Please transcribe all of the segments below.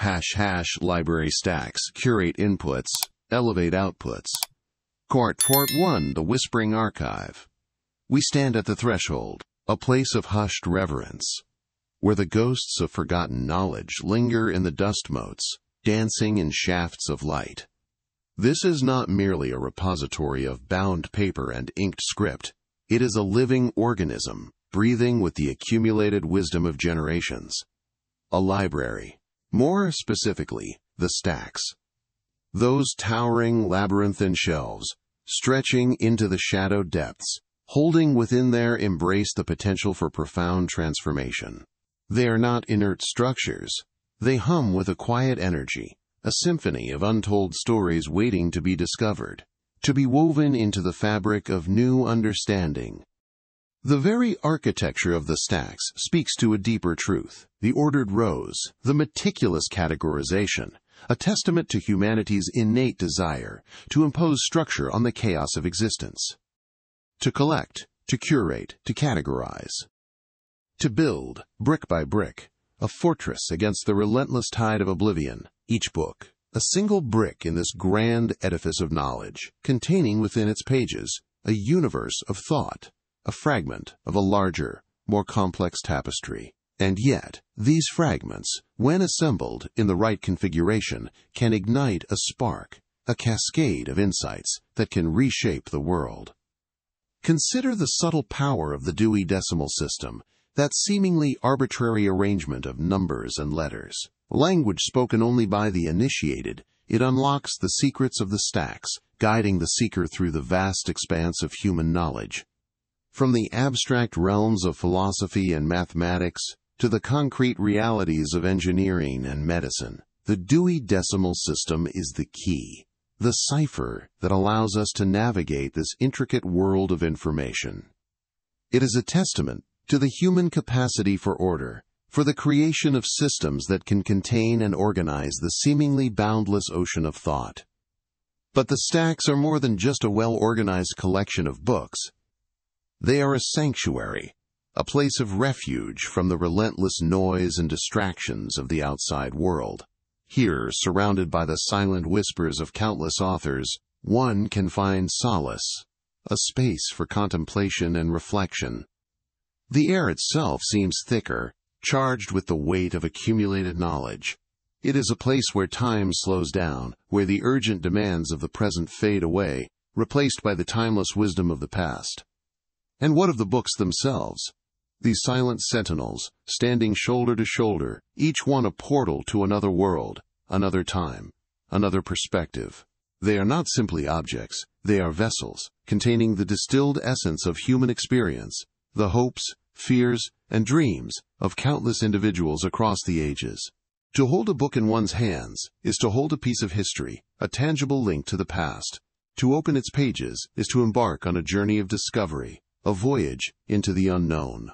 # library stacks, curate inputs, elevate outputs. Part 1, the Whispering Archive. We stand at the threshold, a place of hushed reverence, where the ghosts of forgotten knowledge linger in the dust motes, dancing in shafts of light. This is not merely a repository of bound paper and inked script. It is a living organism, breathing with the accumulated wisdom of generations. A library. More specifically, the stacks. Those towering labyrinthine shelves, stretching into the shadowed depths, holding within their embrace the potential for profound transformation. They are not inert structures. They hum with a quiet energy, a symphony of untold stories waiting to be discovered, to be woven into the fabric of new understanding. The very architecture of the stacks speaks to a deeper truth, the ordered rows, the meticulous categorization, a testament to humanity's innate desire to impose structure on the chaos of existence. To collect, to curate, to categorize. To build, brick by brick, a fortress against the relentless tide of oblivion, each book, a single brick in this grand edifice of knowledge, containing within its pages a universe of thought, a fragment of a larger, more complex tapestry. And yet, these fragments, when assembled in the right configuration, can ignite a spark, a cascade of insights that can reshape the world. Consider the subtle power of the Dewey Decimal System, that seemingly arbitrary arrangement of numbers and letters. Language spoken only by the initiated, it unlocks the secrets of the stacks, guiding the seeker through the vast expanse of human knowledge. From the abstract realms of philosophy and mathematics to the concrete realities of engineering and medicine, the Dewey Decimal System is the key, the cipher that allows us to navigate this intricate world of information. It is a testament to the human capacity for order, for the creation of systems that can contain and organize the seemingly boundless ocean of thought. But the stacks are more than just a well-organized collection of books. They are a sanctuary, a place of refuge from the relentless noise and distractions of the outside world. Here, surrounded by the silent whispers of countless authors, one can find solace, a space for contemplation and reflection. The air itself seems thicker, charged with the weight of accumulated knowledge. It is a place where time slows down, where the urgent demands of the present fade away, replaced by the timeless wisdom of the past. And what of the books themselves? These silent sentinels, standing shoulder to shoulder, each one a portal to another world, another time, another perspective. They are not simply objects, they are vessels, containing the distilled essence of human experience, the hopes, fears, and dreams of countless individuals across the ages. To hold a book in one's hands is to hold a piece of history, a tangible link to the past. To open its pages is to embark on a journey of discovery, a voyage into the unknown.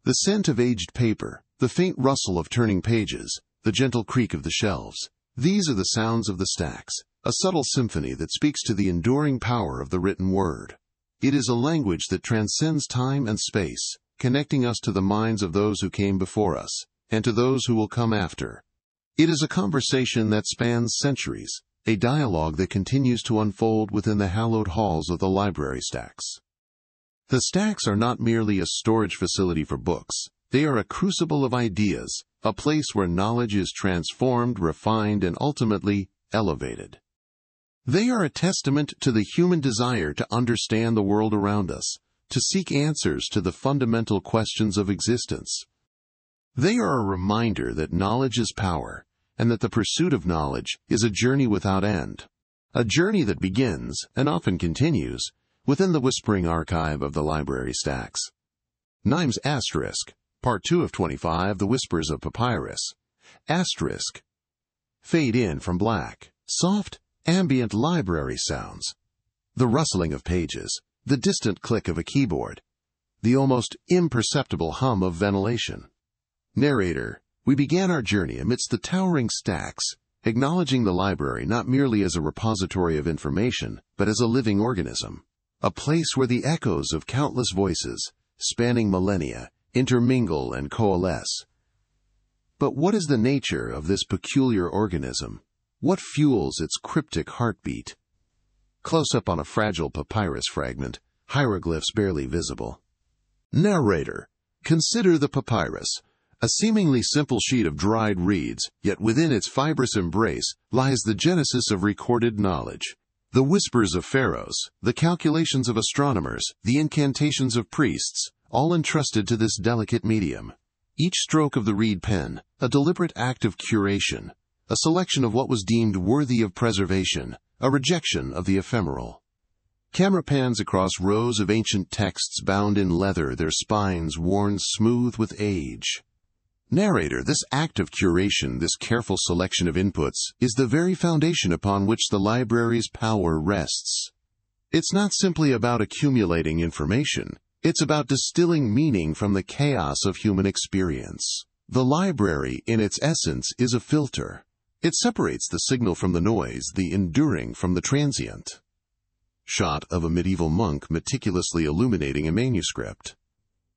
The scent of aged paper, the faint rustle of turning pages, the gentle creak of the shelves, these are the sounds of the stacks, a subtle symphony that speaks to the enduring power of the written word. It is a language that transcends time and space, connecting us to the minds of those who came before us, and to those who will come after. It is a conversation that spans centuries, a dialogue that continues to unfold within the hallowed halls of the library stacks. The stacks are not merely a storage facility for books. They are a crucible of ideas, a place where knowledge is transformed, refined, and ultimately elevated. They are a testament to the human desire to understand the world around us, to seek answers to the fundamental questions of existence. They are a reminder that knowledge is power, and that the pursuit of knowledge is a journey without end. A journey that begins, and often continues, within the whispering archive of the library stacks. Nimes *, Part 2 of 25, The Whispers of Papyrus. *. Fade in from black. Soft, ambient library sounds. The rustling of pages, the distant click of a keyboard, the almost imperceptible hum of ventilation. Narrator, we began our journey amidst the towering stacks, acknowledging the library not merely as a repository of information, but as a living organism. A place where the echoes of countless voices, spanning millennia, intermingle and coalesce. But what is the nature of this peculiar organism? What fuels its cryptic heartbeat? Close up on a fragile papyrus fragment, hieroglyphs barely visible. Narrator. Consider the papyrus, a seemingly simple sheet of dried reeds, yet within its fibrous embrace lies the genesis of recorded knowledge. The whispers of pharaohs, the calculations of astronomers, the incantations of priests, all entrusted to this delicate medium. Each stroke of the reed pen, a deliberate act of curation, a selection of what was deemed worthy of preservation, a rejection of the ephemeral. Camera pans across rows of ancient texts bound in leather, their spines worn smooth with age. Narrator, this act of curation, this careful selection of inputs, is the very foundation upon which the library's power rests. It's not simply about accumulating information. It's about distilling meaning from the chaos of human experience. The library, in its essence, is a filter. It separates the signal from the noise, the enduring from the transient. Shot of a medieval monk meticulously illuminating a manuscript.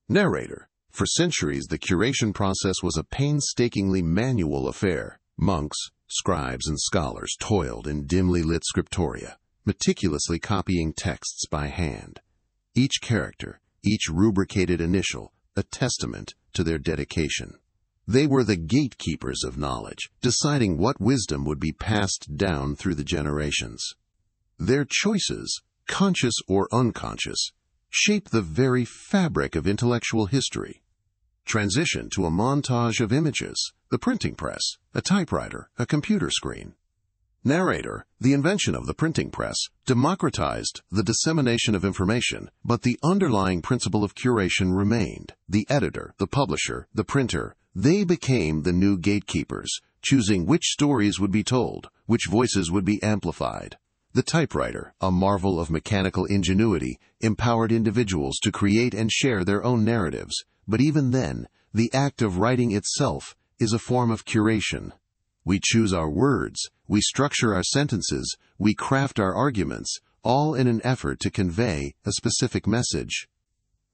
Narrator. For centuries, the curation process was a painstakingly manual affair. Monks, scribes, and scholars toiled in dimly lit scriptoria, meticulously copying texts by hand. Each character, each rubricated initial, a testament to their dedication. They were the gatekeepers of knowledge, deciding what wisdom would be passed down through the generations. Their choices, conscious or unconscious, shape the very fabric of intellectual history. Transition to a montage of images, the printing press, a typewriter, a computer screen. Narrator. The invention of the printing press democratized the dissemination of information, but the underlying principle of curation remained. The editor, the publisher, the printer, they became the new gatekeepers, choosing which stories would be told, which voices would be amplified. The typewriter, a marvel of mechanical ingenuity, empowered individuals to create and share their own narratives. But even then, the act of writing itself is a form of curation. We choose our words, we structure our sentences, we craft our arguments, all in an effort to convey a specific message.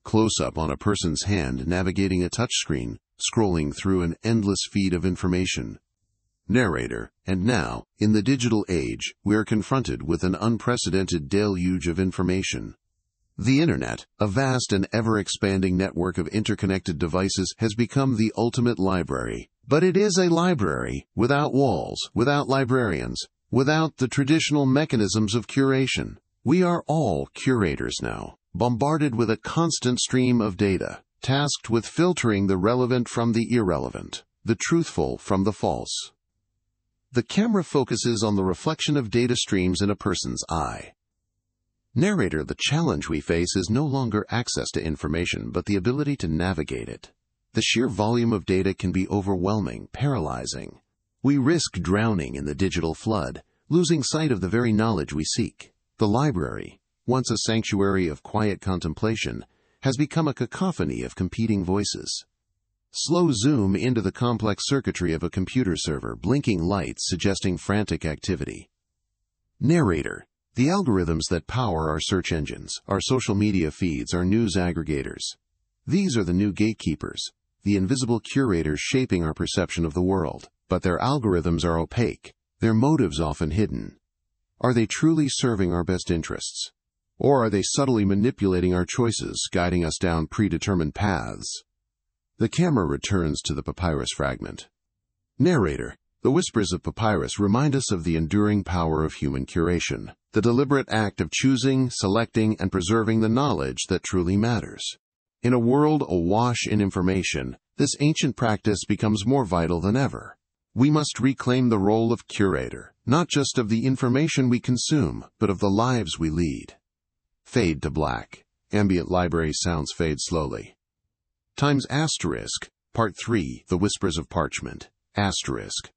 Close-up on a person's hand navigating a touchscreen, scrolling through an endless feed of information. Narrator. And now, in the digital age, we are confronted with an unprecedented deluge of information. The Internet, a vast and ever-expanding network of interconnected devices, has become the ultimate library. But it is a library without walls, without librarians, without the traditional mechanisms of curation. We are all curators now, bombarded with a constant stream of data, tasked with filtering the relevant from the irrelevant, the truthful from the false. The camera focuses on the reflection of data streams in a person's eye. Narrator. The challenge we face is no longer access to information, but the ability to navigate it. The sheer volume of data can be overwhelming, paralyzing. We risk drowning in the digital flood, losing sight of the very knowledge we seek. The library, once a sanctuary of quiet contemplation, has become a cacophony of competing voices. Slow zoom into the complex circuitry of a computer server, blinking lights suggesting frantic activity. Narrator. The algorithms that power our search engines, our social media feeds, our news aggregators. These are the new gatekeepers, the invisible curators shaping our perception of the world. But their algorithms are opaque, their motives often hidden. Are they truly serving our best interests? Or are they subtly manipulating our choices, guiding us down predetermined paths? The camera returns to the papyrus fragment. Narrator. The whispers of papyrus remind us of the enduring power of human curation, the deliberate act of choosing, selecting, and preserving the knowledge that truly matters. In a world awash in information, this ancient practice becomes more vital than ever. We must reclaim the role of curator, not just of the information we consume, but of the lives we lead. Fade to black. Ambient library sounds fade slowly. Times asterisk, Part 3, The Whispers of Parchment, asterisk.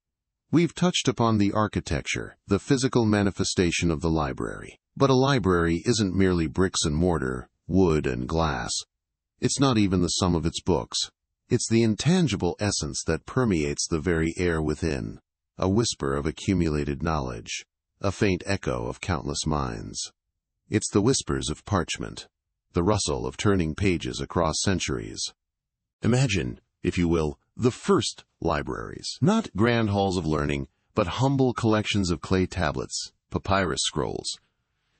We've touched upon the architecture, the physical manifestation of the library. But a library isn't merely bricks and mortar, wood and glass. It's not even the sum of its books. It's the intangible essence that permeates the very air within, a whisper of accumulated knowledge, a faint echo of countless minds. It's the whispers of parchment, the rustle of turning pages across centuries. Imagine if you will, the first libraries. Not grand halls of learning, but humble collections of clay tablets, papyrus scrolls,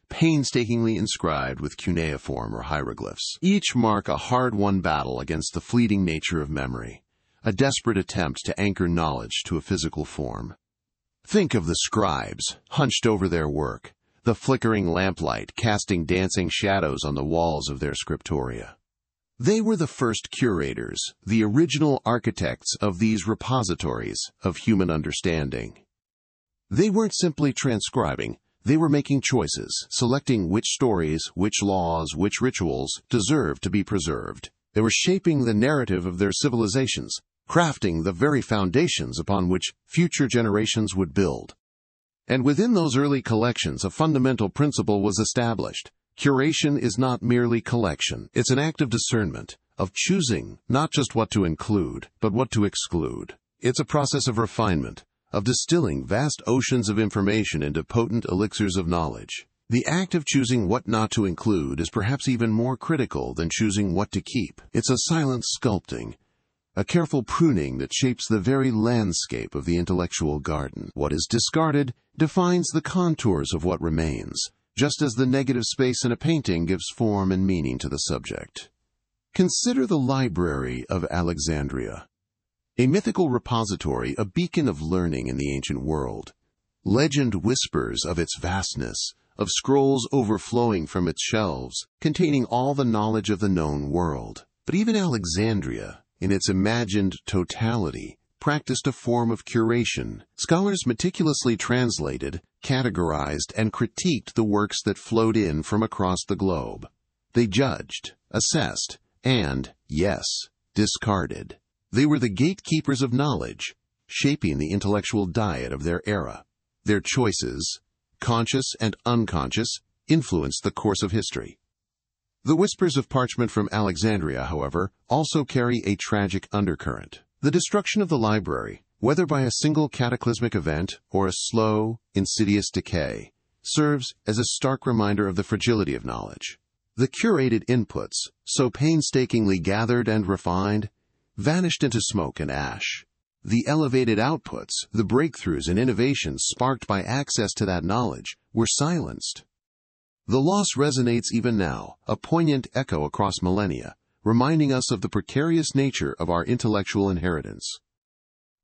painstakingly inscribed with cuneiform or hieroglyphs. Each mark a hard-won battle against the fleeting nature of memory, a desperate attempt to anchor knowledge to a physical form. Think of the scribes, hunched over their work, the flickering lamplight casting dancing shadows on the walls of their scriptoria. They were the first curators, the original architects of these repositories of human understanding. They weren't simply transcribing, they were making choices, selecting which stories, which laws, which rituals deserved to be preserved. They were shaping the narrative of their civilizations, crafting the very foundations upon which future generations would build. And within those early collections, a fundamental principle was established. Curation is not merely collection. It's an act of discernment, of choosing not just what to include, but what to exclude. It's a process of refinement, of distilling vast oceans of information into potent elixirs of knowledge. The act of choosing what not to include is perhaps even more critical than choosing what to keep. It's a silent sculpting, a careful pruning that shapes the very landscape of the intellectual garden. What is discarded defines the contours of what remains, just as the negative space in a painting gives form and meaning to the subject. Consider the Library of Alexandria, a mythical repository, a beacon of learning in the ancient world. Legend whispers of its vastness, of scrolls overflowing from its shelves, containing all the knowledge of the known world. But even Alexandria, in its imagined totality, practiced a form of curation. Scholars meticulously translated, categorized, and critiqued the works that flowed in from across the globe. They judged, assessed, and, yes, discarded. They were the gatekeepers of knowledge, shaping the intellectual diet of their era. Their choices, conscious and unconscious, influenced the course of history. The whispers of parchment from Alexandria, however, also carry a tragic undercurrent. The destruction of the library, whether by a single cataclysmic event or a slow, insidious decay, serves as a stark reminder of the fragility of knowledge. The curated inputs, so painstakingly gathered and refined, vanished into smoke and ash. The elevated outputs, the breakthroughs and innovations sparked by access to that knowledge, were silenced. The loss resonates even now, a poignant echo across millennia, reminding us of the precarious nature of our intellectual inheritance.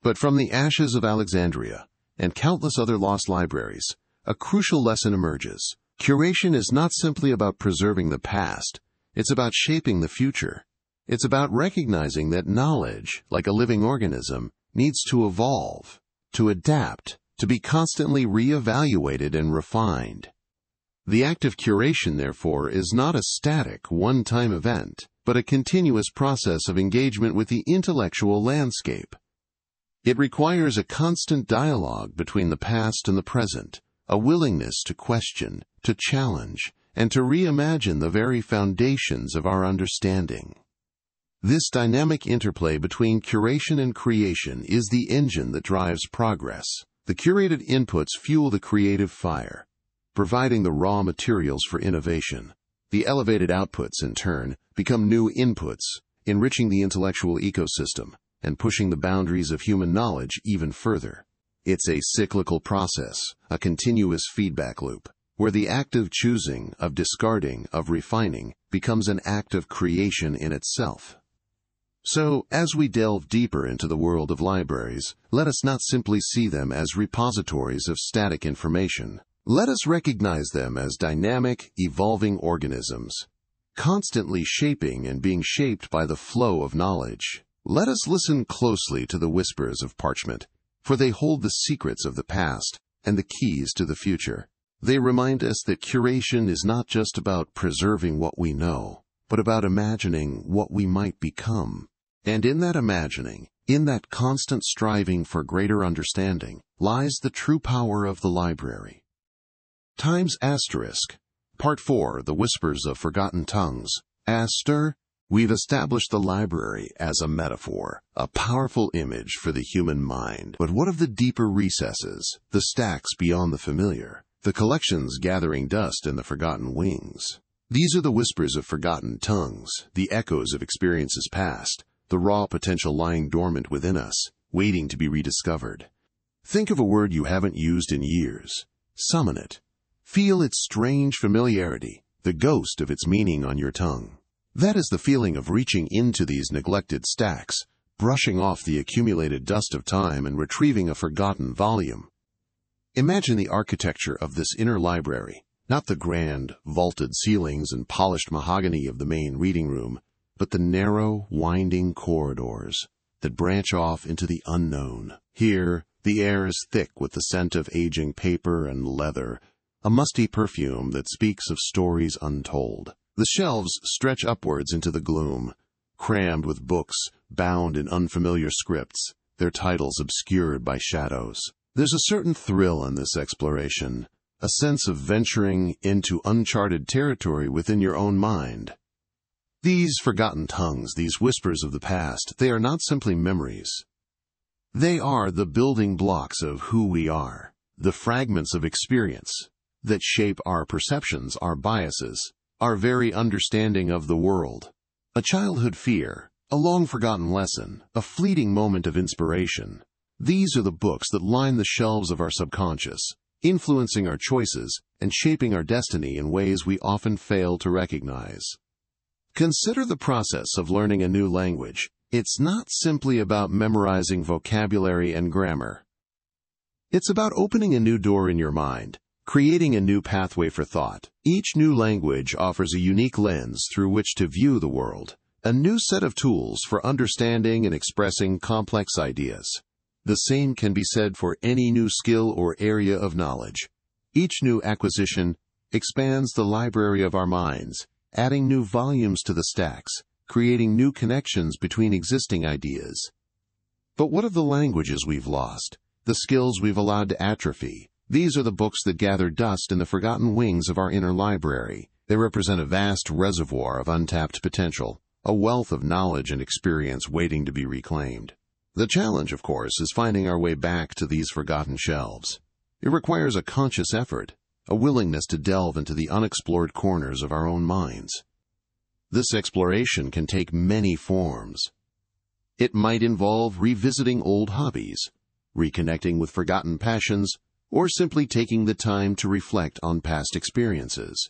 But from the ashes of Alexandria and countless other lost libraries, a crucial lesson emerges. Curation is not simply about preserving the past, it's about shaping the future. It's about recognizing that knowledge, like a living organism, needs to evolve, to adapt, to be constantly re-evaluated and refined. The act of curation, therefore, is not a static, one-time event, but a continuous process of engagement with the intellectual landscape. It requires a constant dialogue between the past and the present, a willingness to question, to challenge, and to reimagine the very foundations of our understanding. This dynamic interplay between curation and creation is the engine that drives progress. The curated inputs fuel the creative fire, providing the raw materials for innovation. The elevated outputs, in turn, become new inputs, enriching the intellectual ecosystem and pushing the boundaries of human knowledge even further. It's a cyclical process, a continuous feedback loop, where the act of choosing, of discarding, of refining becomes an act of creation in itself. So, as we delve deeper into the world of libraries, let us not simply see them as repositories of static information. Let us recognize them as dynamic, evolving organisms, constantly shaping and being shaped by the flow of knowledge. Let us listen closely to the whispers of parchment, for they hold the secrets of the past and the keys to the future. They remind us that curation is not just about preserving what we know, but about imagining what we might become. And in that imagining, in that constant striving for greater understanding, lies the true power of the library. Times Asterisk. Part 4, The Whispers of Forgotten Tongues. We've established the library as a metaphor, a powerful image for the human mind. But what of the deeper recesses, the stacks beyond the familiar, the collections gathering dust in the forgotten wings? These are the whispers of forgotten tongues, the echoes of experiences past, the raw potential lying dormant within us, waiting to be rediscovered. Think of a word you haven't used in years. Summon it. Feel its strange familiarity, the ghost of its meaning on your tongue. That is the feeling of reaching into these neglected stacks, brushing off the accumulated dust of time and retrieving a forgotten volume. Imagine the architecture of this inner library, not the grand, vaulted ceilings and polished mahogany of the main reading room, but the narrow, winding corridors that branch off into the unknown. Here, the air is thick with the scent of aging paper and leather, a musty perfume that speaks of stories untold. The shelves stretch upwards into the gloom, crammed with books bound in unfamiliar scripts, their titles obscured by shadows. There's a certain thrill in this exploration, a sense of venturing into uncharted territory within your own mind. These forgotten tongues, these whispers of the past, they are not simply memories. They are the building blocks of who we are, the fragments of experience that shape our perceptions, our biases, our very understanding of the world. A childhood fear, a long-forgotten lesson, a fleeting moment of inspiration. These are the books that line the shelves of our subconscious, influencing our choices and shaping our destiny in ways we often fail to recognize. Consider the process of learning a new language. It's not simply about memorizing vocabulary and grammar. It's about opening a new door in your mind, creating a new pathway for thought. Each new language offers a unique lens through which to view the world, a new set of tools for understanding and expressing complex ideas. The same can be said for any new skill or area of knowledge. Each new acquisition expands the library of our minds, adding new volumes to the stacks, creating new connections between existing ideas. But what of the languages we've lost, the skills we've allowed to atrophy? These are the books that gather dust in the forgotten wings of our inner library. They represent a vast reservoir of untapped potential, a wealth of knowledge and experience waiting to be reclaimed. The challenge, of course, is finding our way back to these forgotten shelves. It requires a conscious effort, a willingness to delve into the unexplored corners of our own minds. This exploration can take many forms. It might involve revisiting old hobbies, reconnecting with forgotten passions, or simply taking the time to reflect on past experiences.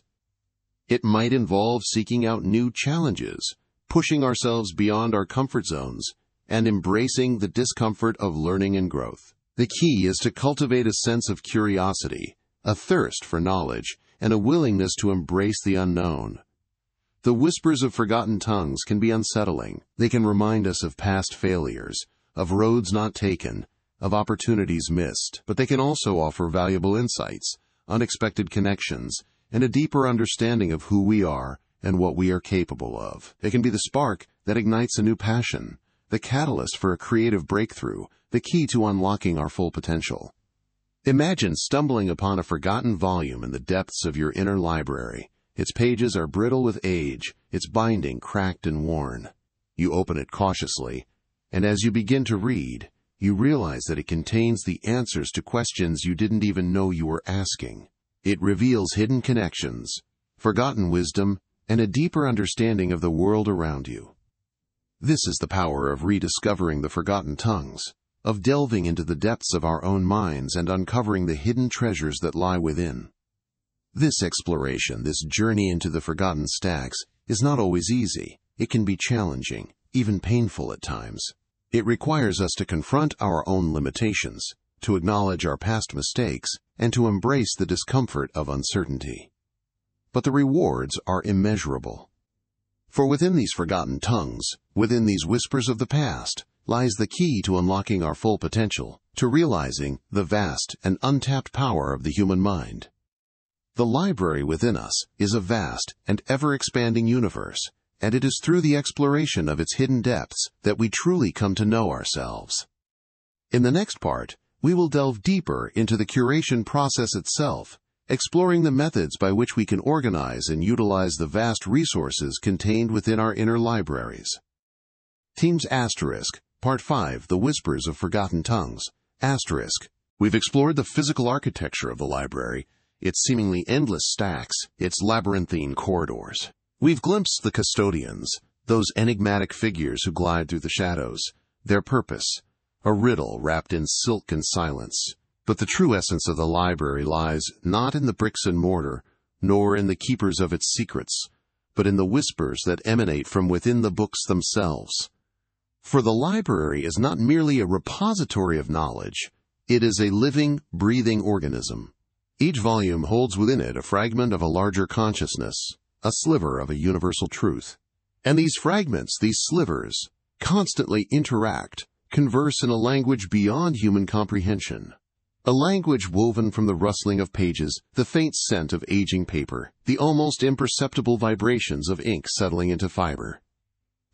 It might involve seeking out new challenges, pushing ourselves beyond our comfort zones, and embracing the discomfort of learning and growth. The key is to cultivate a sense of curiosity, a thirst for knowledge, and a willingness to embrace the unknown. The whispers of forgotten tongues can be unsettling. They can remind us of past failures, of roads not taken, of opportunities missed, but they can also offer valuable insights, unexpected connections, and a deeper understanding of who we are and what we are capable of. They can be the spark that ignites a new passion, the catalyst for a creative breakthrough, the key to unlocking our full potential. Imagine stumbling upon a forgotten volume in the depths of your inner library. Its pages are brittle with age, its binding cracked and worn. You open it cautiously, and as you begin to read, you realize that it contains the answers to questions you didn't even know you were asking. It reveals hidden connections, forgotten wisdom, and a deeper understanding of the world around you. This is the power of rediscovering the forgotten tongues, of delving into the depths of our own minds and uncovering the hidden treasures that lie within. This exploration, this journey into the forgotten stacks, is not always easy. It can be challenging, even painful at times. It requires us to confront our own limitations, to acknowledge our past mistakes, and to embrace the discomfort of uncertainty. But the rewards are immeasurable. For within these forgotten tongues, within these whispers of the past, lies the key to unlocking our full potential, to realizing the vast and untapped power of the human mind. The library within us is a vast and ever-expanding universe, and it is through the exploration of its hidden depths that we truly come to know ourselves. In the next part, we will delve deeper into the curation process itself, exploring the methods by which we can organize and utilize the vast resources contained within our inner libraries. Teams Asterisk, Part 5, The Whispers of Forgotten Tongues. Asterisk. We've explored the physical architecture of the library, its seemingly endless stacks, its labyrinthine corridors. We've glimpsed the custodians, those enigmatic figures who glide through the shadows, their purpose, a riddle wrapped in silk and silence. But the true essence of the library lies not in the bricks and mortar, nor in the keepers of its secrets, but in the whispers that emanate from within the books themselves. For the library is not merely a repository of knowledge, it is a living, breathing organism. Each volume holds within it a fragment of a larger consciousness, a sliver of a universal truth. And these fragments, these slivers, constantly interact, converse in a language beyond human comprehension. A language woven from the rustling of pages, the faint scent of aging paper, the almost imperceptible vibrations of ink settling into fiber.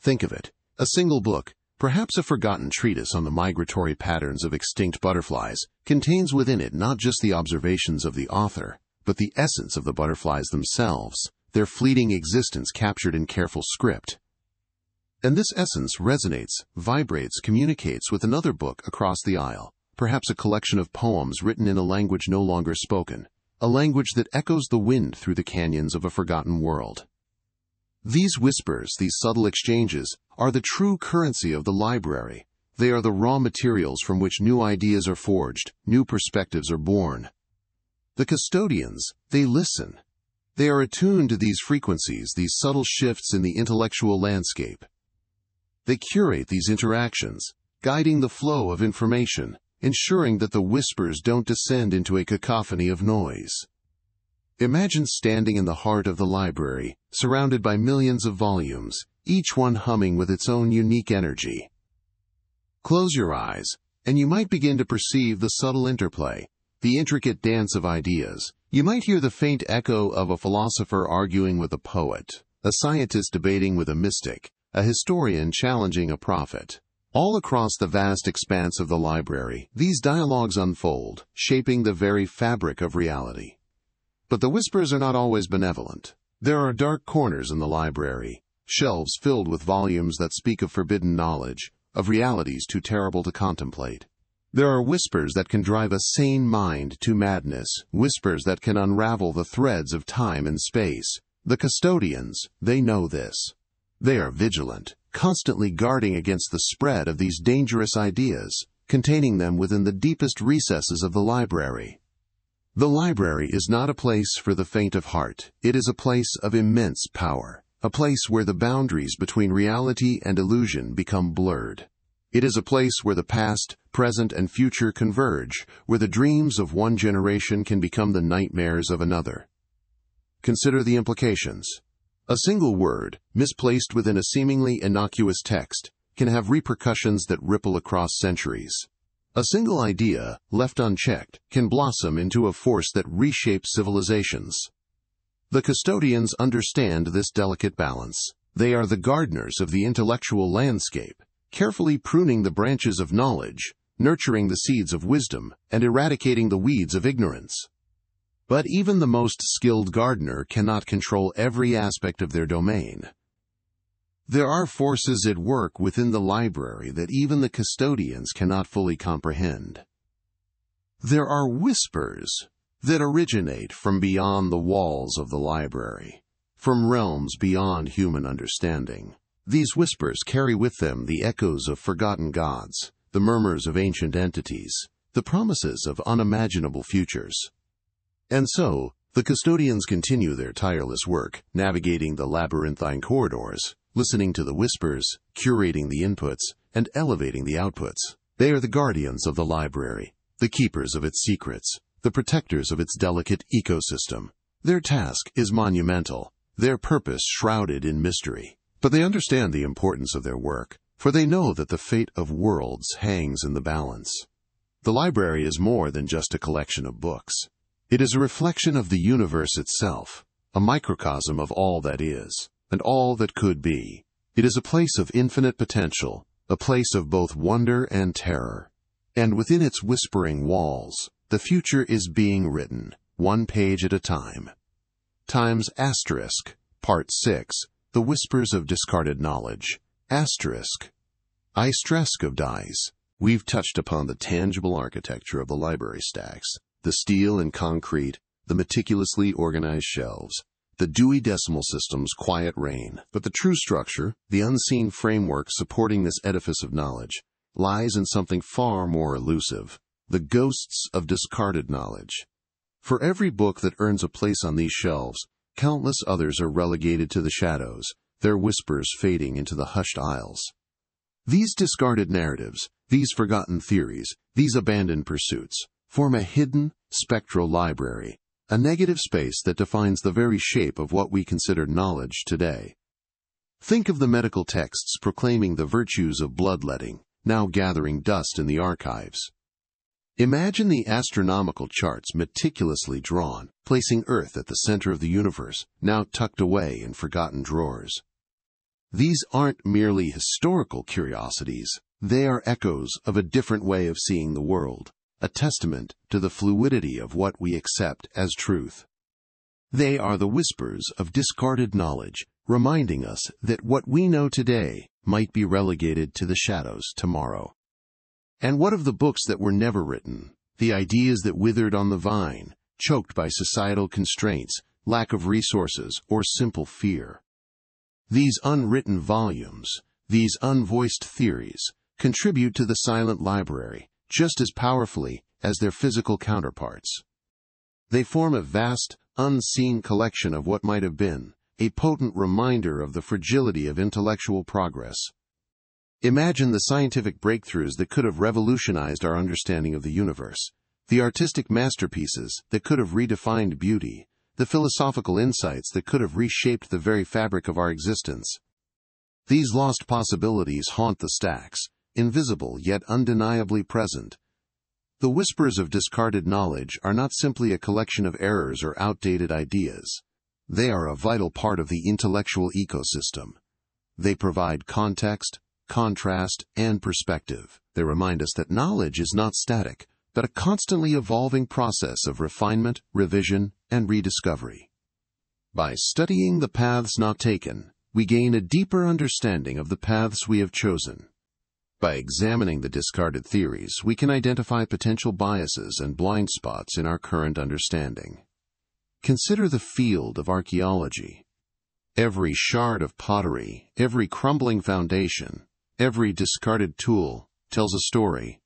Think of it, a single book, perhaps a forgotten treatise on the migratory patterns of extinct butterflies, contains within it not just the observations of the author, but the essence of the butterflies themselves, their fleeting existence captured in careful script. And this essence resonates, vibrates, communicates with another book across the aisle, perhaps a collection of poems written in a language no longer spoken, a language that echoes the wind through the canyons of a forgotten world. These whispers, these subtle exchanges, are the true currency of the library. They are the raw materials from which new ideas are forged, new perspectives are born. The custodians, they listen. They are attuned to these frequencies, these subtle shifts in the intellectual landscape. They curate these interactions, guiding the flow of information, ensuring that the whispers don't descend into a cacophony of noise. Imagine standing in the heart of the library, surrounded by millions of volumes, each one humming with its own unique energy. Close your eyes, and you might begin to perceive the subtle interplay, the intricate dance of ideas. You might hear the faint echo of a philosopher arguing with a poet, a scientist debating with a mystic, a historian challenging a prophet. All across the vast expanse of the library, these dialogues unfold, shaping the very fabric of reality. But the whispers are not always benevolent. There are dark corners in the library, shelves filled with volumes that speak of forbidden knowledge, of realities too terrible to contemplate. There are whispers that can drive a sane mind to madness, whispers that can unravel the threads of time and space. The custodians, they know this. They are vigilant, constantly guarding against the spread of these dangerous ideas, containing them within the deepest recesses of the library. The library is not a place for the faint of heart. It is a place of immense power, a place where the boundaries between reality and illusion become blurred. It is a place where the past, present, and future converge, where the dreams of one generation can become the nightmares of another. Consider the implications. A single word, misplaced within a seemingly innocuous text, can have repercussions that ripple across centuries. A single idea, left unchecked, can blossom into a force that reshapes civilizations. The custodians understand this delicate balance. They are the gardeners of the intellectual landscape, carefully pruning the branches of knowledge, nurturing the seeds of wisdom, and eradicating the weeds of ignorance. But even the most skilled gardener cannot control every aspect of their domain. There are forces at work within the library that even the custodians cannot fully comprehend. There are whispers that originate from beyond the walls of the library, from realms beyond human understanding. These whispers carry with them the echoes of forgotten gods, the murmurs of ancient entities, the promises of unimaginable futures. And so, the custodians continue their tireless work, navigating the labyrinthine corridors, listening to the whispers, curating the inputs, and elevating the outputs. They are the guardians of the library, the keepers of its secrets, the protectors of its delicate ecosystem. Their task is monumental, their purpose shrouded in mystery. But they understand the importance of their work, for they know that the fate of worlds hangs in the balance. The library is more than just a collection of books. It is a reflection of the universe itself, a microcosm of all that is, and all that could be. It is a place of infinite potential, a place of both wonder and terror. And within its whispering walls, the future is being written, one page at a time. Times Asterisk, Part 6, The Whispers of Discarded Knowledge. Asterisk. I stress of dice. We've touched upon the tangible architecture of the library stacks, the steel and concrete, the meticulously organized shelves. the Dewey Decimal System's quiet reign. But the true structure, the unseen framework supporting this edifice of knowledge, lies in something far more elusive: the ghosts of discarded knowledge. For every book that earns a place on these shelves, countless others are relegated to the shadows, their whispers fading into the hushed aisles. These discarded narratives, these forgotten theories, these abandoned pursuits, form a hidden, spectral library, a negative space that defines the very shape of what we consider knowledge today. Think of the medical texts proclaiming the virtues of bloodletting, now gathering dust in the archives. Imagine the astronomical charts meticulously drawn, placing Earth at the center of the universe, now tucked away in forgotten drawers. These aren't merely historical curiosities, they are echoes of a different way of seeing the world, a testament to the fluidity of what we accept as truth. They are the whispers of discarded knowledge, reminding us that what we know today might be relegated to the shadows tomorrow. And what of the books that were never written, the ideas that withered on the vine, choked by societal constraints, lack of resources, or simple fear? These unwritten volumes, these unvoiced theories, contribute to the silent library just as powerfully as their physical counterparts. They form a vast, unseen collection of what might have been, a potent reminder of the fragility of intellectual progress. Imagine the scientific breakthroughs that could have revolutionized our understanding of the universe, the artistic masterpieces that could have redefined beauty, the philosophical insights that could have reshaped the very fabric of our existence. These lost possibilities haunt the stacks, invisible yet undeniably present. The whispers of discarded knowledge are not simply a collection of errors or outdated ideas. They are a vital part of the intellectual ecosystem. They provide context, contrast, and perspective. They remind us that knowledge is not static, but a constantly evolving process of refinement, revision, and rediscovery. By studying the paths not taken, we gain a deeper understanding of the paths we have chosen. By examining the discarded theories, we can identify potential biases and blind spots in our current understanding. Consider the field of archaeology. Every shard of pottery, every crumbling foundation, every discarded tool tells a story,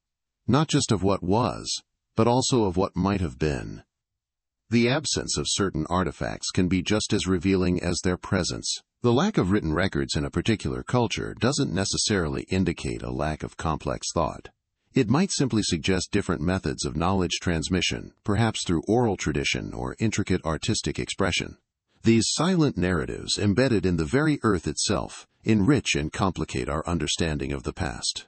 not just of what was, but also of what might have been. The absence of certain artifacts can be just as revealing as their presence. The lack of written records in a particular culture doesn't necessarily indicate a lack of complex thought. It might simply suggest different methods of knowledge transmission, perhaps through oral tradition or intricate artistic expression. These silent narratives, embedded in the very earth itself, enrich and complicate our understanding of the past.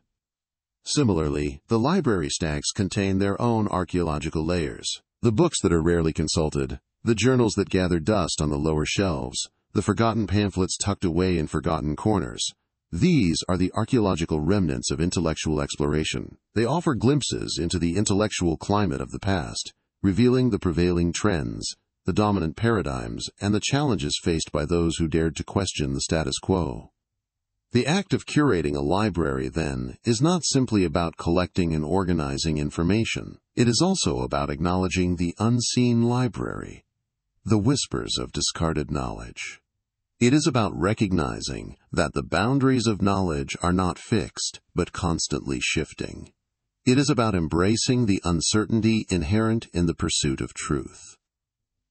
Similarly, the library stacks contain their own archaeological layers. The books that are rarely consulted, the journals that gather dust on the lower shelves, the forgotten pamphlets tucked away in forgotten corners. These are the archaeological remnants of intellectual exploration. They offer glimpses into the intellectual climate of the past, revealing the prevailing trends, the dominant paradigms, and the challenges faced by those who dared to question the status quo. The act of curating a library, then, is not simply about collecting and organizing information. It is also about acknowledging the unseen library, the whispers of discarded knowledge. It is about recognizing that the boundaries of knowledge are not fixed, but constantly shifting. It is about embracing the uncertainty inherent in the pursuit of truth.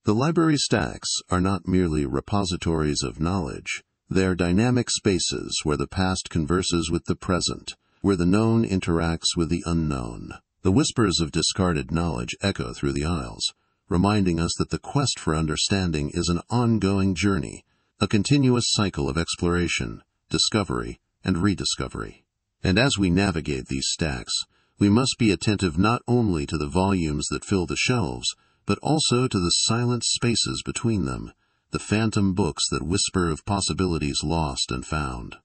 The library stacks are not merely repositories of knowledge. They are dynamic spaces where the past converses with the present, where the known interacts with the unknown. The whispers of discarded knowledge echo through the aisles, reminding us that the quest for understanding is an ongoing journey, a continuous cycle of exploration, discovery, and rediscovery. And as we navigate these stacks, we must be attentive not only to the volumes that fill the shelves, but also to the silent spaces between them, the phantom books that whisper of possibilities lost and found.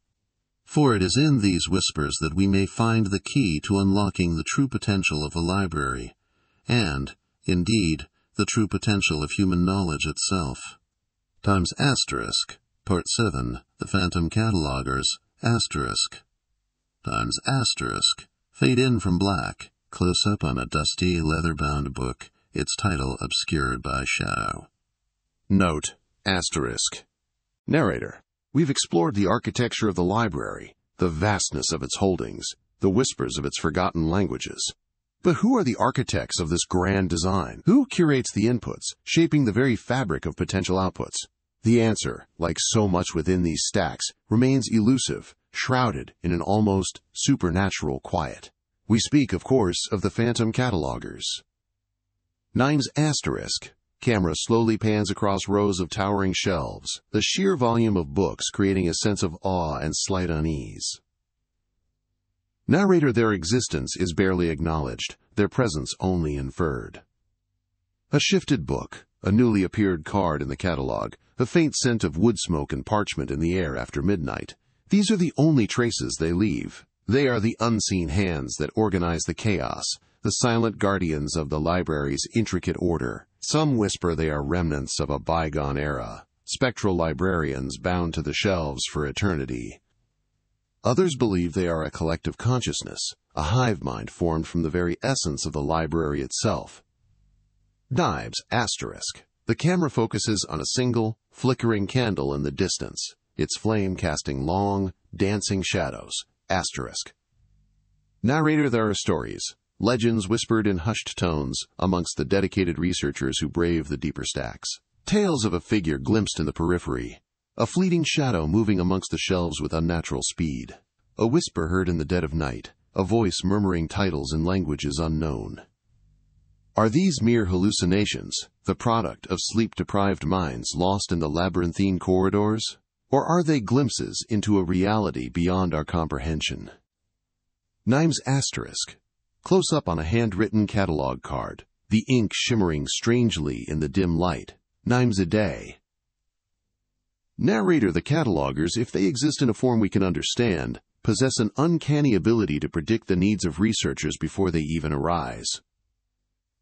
For it is in these whispers that we may find the key to unlocking the true potential of a library, and, indeed, the true potential of human knowledge itself. Times asterisk, Part 7, The Phantom Catalogers, asterisk. Times asterisk, fade in from black, close up on a dusty leather-bound book, its title obscured by shadow. Note: Asterisk. Narrator. We've explored the architecture of the library, the vastness of its holdings, the whispers of its forgotten languages. But who are the architects of this grand design? Who curates the inputs, shaping the very fabric of potential outputs? The answer, like so much within these stacks, remains elusive, shrouded in an almost supernatural quiet. We speak, of course, of the phantom catalogers. Nimes asterisk. Camera slowly pans across rows of towering shelves, the sheer volume of books creating a sense of awe and slight unease. Narrator. Their existence is barely acknowledged, their presence only inferred. A shifted book, a newly appeared card in the catalog, a faint scent of wood smoke and parchment in the air after midnight. These are the only traces they leave. They are the unseen hands that organize the chaos, the silent guardians of the library's intricate order. Some whisper they are remnants of a bygone era, spectral librarians bound to the shelves for eternity. Others believe they are a collective consciousness, a hive mind formed from the very essence of the library itself. Nimes asterisk. The camera focuses on a single, flickering candle in the distance, its flame casting long, dancing shadows. Asterisk. Narrator. There are stories, legends whispered in hushed tones amongst the dedicated researchers who brave the deeper stacks. Tales of a figure glimpsed in the periphery, a fleeting shadow moving amongst the shelves with unnatural speed, a whisper heard in the dead of night, a voice murmuring titles in languages unknown. Are these mere hallucinations, the product of sleep-deprived minds lost in the labyrinthine corridors? Or are they glimpses into a reality beyond our comprehension? Nimes asterisk. Close up on a handwritten catalog card, the ink shimmering strangely in the dim light. Nimes a day. Narrator. The catalogers, if they exist in a form we can understand, possess an uncanny ability to predict the needs of researchers before they even arise.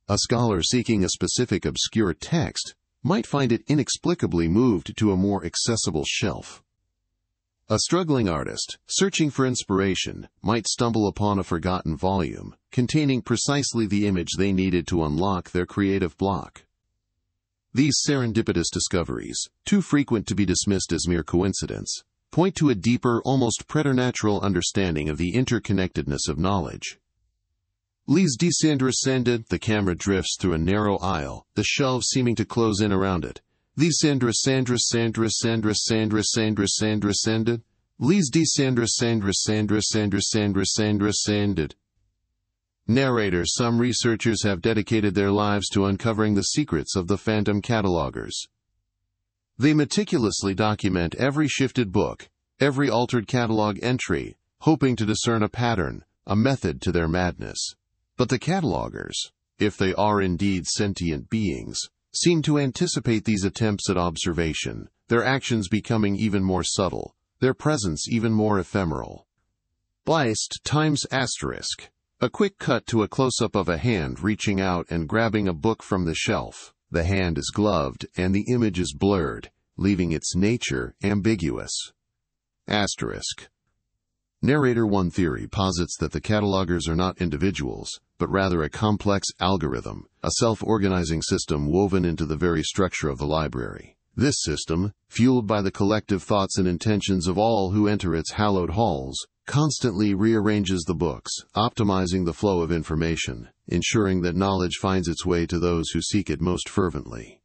A scholar seeking a specific obscure text might find it inexplicably moved to a more accessible shelf. A struggling artist, searching for inspiration, might stumble upon a forgotten volume containing precisely the image they needed to unlock their creative block. These serendipitous discoveries, too frequent to be dismissed as mere coincidence, point to a deeper, almost preternatural understanding of the interconnectedness of knowledge. Les descended, the camera drifts through a narrow aisle, the shelves seeming to close in around it. Les descended. Narrator. Some researchers have dedicated their lives to uncovering the secrets of the phantom catalogers. They meticulously document every shifted book, every altered catalog entry, hoping to discern a pattern, a method to their madness. But the catalogers, if they are indeed sentient beings, seem to anticipate these attempts at observation, their actions becoming even more subtle, their presence even more ephemeral. Blyst times asterisk. A quick cut to a close-up of a hand reaching out and grabbing a book from the shelf. The hand is gloved and the image is blurred, leaving its nature ambiguous. Asterisk. Narrator. One theory posits that the catalogers are not individuals, but rather a complex algorithm, a self-organizing system woven into the very structure of the library. This system, fueled by the collective thoughts and intentions of all who enter its hallowed halls, constantly rearranges the books, optimizing the flow of information, ensuring that knowledge finds its way to those who seek it most fervently.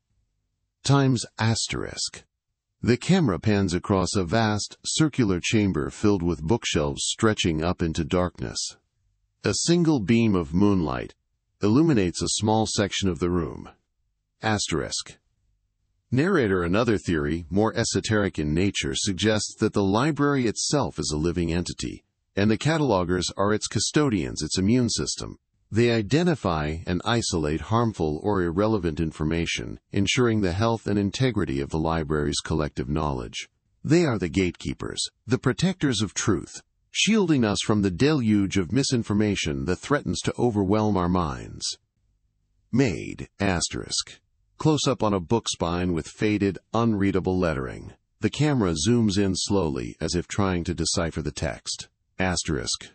Times asterisk. The camera pans across a vast, circular chamber filled with bookshelves stretching up into darkness. A single beam of moonlight illuminates a small section of the room. Asterisk. Narrator. Another theory, more esoteric in nature, suggests that the library itself is a living entity, and the catalogers are its custodians, its immune system. They identify and isolate harmful or irrelevant information, ensuring the health and integrity of the library's collective knowledge. They are the gatekeepers, the protectors of truth, shielding us from the deluge of misinformation that threatens to overwhelm our minds. Made asterisk. Close up on a book spine with faded, unreadable lettering. The camera zooms in slowly as if trying to decipher the text. Asterisk.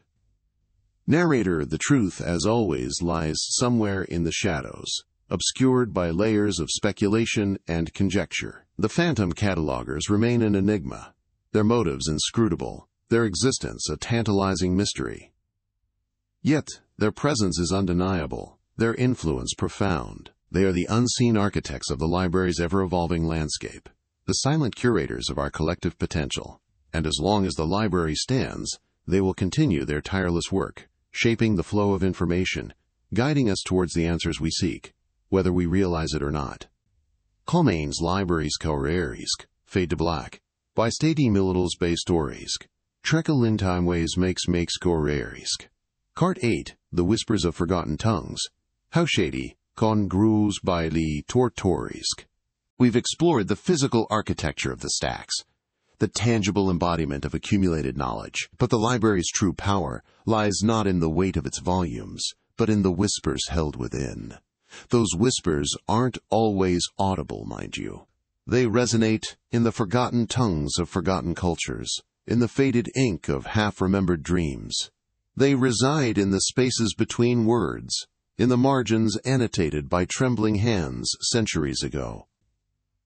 Narrator. The truth, as always, lies somewhere in the shadows, obscured by layers of speculation and conjecture. The phantom catalogers remain an enigma, their motives inscrutable, their existence a tantalizing mystery. Yet, their presence is undeniable, their influence profound. They are the unseen architects of the library's ever-evolving landscape, the silent curators of our collective potential. And as long as the library stands, they will continue their tireless work, shaping the flow of information, guiding us towards the answers we seek, whether we realize it or not. Commén's Libraries Corérisque, Fade to Black, by Stady Militals Bay Storisk, Trekel in Timeways makes Corérisque. Cart 8, The Whispers of Forgotten Tongues, How Shady, Con Grus by Lee Tortorisk. We've explored the physical architecture of the stacks, the tangible embodiment of accumulated knowledge. But the library's true power lies not in the weight of its volumes, but in the whispers held within. Those whispers aren't always audible, mind you. They resonate in the forgotten tongues of forgotten cultures, in the faded ink of half-remembered dreams. They reside in the spaces between words, in the margins annotated by trembling hands centuries ago.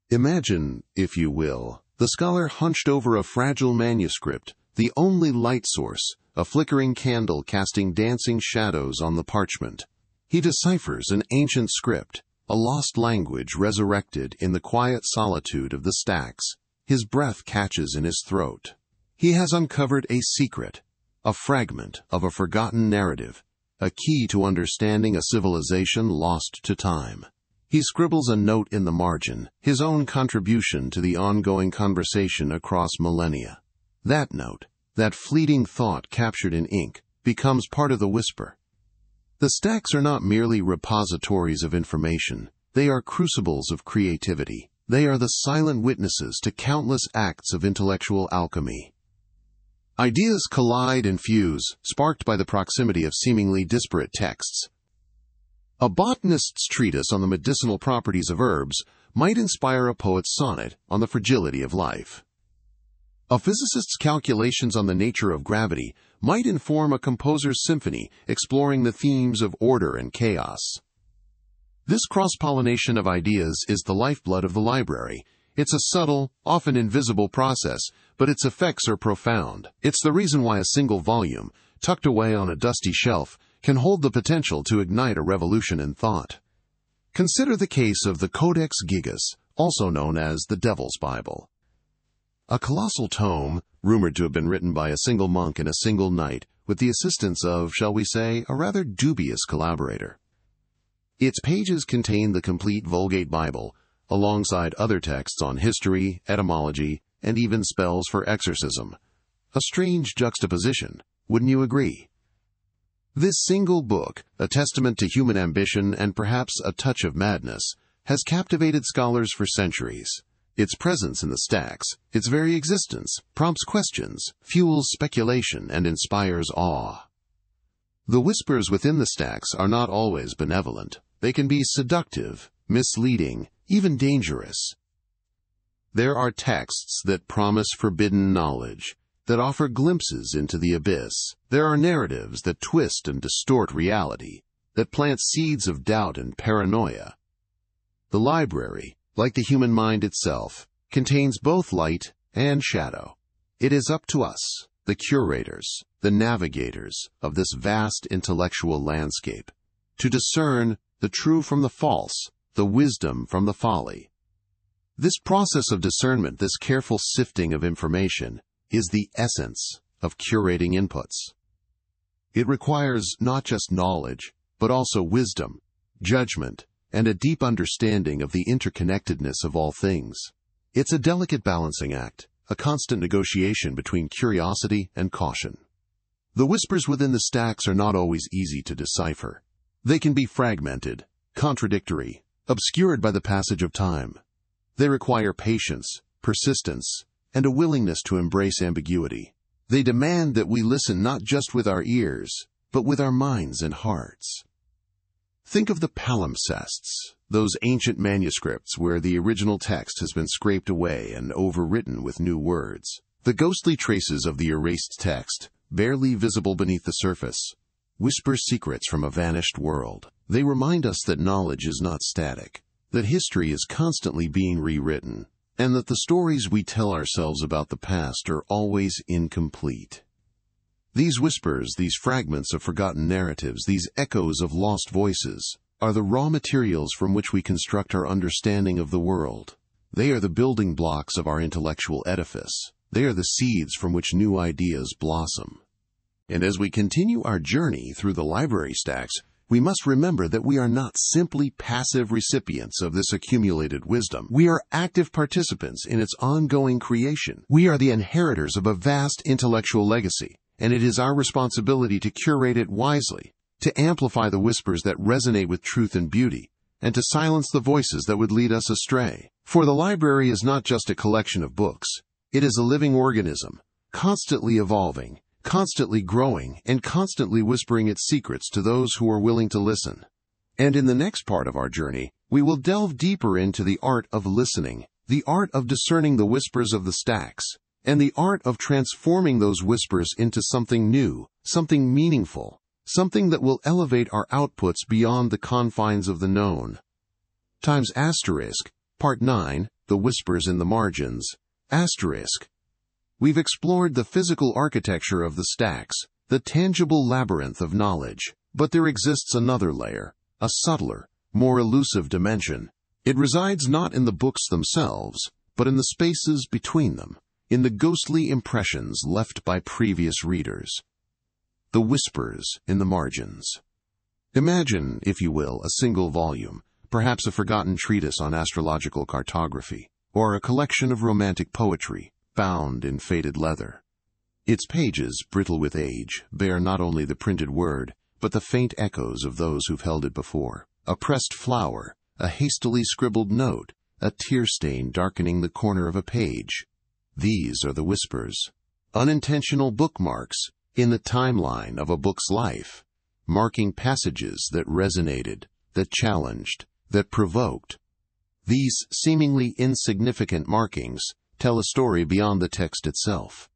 Imagine, if you will, the scholar hunched over a fragile manuscript, the only light source, a flickering candle casting dancing shadows on the parchment. He deciphers an ancient script, a lost language resurrected in the quiet solitude of the stacks. His breath catches in his throat. He has uncovered a secret, a fragment of a forgotten narrative, a key to understanding a civilization lost to time. He scribbles a note in the margin, his own contribution to the ongoing conversation across millennia. That note, that fleeting thought captured in ink, becomes part of the whisper. The stacks are not merely repositories of information. They are crucibles of creativity. They are the silent witnesses to countless acts of intellectual alchemy. Ideas collide and fuse, sparked by the proximity of seemingly disparate texts. A botanist's treatise on the medicinal properties of herbs might inspire a poet's sonnet on the fragility of life. A physicist's calculations on the nature of gravity might inform a composer's symphony exploring the themes of order and chaos. This cross-pollination of ideas is the lifeblood of the library. It's a subtle, often invisible process, but its effects are profound. It's the reason why a single volume, tucked away on a dusty shelf, can hold the potential to ignite a revolution in thought. Consider the case of the Codex Gigas, also known as the Devil's Bible. A colossal tome, rumored to have been written by a single monk in a single night, with the assistance of, shall we say, a rather dubious collaborator. Its pages contain the complete Vulgate Bible, alongside other texts on history, etymology, and even spells for exorcism. A strange juxtaposition, wouldn't you agree? This single book, a testament to human ambition and perhaps a touch of madness, has captivated scholars for centuries. Its presence in the stacks, its very existence, prompts questions, fuels speculation, and inspires awe. The whispers within the stacks are not always benevolent. They can be seductive, misleading, even dangerous. There are texts that promise forbidden knowledge, that offer glimpses into the abyss. There are narratives that twist and distort reality, that plant seeds of doubt and paranoia. The library, like the human mind itself, contains both light and shadow. It is up to us, the curators, the navigators of this vast intellectual landscape, to discern the true from the false, the wisdom from the folly. This process of discernment, this careful sifting of information, is the essence of curating inputs. It requires not just knowledge, but also wisdom, judgment, and a deep understanding of the interconnectedness of all things. It's a delicate balancing act, a constant negotiation between curiosity and caution. The whispers within the stacks are not always easy to decipher. They can be fragmented, contradictory, obscured by the passage of time. They require patience, persistence, and a willingness to embrace ambiguity. They demand that we listen not just with our ears, but with our minds and hearts. Think of the palimpsests, those ancient manuscripts where the original text has been scraped away and overwritten with new words. The ghostly traces of the erased text, barely visible beneath the surface, whisper secrets from a vanished world. They remind us that knowledge is not static, that history is constantly being rewritten, and that the stories we tell ourselves about the past are always incomplete. These whispers, these fragments of forgotten narratives, these echoes of lost voices, are the raw materials from which we construct our understanding of the world. They are the building blocks of our intellectual edifice. They are the seeds from which new ideas blossom. And as we continue our journey through the library stacks, we must remember that we are not simply passive recipients of this accumulated wisdom. We are active participants in its ongoing creation. We are the inheritors of a vast intellectual legacy, and it is our responsibility to curate it wisely, to amplify the whispers that resonate with truth and beauty, and to silence the voices that would lead us astray. For the library is not just a collection of books. It is a living organism, constantly evolving, constantly growing, and constantly whispering its secrets to those who are willing to listen. And in the next part of our journey, we will delve deeper into the art of listening, the art of discerning the whispers of the stacks, and the art of transforming those whispers into something new, something meaningful, something that will elevate our outputs beyond the confines of the known. Times asterisk, Part 9, The Whispers in the Margins, asterisk. We've explored the physical architecture of the stacks, the tangible labyrinth of knowledge, but there exists another layer, a subtler, more elusive dimension. It resides not in the books themselves, but in the spaces between them, in the ghostly impressions left by previous readers. The whispers in the margins. Imagine, if you will, a single volume, perhaps a forgotten treatise on astrological cartography, or a collection of romantic poetry, bound in faded leather. Its pages, brittle with age, bear not only the printed word, but the faint echoes of those who've held it before. A pressed flower, a hastily scribbled note, a tear stain darkening the corner of a page. These are the whispers. Unintentional bookmarks in the timeline of a book's life, marking passages that resonated, that challenged, that provoked. These seemingly insignificant markings tell a story beyond the text itself.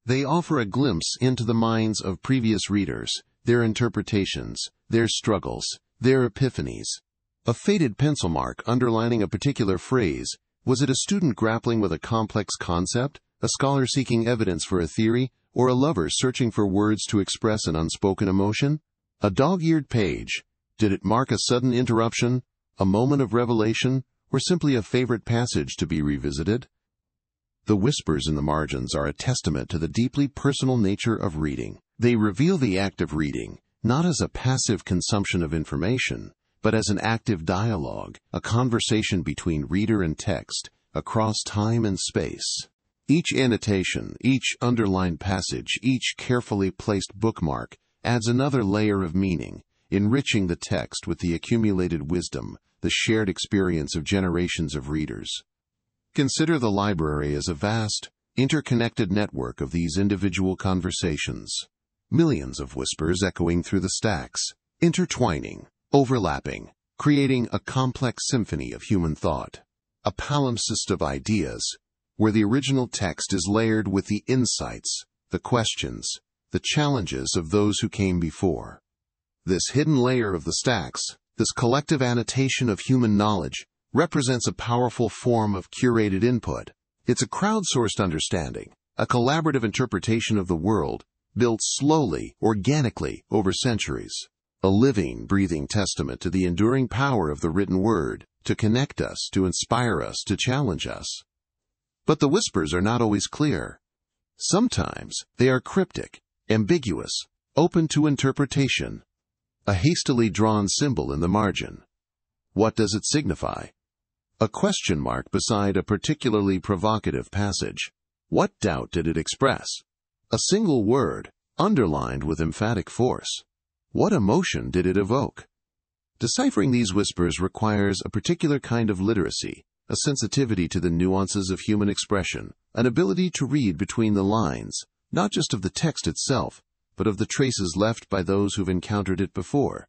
They offer a glimpse into the minds of previous readers, their interpretations, their struggles, their epiphanies. A faded pencil mark underlining a particular phrase. Was it a student grappling with a complex concept, a scholar seeking evidence for a theory, or a lover searching for words to express an unspoken emotion? A dog-eared page. Did it mark a sudden interruption, a moment of revelation, or simply a favorite passage to be revisited? The whispers in the margins are a testament to the deeply personal nature of reading. They reveal the act of reading, not as a passive consumption of information, but as an active dialogue, a conversation between reader and text, across time and space. Each annotation, each underlined passage, each carefully placed bookmark adds another layer of meaning, enriching the text with the accumulated wisdom, the shared experience of generations of readers. Consider the library as a vast, interconnected network of these individual conversations. Millions of whispers echoing through the stacks, intertwining, overlapping, creating a complex symphony of human thought. A palimpsest of ideas, where the original text is layered with the insights, the questions, the challenges of those who came before. This hidden layer of the stacks, this collective annotation of human knowledge, represents a powerful form of curated input. It's a crowdsourced understanding, a collaborative interpretation of the world, built slowly, organically, over centuries. A living, breathing testament to the enduring power of the written word, to connect us, to inspire us, to challenge us. But the whispers are not always clear. Sometimes they are cryptic, ambiguous, open to interpretation. A hastily drawn symbol in the margin. What does it signify? A question mark beside a particularly provocative passage. What doubt did it express? A single word, underlined with emphatic force. What emotion did it evoke? Deciphering these whispers requires a particular kind of literacy, a sensitivity to the nuances of human expression, an ability to read between the lines, not just of the text itself, but of the traces left by those who've encountered it before.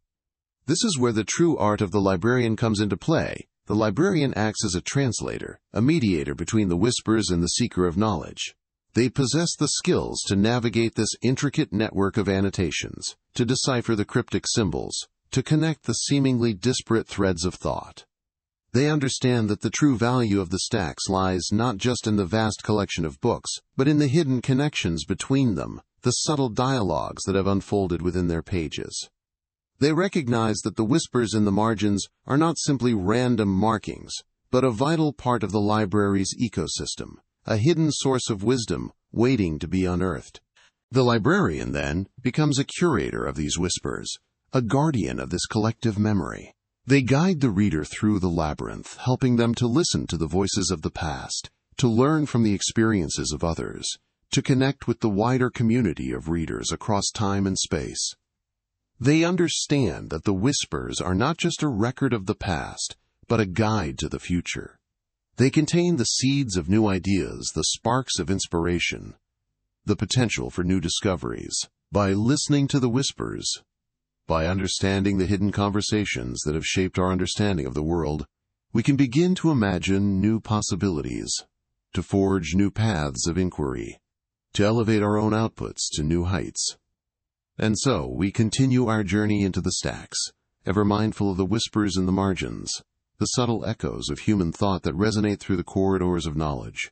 This is where the true art of the librarian comes into play. The librarian acts as a translator, a mediator between the whispers and the seeker of knowledge. They possess the skills to navigate this intricate network of annotations, to decipher the cryptic symbols, to connect the seemingly disparate threads of thought. They understand that the true value of the stacks lies not just in the vast collection of books, but in the hidden connections between them, the subtle dialogues that have unfolded within their pages. They recognize that the whispers in the margins are not simply random markings, but a vital part of the library's ecosystem, a hidden source of wisdom waiting to be unearthed. The librarian, then, becomes a curator of these whispers, a guardian of this collective memory. They guide the reader through the labyrinth, helping them to listen to the voices of the past, to learn from the experiences of others, to connect with the wider community of readers across time and space. They understand that the whispers are not just a record of the past, but a guide to the future. They contain the seeds of new ideas, the sparks of inspiration, the potential for new discoveries. By listening to the whispers, by understanding the hidden conversations that have shaped our understanding of the world, we can begin to imagine new possibilities, to forge new paths of inquiry, to elevate our own outputs to new heights. And so we continue our journey into the stacks, ever mindful of the whispers in the margins, the subtle echoes of human thought that resonate through the corridors of knowledge,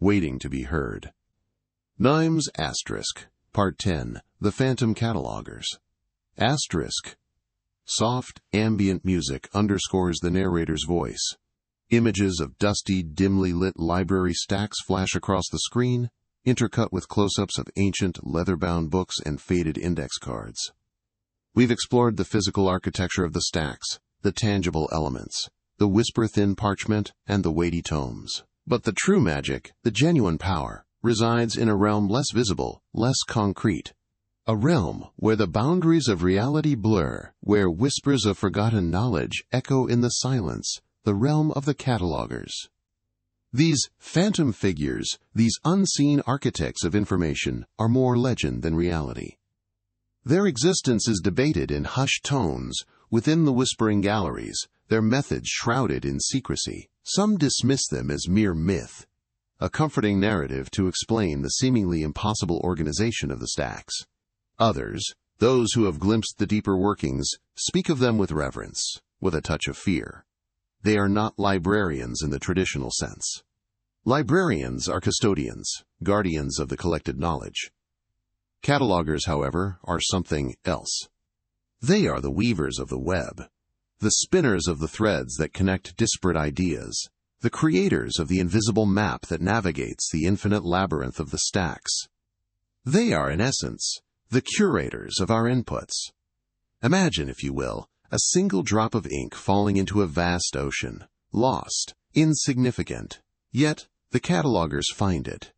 waiting to be heard. Nimes Asterisk, Part 10, The Phantom Catalogers. Asterisk. Soft, ambient music underscores the narrator's voice. Images of dusty, dimly lit library stacks flash across the screen, intercut with close-ups of ancient, leather-bound books and faded index cards. We've explored the physical architecture of the stacks, the tangible elements, the whisper-thin parchment, and the weighty tomes. But the true magic, the genuine power, resides in a realm less visible, less concrete. A realm where the boundaries of reality blur, where whispers of forgotten knowledge echo in the silence, the realm of the catalogers. These phantom figures, these unseen architects of information, are more legend than reality. Their existence is debated in hushed tones within the whispering galleries, their methods shrouded in secrecy. Some dismiss them as mere myth, a comforting narrative to explain the seemingly impossible organization of the stacks. Others, those who have glimpsed the deeper workings, speak of them with reverence, with a touch of fear. They are not librarians in the traditional sense. Librarians are custodians, guardians of the collected knowledge. Catalogers, however, are something else. They are the weavers of the web, the spinners of the threads that connect disparate ideas, the creators of the invisible map that navigates the infinite labyrinth of the stacks. They are, in essence, the curators of our inputs. Imagine, if you will, a single drop of ink falling into a vast ocean, lost, insignificant. Yet, the catalogers find it.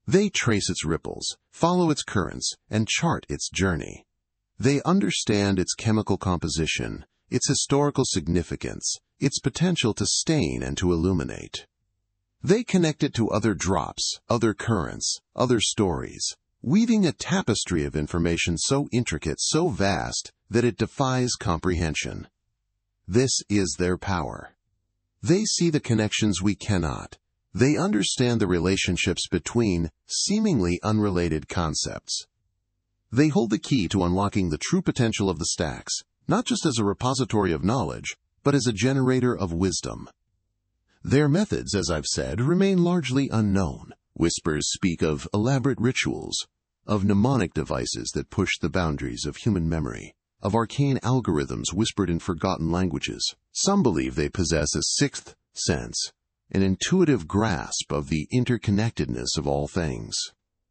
They trace its ripples, follow its currents, and chart its journey. They understand its chemical composition, its historical significance, its potential to stain and to illuminate. They connect it to other drops, other currents, other stories, weaving a tapestry of information so intricate, so vast, that it defies comprehension. This is their power. They see the connections we cannot. They understand the relationships between seemingly unrelated concepts. They hold the key to unlocking the true potential of the stacks, not just as a repository of knowledge, but as a generator of wisdom. Their methods, as I've said, remain largely unknown. Whispers speak of elaborate rituals, of mnemonic devices that push the boundaries of human memory, of arcane algorithms whispered in forgotten languages. Some believe they possess a sixth sense, an intuitive grasp of the interconnectedness of all things.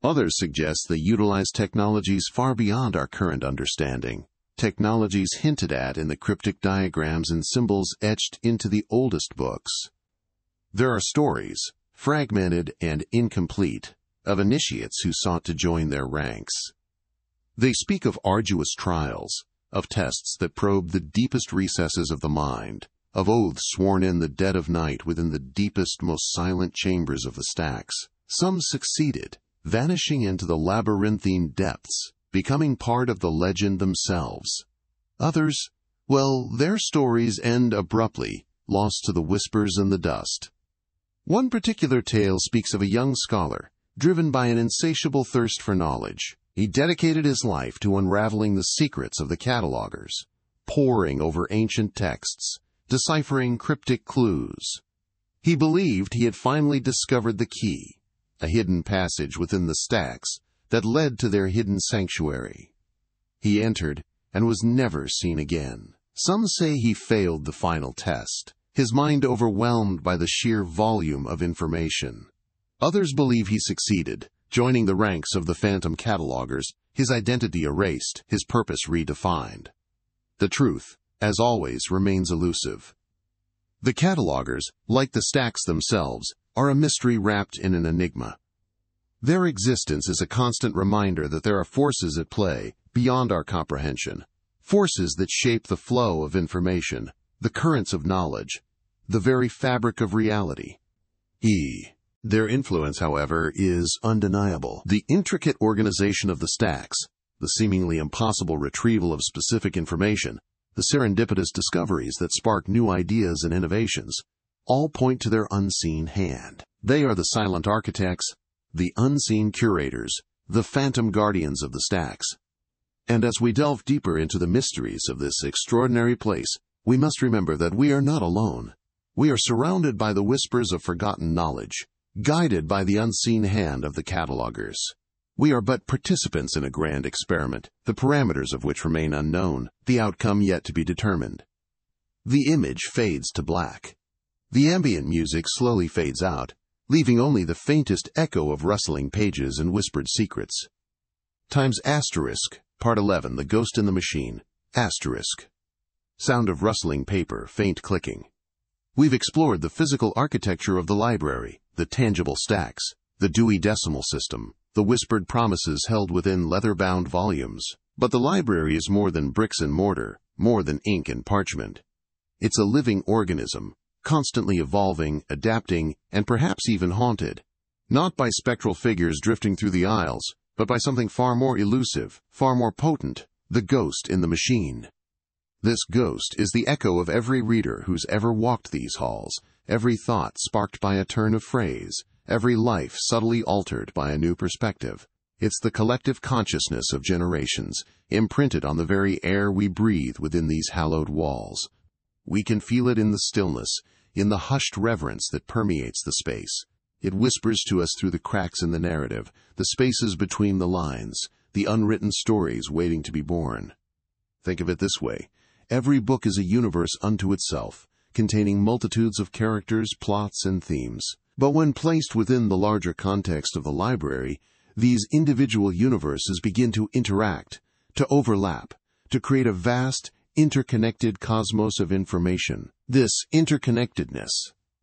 Others suggest they utilize technologies far beyond our current understanding, technologies hinted at in the cryptic diagrams and symbols etched into the oldest books. There are stories, fragmented and incomplete, of initiates who sought to join their ranks. They speak of arduous trials, of tests that probe the deepest recesses of the mind, of oaths sworn in the dead of night within the deepest, most silent chambers of the stacks. Some succeeded, vanishing into the labyrinthine depths, becoming part of the legend themselves. Others, well, their stories end abruptly, lost to the whispers and the dust. One particular tale speaks of a young scholar, driven by an insatiable thirst for knowledge. He dedicated his life to unraveling the secrets of the catalogers, poring over ancient texts, deciphering cryptic clues. He believed he had finally discovered the key, a hidden passage within the stacks that led to their hidden sanctuary. He entered and was never seen again. Some say he failed the final test, his mind overwhelmed by the sheer volume of information. Others believe he succeeded, joining the ranks of the phantom catalogers, his identity erased, his purpose redefined. The truth, as always, remains elusive. The catalogers, like the stacks themselves, are a mystery wrapped in an enigma. Their existence is a constant reminder that there are forces at play beyond our comprehension, forces that shape the flow of information, the currents of knowledge, the very fabric of reality. Their influence, however, is undeniable. The intricate organization of the stacks, the seemingly impossible retrieval of specific information, the serendipitous discoveries that spark new ideas and innovations, all point to their unseen hand. They are the silent architects, the unseen curators, the phantom guardians of the stacks. And as we delve deeper into the mysteries of this extraordinary place, we must remember that we are not alone. We are surrounded by the whispers of forgotten knowledge, guided by the unseen hand of the catalogers. We are but participants in a grand experiment, the parameters of which remain unknown, the outcome yet to be determined. The image fades to black. The ambient music slowly fades out, leaving only the faintest echo of rustling pages and whispered secrets. Times asterisk, Part 11, The Ghost in the Machine, asterisk. Sound of rustling paper, faint clicking. We've explored the physical architecture of the library, the tangible stacks, the Dewey Decimal System, the whispered promises held within leather-bound volumes. But the library is more than bricks and mortar, more than ink and parchment. It's a living organism, constantly evolving, adapting, and perhaps even haunted. Not by spectral figures drifting through the aisles, but by something far more elusive, far more potent, the ghost in the machine. This ghost is the echo of every reader who's ever walked these halls, every thought sparked by a turn of phrase, every life subtly altered by a new perspective. It's the collective consciousness of generations, imprinted on the very air we breathe within these hallowed walls. We can feel it in the stillness, in the hushed reverence that permeates the space. It whispers to us through the cracks in the narrative, the spaces between the lines, the unwritten stories waiting to be born. Think of it this way. Every book is a universe unto itself, containing multitudes of characters, plots, and themes. But when placed within the larger context of the library, these individual universes begin to interact, to overlap, to create a vast, interconnected cosmos of information. This interconnectedness,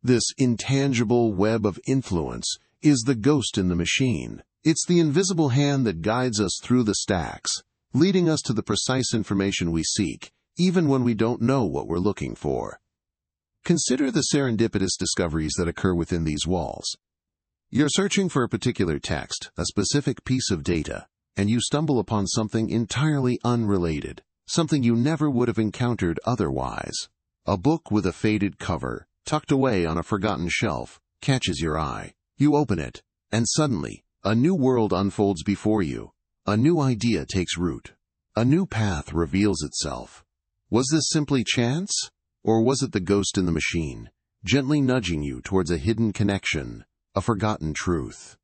this intangible web of influence, is the ghost in the machine. It's the invisible hand that guides us through the stacks, leading us to the precise information we seek, even when we don't know what we're looking for. Consider the serendipitous discoveries that occur within these walls. You're searching for a particular text, a specific piece of data, and you stumble upon something entirely unrelated, something you never would have encountered otherwise. A book with a faded cover, tucked away on a forgotten shelf, catches your eye. You open it, and suddenly, a new world unfolds before you. A new idea takes root. A new path reveals itself. Was this simply chance? Or was it the ghost in the machine, gently nudging you towards a hidden connection, a forgotten truth?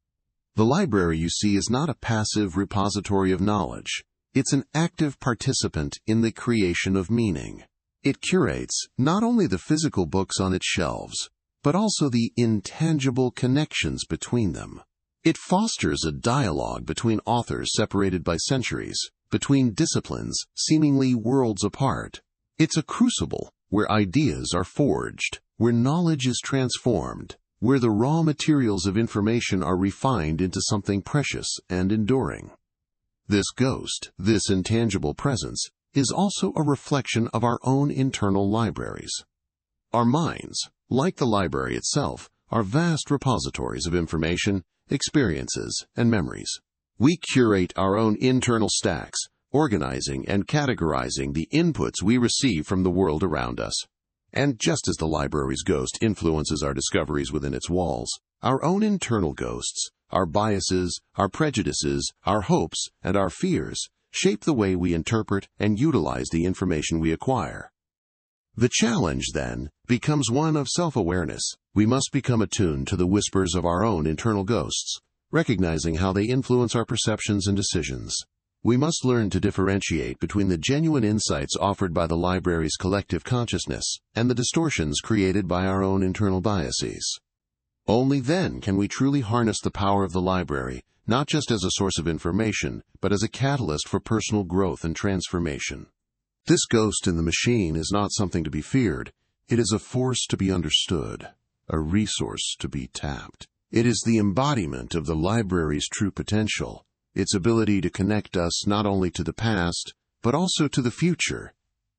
The library, you see, is not a passive repository of knowledge. It's an active participant in the creation of meaning. It curates not only the physical books on its shelves, but also the intangible connections between them. It fosters a dialogue between authors separated by centuries, between disciplines seemingly worlds apart. It's a crucible where ideas are forged, where knowledge is transformed, where the raw materials of information are refined into something precious and enduring. This ghost, this intangible presence, is also a reflection of our own internal libraries. Our minds, like the library itself, are vast repositories of information, experiences, and memories. We curate our own internal stacks, organizing and categorizing the inputs we receive from the world around us. And just as the library's ghost influences our discoveries within its walls, our own internal ghosts, our biases, our prejudices, our hopes, and our fears shape the way we interpret and utilize the information we acquire. The challenge, then, becomes one of self-awareness. We must become attuned to the whispers of our own internal ghosts, recognizing how they influence our perceptions and decisions. We must learn to differentiate between the genuine insights offered by the library's collective consciousness and the distortions created by our own internal biases. Only then can we truly harness the power of the library, not just as a source of information, but as a catalyst for personal growth and transformation. This ghost in the machine is not something to be feared. It is a force to be understood, a resource to be tapped. It is the embodiment of the library's true potential, its ability to connect us not only to the past, but also to the future,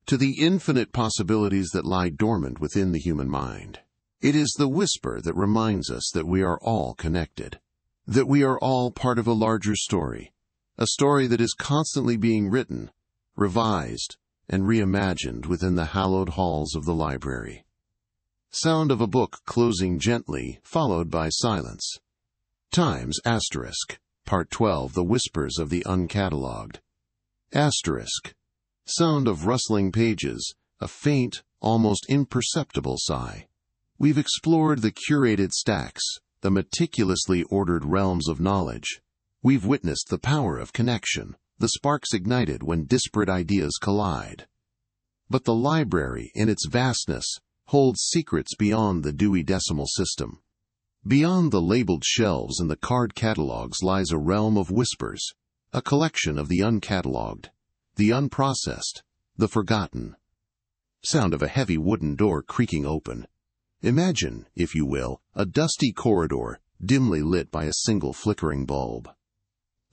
to the infinite possibilities that lie dormant within the human mind. It is the whisper that reminds us that we are all connected, that we are all part of a larger story, a story that is constantly being written, revised, and reimagined within the hallowed halls of the library. Sound of a book closing gently, followed by silence. Times *. Part 12, The Whispers of the Uncatalogued. *. Sound of rustling pages, a faint, almost imperceptible sigh. We've explored the curated stacks, the meticulously ordered realms of knowledge. We've witnessed the power of connection, the sparks ignited when disparate ideas collide. But the library, in its vastness, holds secrets beyond the Dewey Decimal System. Beyond the labeled shelves and the card catalogs lies a realm of whispers, a collection of the uncatalogued, the unprocessed, the forgotten. Sound of a heavy wooden door creaking open. Imagine, if you will, a dusty corridor, dimly lit by a single flickering bulb.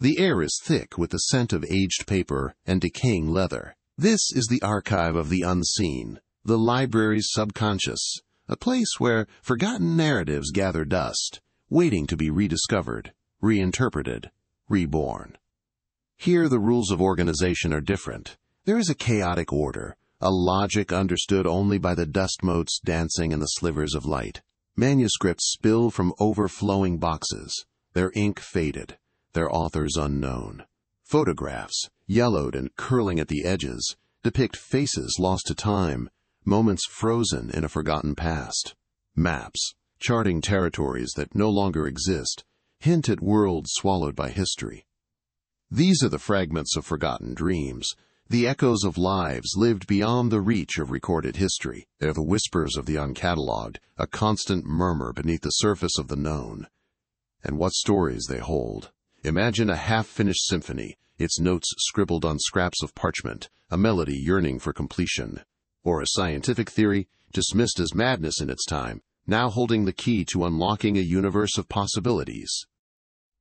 The air is thick with the scent of aged paper and decaying leather. This is the archive of the unseen, the library's subconscious, a place where forgotten narratives gather dust, waiting to be rediscovered, reinterpreted, reborn. Here the rules of organization are different. There is a chaotic order, a logic understood only by the dust motes dancing in the slivers of light. Manuscripts spill from overflowing boxes, their ink faded, their authors unknown. Photographs, yellowed and curling at the edges, depict faces lost to time, moments frozen in a forgotten past. Maps, charting territories that no longer exist, hint at worlds swallowed by history. These are the fragments of forgotten dreams, the echoes of lives lived beyond the reach of recorded history. They're the whispers of the uncatalogued, a constant murmur beneath the surface of the known. And what stories they hold. Imagine a half-finished symphony, its notes scribbled on scraps of parchment, a melody yearning for completion. Or a scientific theory, dismissed as madness in its time, now holding the key to unlocking a universe of possibilities.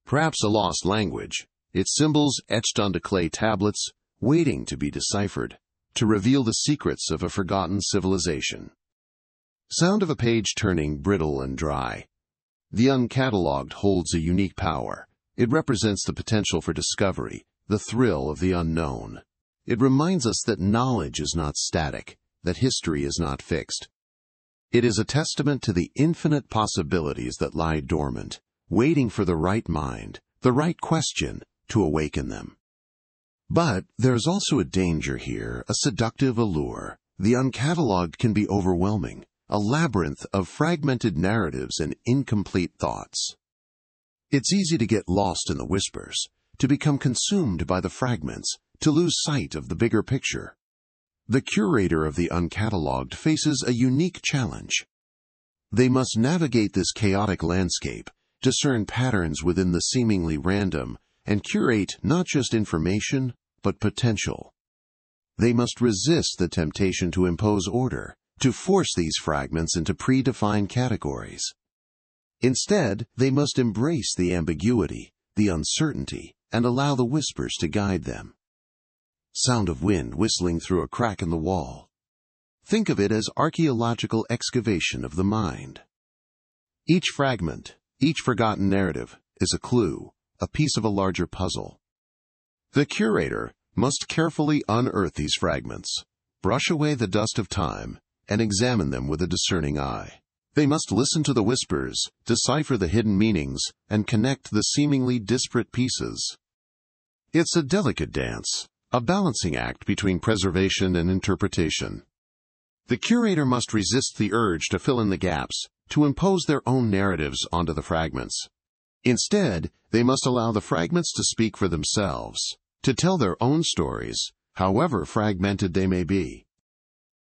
Perhaps a lost language, its symbols etched onto clay tablets, waiting to be deciphered, to reveal the secrets of a forgotten civilization. Sound of a page turning brittle and dry. The uncatalogued holds a unique power. It represents the potential for discovery, the thrill of the unknown. It reminds us that knowledge is not static, that history is not fixed. It is a testament to the infinite possibilities that lie dormant, waiting for the right mind, the right question, to awaken them. But there's also a danger here, a seductive allure. The uncatalogued can be overwhelming, a labyrinth of fragmented narratives and incomplete thoughts. It's easy to get lost in the whispers, to become consumed by the fragments, to lose sight of the bigger picture. The curator of the uncatalogued faces a unique challenge. They must navigate this chaotic landscape, discern patterns within the seemingly random, and curate not just information, but potential. They must resist the temptation to impose order, to force these fragments into predefined categories. Instead, they must embrace the ambiguity, the uncertainty, and allow the whispers to guide them. Sound of wind whistling through a crack in the wall. Think of it as archaeological excavation of the mind. Each fragment, each forgotten narrative, is a clue, a piece of a larger puzzle. The curator must carefully unearth these fragments, brush away the dust of time, and examine them with a discerning eye. They must listen to the whispers, decipher the hidden meanings, and connect the seemingly disparate pieces. It's a delicate dance, a balancing act between preservation and interpretation. The curator must resist the urge to fill in the gaps, to impose their own narratives onto the fragments. Instead, they must allow the fragments to speak for themselves, to tell their own stories, however fragmented they may be.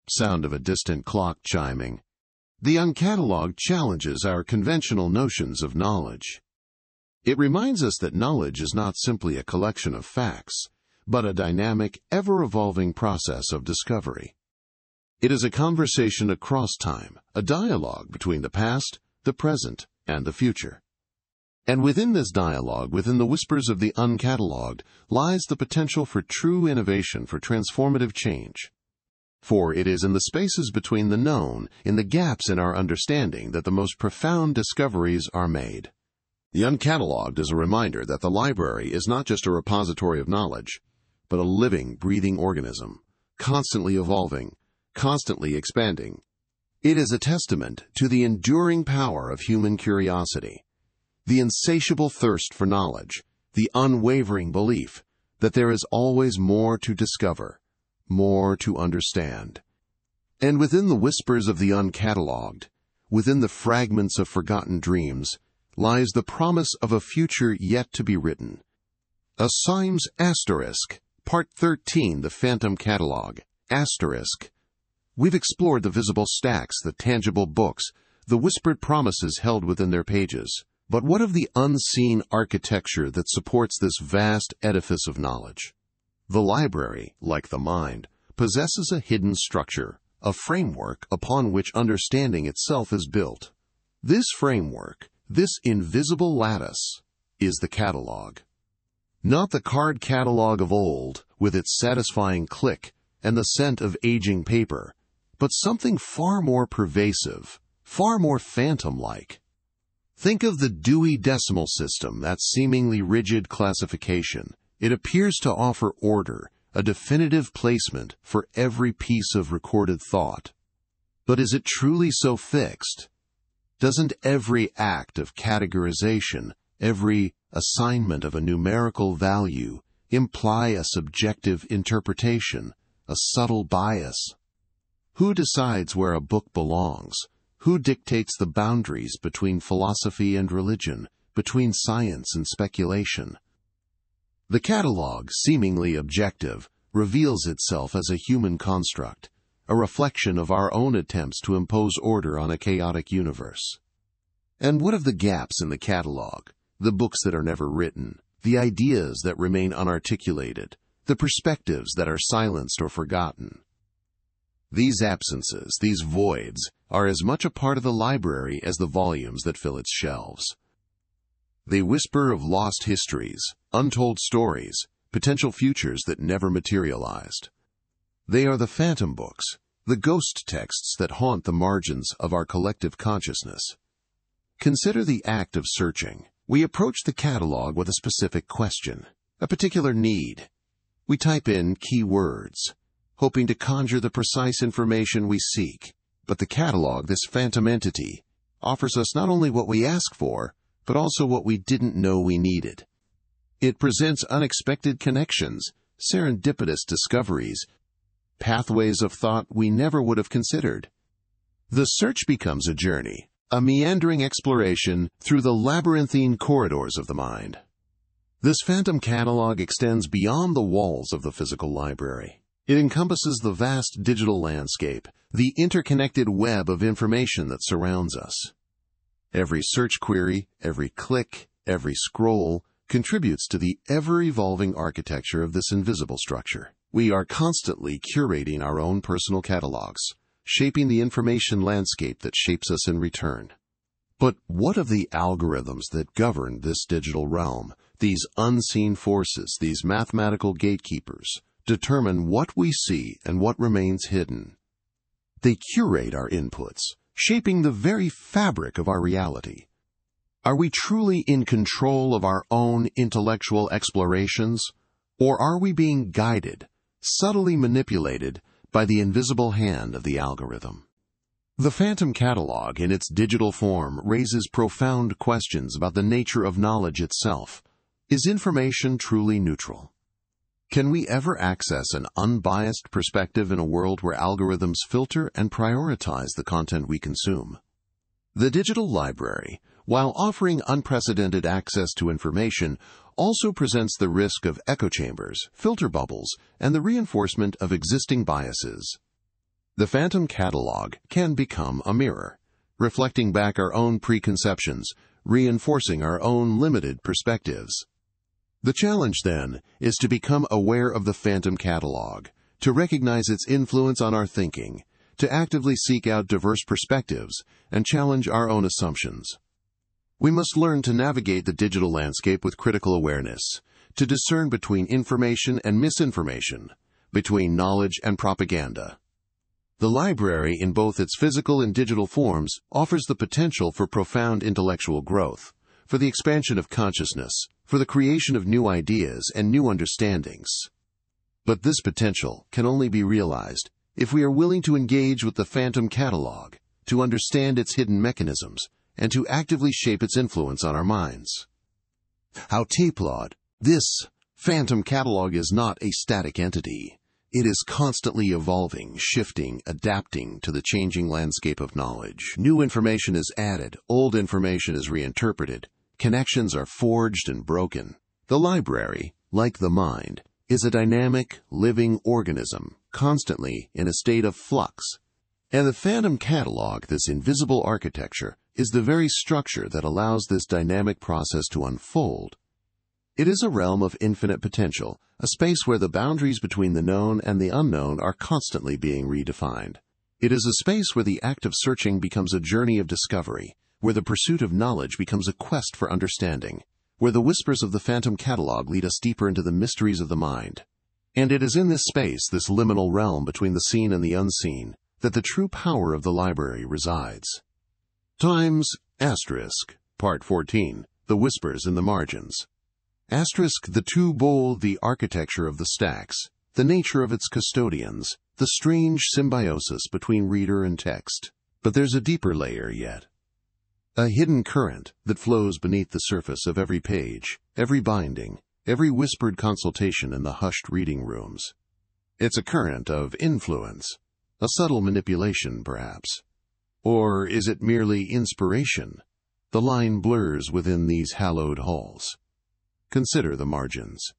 Sound of a distant clock chiming. The uncatalogued challenges our conventional notions of knowledge. It reminds us that knowledge is not simply a collection of facts, but a dynamic, ever-evolving process of discovery. It is a conversation across time, a dialogue between the past, the present, and the future. And within this dialogue, within the whispers of the uncatalogued, lies the potential for true innovation, for transformative change. For it is in the spaces between the known, in the gaps in our understanding, that the most profound discoveries are made. The uncatalogued is a reminder that the library is not just a repository of knowledge, but a living, breathing organism, constantly evolving, constantly expanding. It is a testament to the enduring power of human curiosity, the insatiable thirst for knowledge, the unwavering belief that there is always more to discover, more to understand. And within the whispers of the uncatalogued, within the fragments of forgotten dreams, lies the promise of a future yet to be written. A Symes asterisk, Part 13, The Phantom Catalog, asterisk. We've explored the visible stacks, the tangible books, the whispered promises held within their pages. But what of the unseen architecture that supports this vast edifice of knowledge? The library, like the mind, possesses a hidden structure, a framework upon which understanding itself is built. This framework, this invisible lattice, is the catalog. Not the card catalog of old, with its satisfying click and the scent of aging paper, but something far more pervasive, far more phantom-like. Think of the Dewey Decimal System, that seemingly rigid classification. It appears to offer order, a definitive placement for every piece of recorded thought. But is it truly so fixed? Doesn't every act of categorization, every assignment of a numerical value, imply a subjective interpretation, a subtle bias? Who decides where a book belongs? Who dictates the boundaries between philosophy and religion, between science and speculation? The catalog, seemingly objective, reveals itself as a human construct, a reflection of our own attempts to impose order on a chaotic universe. And what of the gaps in the catalog, the books that are never written, the ideas that remain unarticulated, the perspectives that are silenced or forgotten? These absences, these voids, are as much a part of the library as the volumes that fill its shelves. They whisper of lost histories, untold stories, potential futures that never materialized. They are the phantom books, the ghost texts that haunt the margins of our collective consciousness. Consider the act of searching. We approach the catalog with a specific question, a particular need. We type in key words, hoping to conjure the precise information we seek. But the catalog, this phantom entity, offers us not only what we ask for, but also what we didn't know we needed. It presents unexpected connections, serendipitous discoveries, pathways of thought we never would have considered. The search becomes a journey, a meandering exploration through the labyrinthine corridors of the mind. This phantom catalog extends beyond the walls of the physical library. It encompasses the vast digital landscape, the interconnected web of information that surrounds us. Every search query, every click, every scroll contributes to the ever-evolving architecture of this invisible structure. We are constantly curating our own personal catalogs, shaping the information landscape that shapes us in return. But what of the algorithms that govern this digital realm? These unseen forces, these mathematical gatekeepers, determine what we see and what remains hidden. They curate our inputs, shaping the very fabric of our reality. Are we truly in control of our own intellectual explorations, or are we being guided, subtly manipulated by the invisible hand of the algorithm? The phantom catalog in its digital form raises profound questions about the nature of knowledge itself. Is information truly neutral? Can we ever access an unbiased perspective in a world where algorithms filter and prioritize the content we consume? The digital library, while offering unprecedented access to information, also presents the risk of echo chambers, filter bubbles, and the reinforcement of existing biases. The phantom catalog can become a mirror, reflecting back our own preconceptions, reinforcing our own limited perspectives. The challenge, then, is to become aware of the phantom catalog, to recognize its influence on our thinking, to actively seek out diverse perspectives, and challenge our own assumptions. We must learn to navigate the digital landscape with critical awareness, to discern between information and misinformation, between knowledge and propaganda. The library, in both its physical and digital forms, offers the potential for profound intellectual growth, for the expansion of consciousness, for the creation of new ideas and new understandings. But this potential can only be realized if we are willing to engage with the phantom catalog, to understand its hidden mechanisms, and to actively shape its influence on our minds. How Taplod, this phantom catalog is not a static entity. It is constantly evolving, shifting, adapting to the changing landscape of knowledge. New information is added, old information is reinterpreted, connections are forged and broken. The library, like the mind, is a dynamic, living organism, constantly in a state of flux. And the phantom catalog, this invisible architecture, is the very structure that allows this dynamic process to unfold. It is a realm of infinite potential, a space where the boundaries between the known and the unknown are constantly being redefined. It is a space where the act of searching becomes a journey of discovery, where the pursuit of knowledge becomes a quest for understanding, where the whispers of the phantom catalog lead us deeper into the mysteries of the mind. And it is in this space, this liminal realm between the seen and the unseen, that the true power of the library resides. Times, Part 14, The Whispers in the Margins. The two bowl, the architecture of the stacks, the nature of its custodians, the strange symbiosis between reader and text. But there's a deeper layer yet. A hidden current that flows beneath the surface of every page, every binding, every whispered consultation in the hushed reading rooms. It's a current of influence, a subtle manipulation, perhaps. Or is it merely inspiration? The line blurs within these hallowed halls. Consider the margins.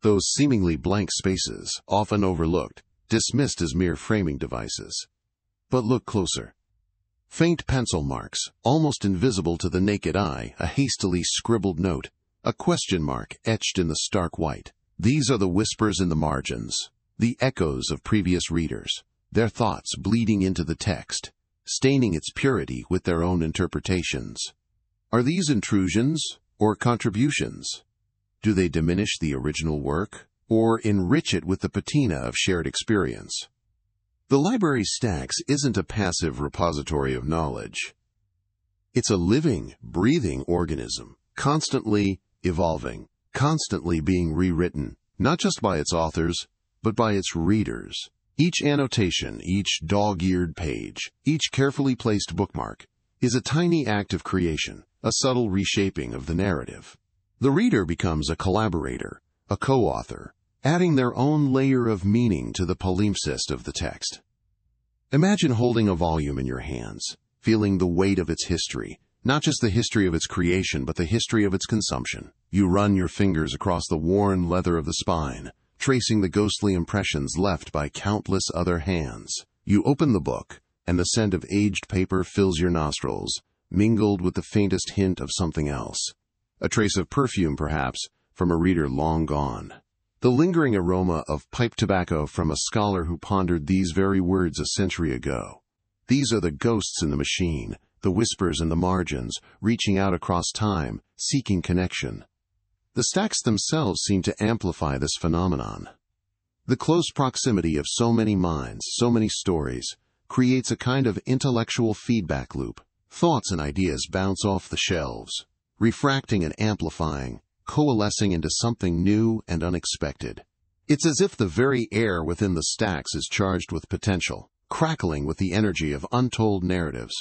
Those seemingly blank spaces, often overlooked, dismissed as mere framing devices. But look closer. Faint pencil marks, almost invisible to the naked eye, a hastily scribbled note, a question mark etched in the stark white. These are the whispers in the margins, the echoes of previous readers, their thoughts bleeding into the text, staining its purity with their own interpretations. Are these intrusions or contributions? Do they diminish the original work, or enrich it with the patina of shared experience? The library stacks isn't a passive repository of knowledge. It's a living, breathing organism, constantly evolving, constantly being rewritten, not just by its authors, but by its readers. Each annotation, each dog-eared page, each carefully placed bookmark is a tiny act of creation, a subtle reshaping of the narrative. The reader becomes a collaborator, a co-author, adding their own layer of meaning to the palimpsest of the text. Imagine holding a volume in your hands, feeling the weight of its history, not just the history of its creation, but the history of its consumption. You run your fingers across the worn leather of the spine, tracing the ghostly impressions left by countless other hands. You open the book, and the scent of aged paper fills your nostrils, mingled with the faintest hint of something else. A trace of perfume, perhaps, from a reader long gone. The lingering aroma of pipe tobacco from a scholar who pondered these very words a century ago. These are the ghosts in the machine, the whispers in the margins, reaching out across time, seeking connection. The stacks themselves seem to amplify this phenomenon. The close proximity of so many minds, so many stories, creates a kind of intellectual feedback loop. Thoughts and ideas bounce off the shelves, refracting and amplifying, coalescing into something new and unexpected. It's as if the very air within the stacks is charged with potential, crackling with the energy of untold narratives.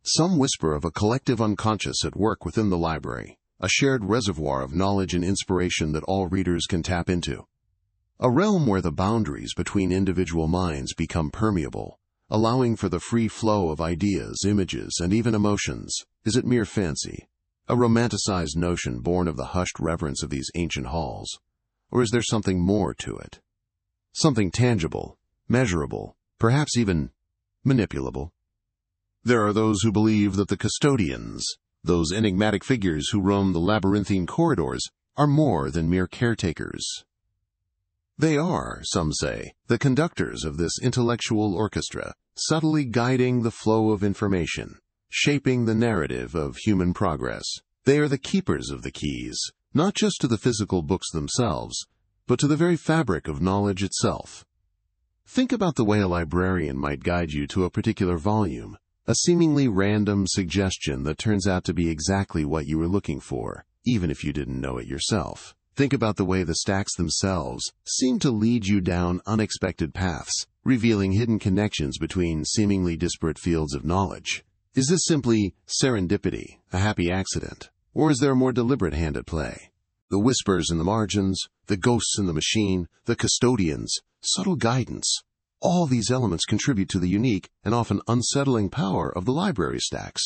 Some whisper of a collective unconscious at work within the library, a shared reservoir of knowledge and inspiration that all readers can tap into. a realm where the boundaries between individual minds become permeable, allowing for the free flow of ideas, images, and even emotions. Is it mere fancy, a romanticized notion born of the hushed reverence of these ancient halls? Or is there something more to it? Something tangible, measurable, perhaps even manipulable? There are those who believe that the custodians, those enigmatic figures who roam the labyrinthine corridors, are more than mere caretakers. They are, some say, the conductors of this intellectual orchestra, subtly guiding the flow of information, shaping the narrative of human progress. They are the keepers of the keys, not just to the physical books themselves, but to the very fabric of knowledge itself. Think about the way a librarian might guide you to a particular volume, a seemingly random suggestion that turns out to be exactly what you were looking for, even if you didn't know it yourself. Think about the way the stacks themselves seem to lead you down unexpected paths, revealing hidden connections between seemingly disparate fields of knowledge. Is this simply serendipity, a happy accident, or is there a more deliberate hand at play? The whispers in the margins, the ghosts in the machine, the custodians, subtle guidance. All these elements contribute to the unique and often unsettling power of the library stacks.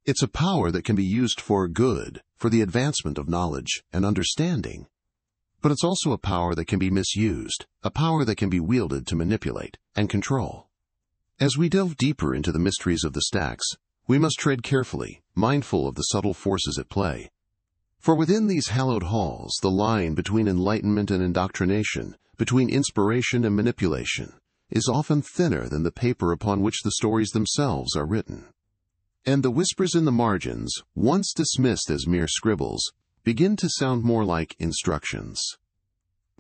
It's a power that can be used for good, for the advancement of knowledge and understanding. But it's also a power that can be misused, a power that can be wielded to manipulate and control. As we delve deeper into the mysteries of the stacks, we must tread carefully, mindful of the subtle forces at play. For within these hallowed halls, the line between enlightenment and indoctrination, between inspiration and manipulation, is often thinner than the paper upon which the stories themselves are written. And the whispers in the margins, once dismissed as mere scribbles, begin to sound more like instructions.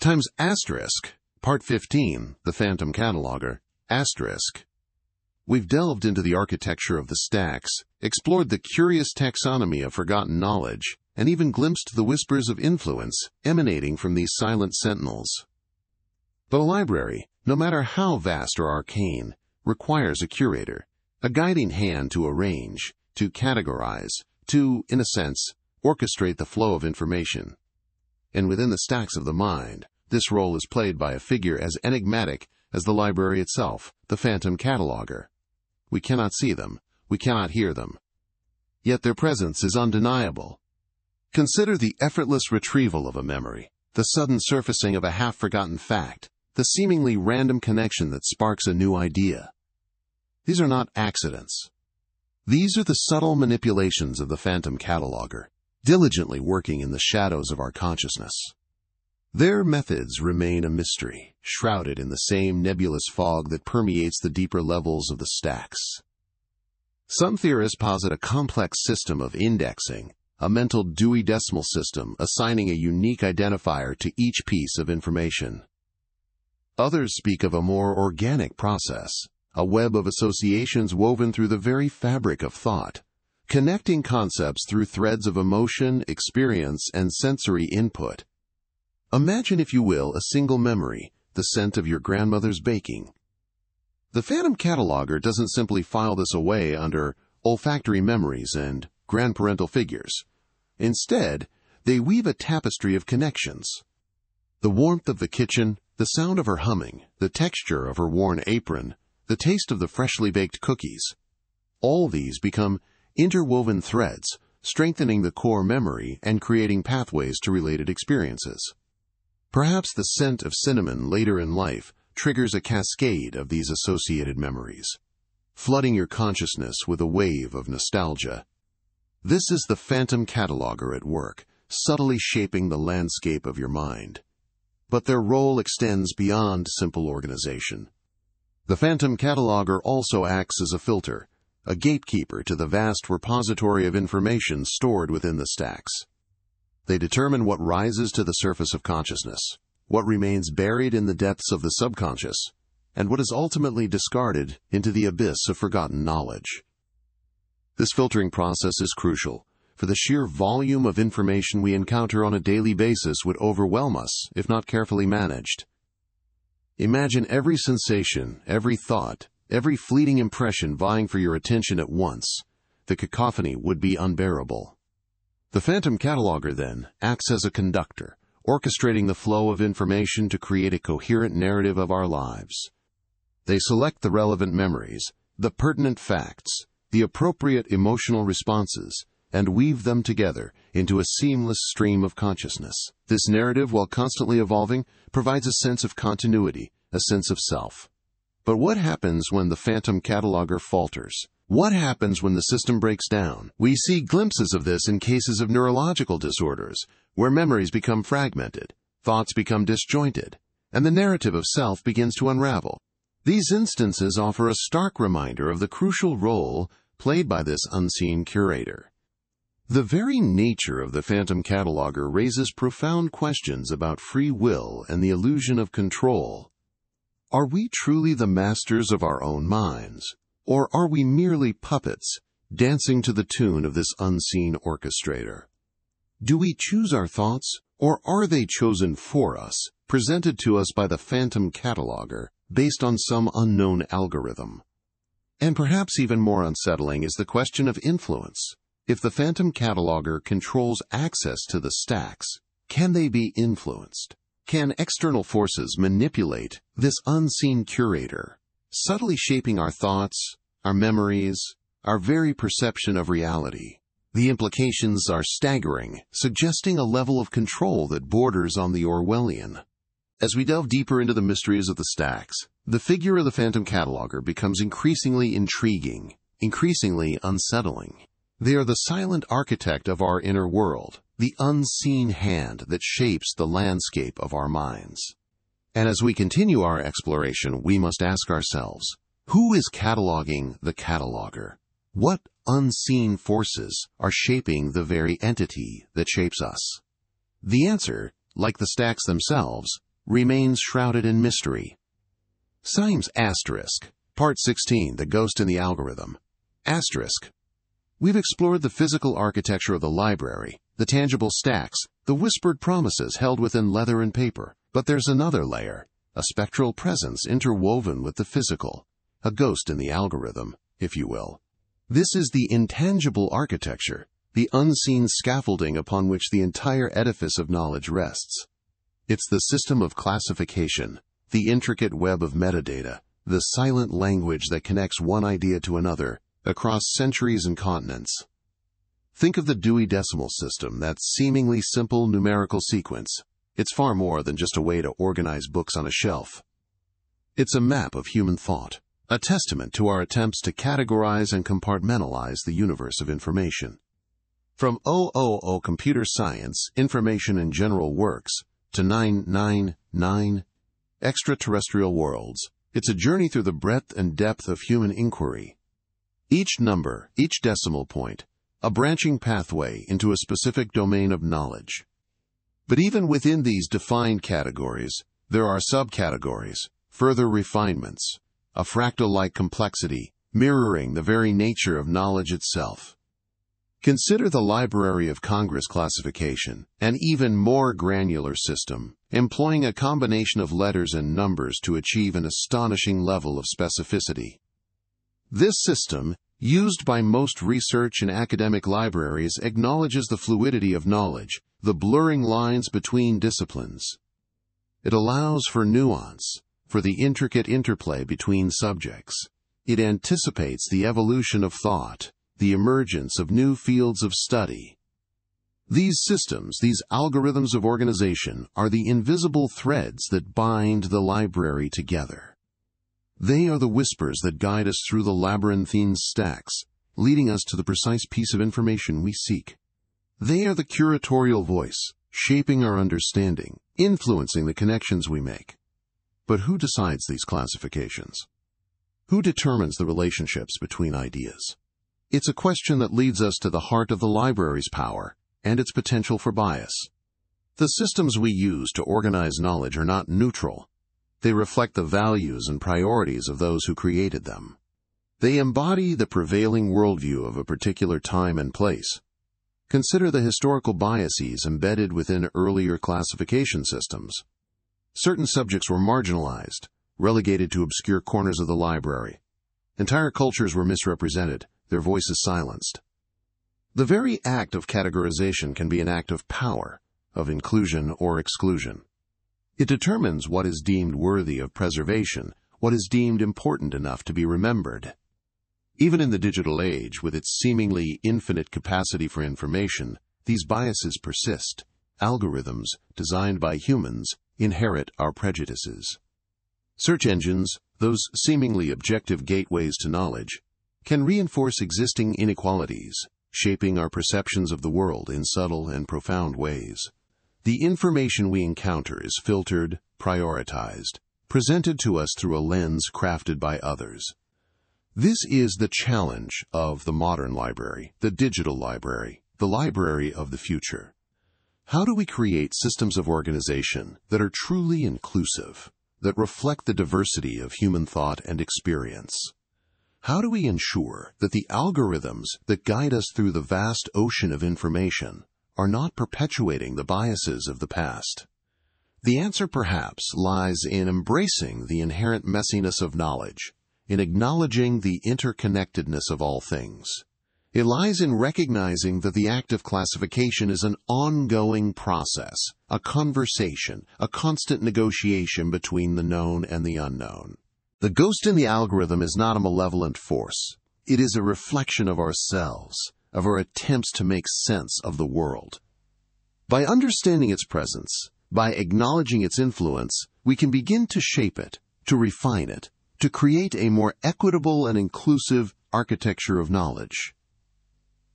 Times asterisk, Part 15, The Phantom Cataloger, asterisk. We've delved into the architecture of the stacks, explored the curious taxonomy of forgotten knowledge, and even glimpsed the whispers of influence emanating from these silent sentinels. But a library, no matter how vast or arcane, requires a curator, a guiding hand to arrange, to categorize, to, in a sense, orchestrate the flow of information. And within the stacks of the mind, this role is played by a figure as enigmatic as the library itself, the Phantom Cataloger. We cannot see them, we cannot hear them. Yet their presence is undeniable. Consider the effortless retrieval of a memory, the sudden surfacing of a half-forgotten fact, the seemingly random connection that sparks a new idea. These are not accidents. These are the subtle manipulations of the Phantom Cataloger, diligently working in the shadows of our consciousness. Their methods remain a mystery, shrouded in the same nebulous fog that permeates the deeper levels of the stacks. Some theorists posit a complex system of indexing, a mental Dewey Decimal System assigning a unique identifier to each piece of information. Others speak of a more organic process, a web of associations woven through the very fabric of thought, connecting concepts through threads of emotion, experience, and sensory input. Imagine, if you will, a single memory, the scent of your grandmother's baking. The Phantom Cataloger doesn't simply file this away under olfactory memories and grandparental figures. Instead, they weave a tapestry of connections. The warmth of the kitchen, the sound of her humming, the texture of her worn apron, the taste of the freshly baked cookies. All these become interwoven threads, strengthening the core memory and creating pathways to related experiences. Perhaps the scent of cinnamon later in life triggers a cascade of these associated memories, flooding your consciousness with a wave of nostalgia. This is the Phantom Cataloger at work, subtly shaping the landscape of your mind. But their role extends beyond simple organization. The Phantom Cataloger also acts as a filter, a gatekeeper to the vast repository of information stored within the stacks. They determine what rises to the surface of consciousness, what remains buried in the depths of the subconscious, and what is ultimately discarded into the abyss of forgotten knowledge. This filtering process is crucial, for the sheer volume of information we encounter on a daily basis would overwhelm us if not carefully managed. Imagine every sensation, every thought, every fleeting impression vying for your attention at once. The cacophony would be unbearable. The Phantom Cataloger, then, acts as a conductor, orchestrating the flow of information to create a coherent narrative of our lives. They select the relevant memories, the pertinent facts, the appropriate emotional responses, and weave them together into a seamless stream of consciousness. This narrative, while constantly evolving, provides a sense of continuity, a sense of self. But what happens when the phantom cataloger falters? What happens when the system breaks down? We see glimpses of this in cases of neurological disorders, where memories become fragmented, thoughts become disjointed, and the narrative of self begins to unravel. These instances offer a stark reminder of the crucial role played by this unseen curator. The very nature of the phantom cataloger raises profound questions about free will and the illusion of control. Are we truly the masters of our own minds, or are we merely puppets, dancing to the tune of this unseen orchestrator? Do we choose our thoughts, or are they chosen for us, presented to us by the phantom cataloger, based on some unknown algorithm? And perhaps even more unsettling is the question of influence. If the phantom cataloger controls access to the stacks, can they be influenced? Can external forces manipulate this unseen curator, subtly shaping our thoughts, our memories, our very perception of reality? The implications are staggering, suggesting a level of control that borders on the Orwellian. As we delve deeper into the mysteries of the stacks, the figure of the phantom cataloger becomes increasingly intriguing, increasingly unsettling. They are the silent architect of our inner world, the unseen hand that shapes the landscape of our minds. And as we continue our exploration, we must ask ourselves, who is cataloging the cataloger? What unseen forces are shaping the very entity that shapes us? The answer, like the stacks themselves, remains shrouded in mystery. Symes Asterisk, Part 16, The Ghost in the Algorithm. Asterisk. We've explored the physical architecture of the library, the tangible stacks, the whispered promises held within leather and paper. But there's another layer, a spectral presence interwoven with the physical, a ghost in the algorithm, if you will. This is the intangible architecture, the unseen scaffolding upon which the entire edifice of knowledge rests. It's the system of classification, the intricate web of metadata, the silent language that connects one idea to another across centuries and continents. Think of the Dewey Decimal System, that seemingly simple numerical sequence. It's far more than just a way to organize books on a shelf. It's a map of human thought, a testament to our attempts to categorize and compartmentalize the universe of information. From 000 Computer Science, Information and General Works, to 999 Extraterrestrial Worlds, it's a journey through the breadth and depth of human inquiry. Each number, each decimal point, a branching pathway into a specific domain of knowledge. But even within these defined categories, there are subcategories, further refinements, a fractal-like complexity, mirroring the very nature of knowledge itself. Consider the Library of Congress classification, an even more granular system, employing a combination of letters and numbers to achieve an astonishing level of specificity. This system, used by most research and academic libraries, acknowledges the fluidity of knowledge, the blurring lines between disciplines. It allows for nuance, for the intricate interplay between subjects. It anticipates the evolution of thought, the emergence of new fields of study. These systems, these algorithms of organization, are the invisible threads that bind the library together. They are the whispers that guide us through the labyrinthine stacks, leading us to the precise piece of information we seek. They are the curatorial voice, shaping our understanding, influencing the connections we make. But who decides these classifications? Who determines the relationships between ideas? It's a question that leads us to the heart of the library's power and its potential for bias. The systems we use to organize knowledge are not neutral. They reflect the values and priorities of those who created them. They embody the prevailing worldview of a particular time and place. Consider the historical biases embedded within earlier classification systems. Certain subjects were marginalized, relegated to obscure corners of the library. Entire cultures were misrepresented, their voices silenced. The very act of categorization can be an act of power, of inclusion or exclusion. It determines what is deemed worthy of preservation, what is deemed important enough to be remembered. Even in the digital age, with its seemingly infinite capacity for information, these biases persist. Algorithms, designed by humans, inherit our prejudices. Search engines, those seemingly objective gateways to knowledge, can reinforce existing inequalities, shaping our perceptions of the world in subtle and profound ways. The information we encounter is filtered, prioritized, presented to us through a lens crafted by others. This is the challenge of the modern library, the digital library, the library of the future. How do we create systems of organization that are truly inclusive, that reflect the diversity of human thought and experience? How do we ensure that the algorithms that guide us through the vast ocean of information are not perpetuating the biases of the past? The answer perhaps lies in embracing the inherent messiness of knowledge, in acknowledging the interconnectedness of all things. It lies in recognizing that the act of classification is an ongoing process, a conversation, a constant negotiation between the known and the unknown. The ghost in the algorithm is not a malevolent force. It is a reflection of ourselves, of our attempts to make sense of the world. By understanding its presence, by acknowledging its influence, we can begin to shape it, to refine it, to create a more equitable and inclusive architecture of knowledge.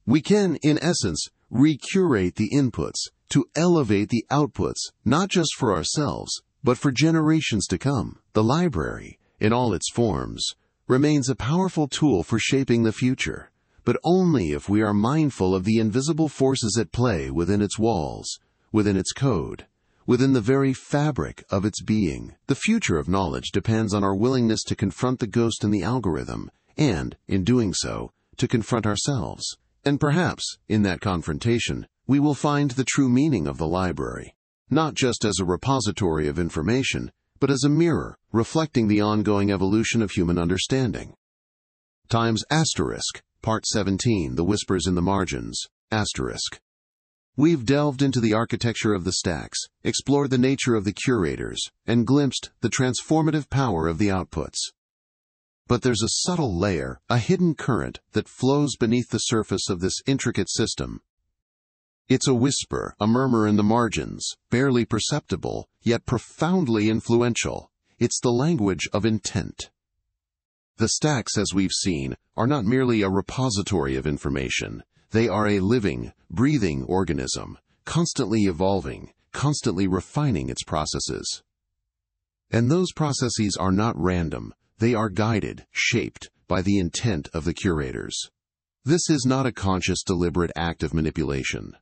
We can, in essence, recurate the inputs to elevate the outputs, not just for ourselves, but for generations to come. The library, in all its forms, remains a powerful tool for shaping the future, but only if we are mindful of the invisible forces at play within its walls, within its code, within the very fabric of its being. The future of knowledge depends on our willingness to confront the ghost in the algorithm, and, in doing so, to confront ourselves. And perhaps, in that confrontation, we will find the true meaning of the library, not just as a repository of information, but as a mirror reflecting the ongoing evolution of human understanding. Times Asterisk, Part 17, The Whispers in the Margins, Asterisk. We've delved into the architecture of the stacks, explored the nature of the curators, and glimpsed the transformative power of the outputs. But there's a subtle layer, a hidden current that flows beneath the surface of this intricate system. It's a whisper, a murmur in the margins, barely perceptible, yet profoundly influential. It's the language of intent. The stacks, as we've seen, are not merely a repository of information. They are a living, breathing organism, constantly evolving, constantly refining its processes. And those processes are not random. They are guided, shaped by the intent of the curators. This is not a conscious, deliberate act of manipulation.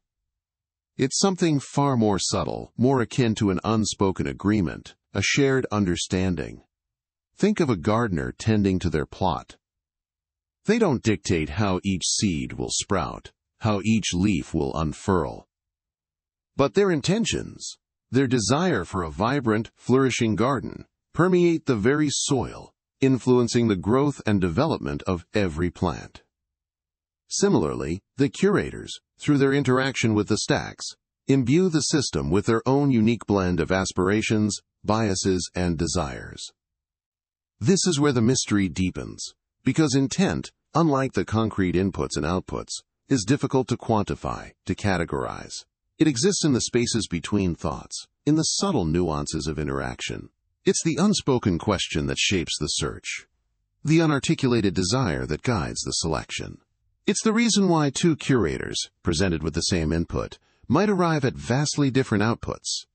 It's something far more subtle, more akin to an unspoken agreement, a shared understanding. Think of a gardener tending to their plot. They don't dictate how each seed will sprout, how each leaf will unfurl. But their intentions, their desire for a vibrant, flourishing garden, permeate the very soil, influencing the growth and development of every plant. Similarly, the curators, through their interaction with the stacks, imbue the system with their own unique blend of aspirations, biases, and desires. This is where the mystery deepens, because intent, unlike the concrete inputs and outputs, is difficult to quantify, to categorize. It exists in the spaces between thoughts, in the subtle nuances of interaction. It's the unspoken question that shapes the search, the unarticulated desire that guides the selection. It's the reason why two curators, presented with the same input, might arrive at vastly different outputs.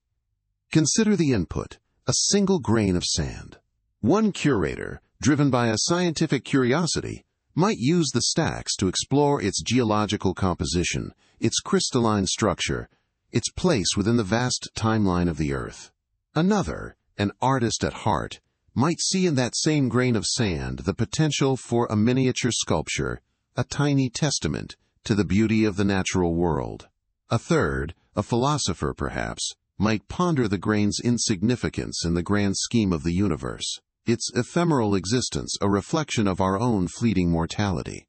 Consider the input, a single grain of sand. One curator, driven by a scientific curiosity, might use the stacks to explore its geological composition, its crystalline structure, its place within the vast timeline of the Earth. Another, an artist at heart, might see in that same grain of sand the potential for a miniature sculpture, a tiny testament to the beauty of the natural world. A third, a philosopher perhaps, might ponder the grain's insignificance in the grand scheme of the universe, its ephemeral existence a reflection of our own fleeting mortality.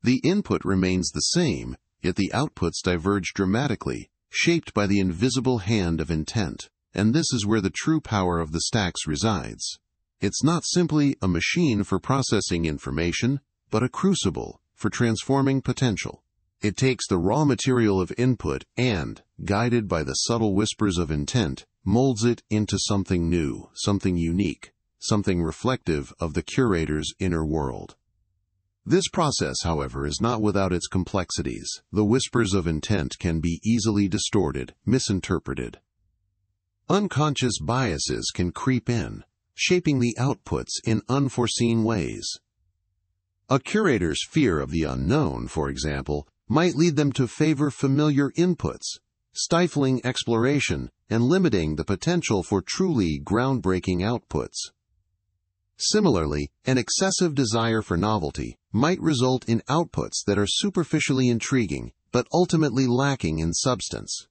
The input remains the same, yet the outputs diverge dramatically, shaped by the invisible hand of intent. And this is where the true power of the stacks resides. It's not simply a machine for processing information, but a crucible for transforming potential. It takes the raw material of input and, guided by the subtle whispers of intent, molds it into something new, something unique, something reflective of the curator's inner world. This process, however, is not without its complexities. The whispers of intent can be easily distorted, misinterpreted. Unconscious biases can creep in, shaping the outputs in unforeseen ways. A curator's fear of the unknown, for example, might lead them to favor familiar inputs, stifling exploration and limiting the potential for truly groundbreaking outputs. Similarly, an excessive desire for novelty might result in outputs that are superficially intriguing but ultimately lacking in substance.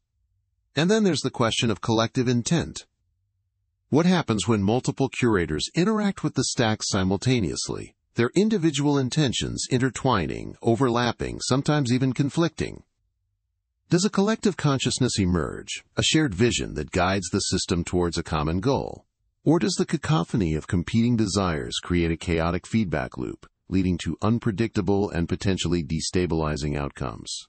And then there's the question of collective intent. What happens when multiple curators interact with the stacks simultaneously, their individual intentions intertwining, overlapping, sometimes even conflicting? Does a collective consciousness emerge, a shared vision that guides the system towards a common goal? Or does the cacophony of competing desires create a chaotic feedback loop, leading to unpredictable and potentially destabilizing outcomes?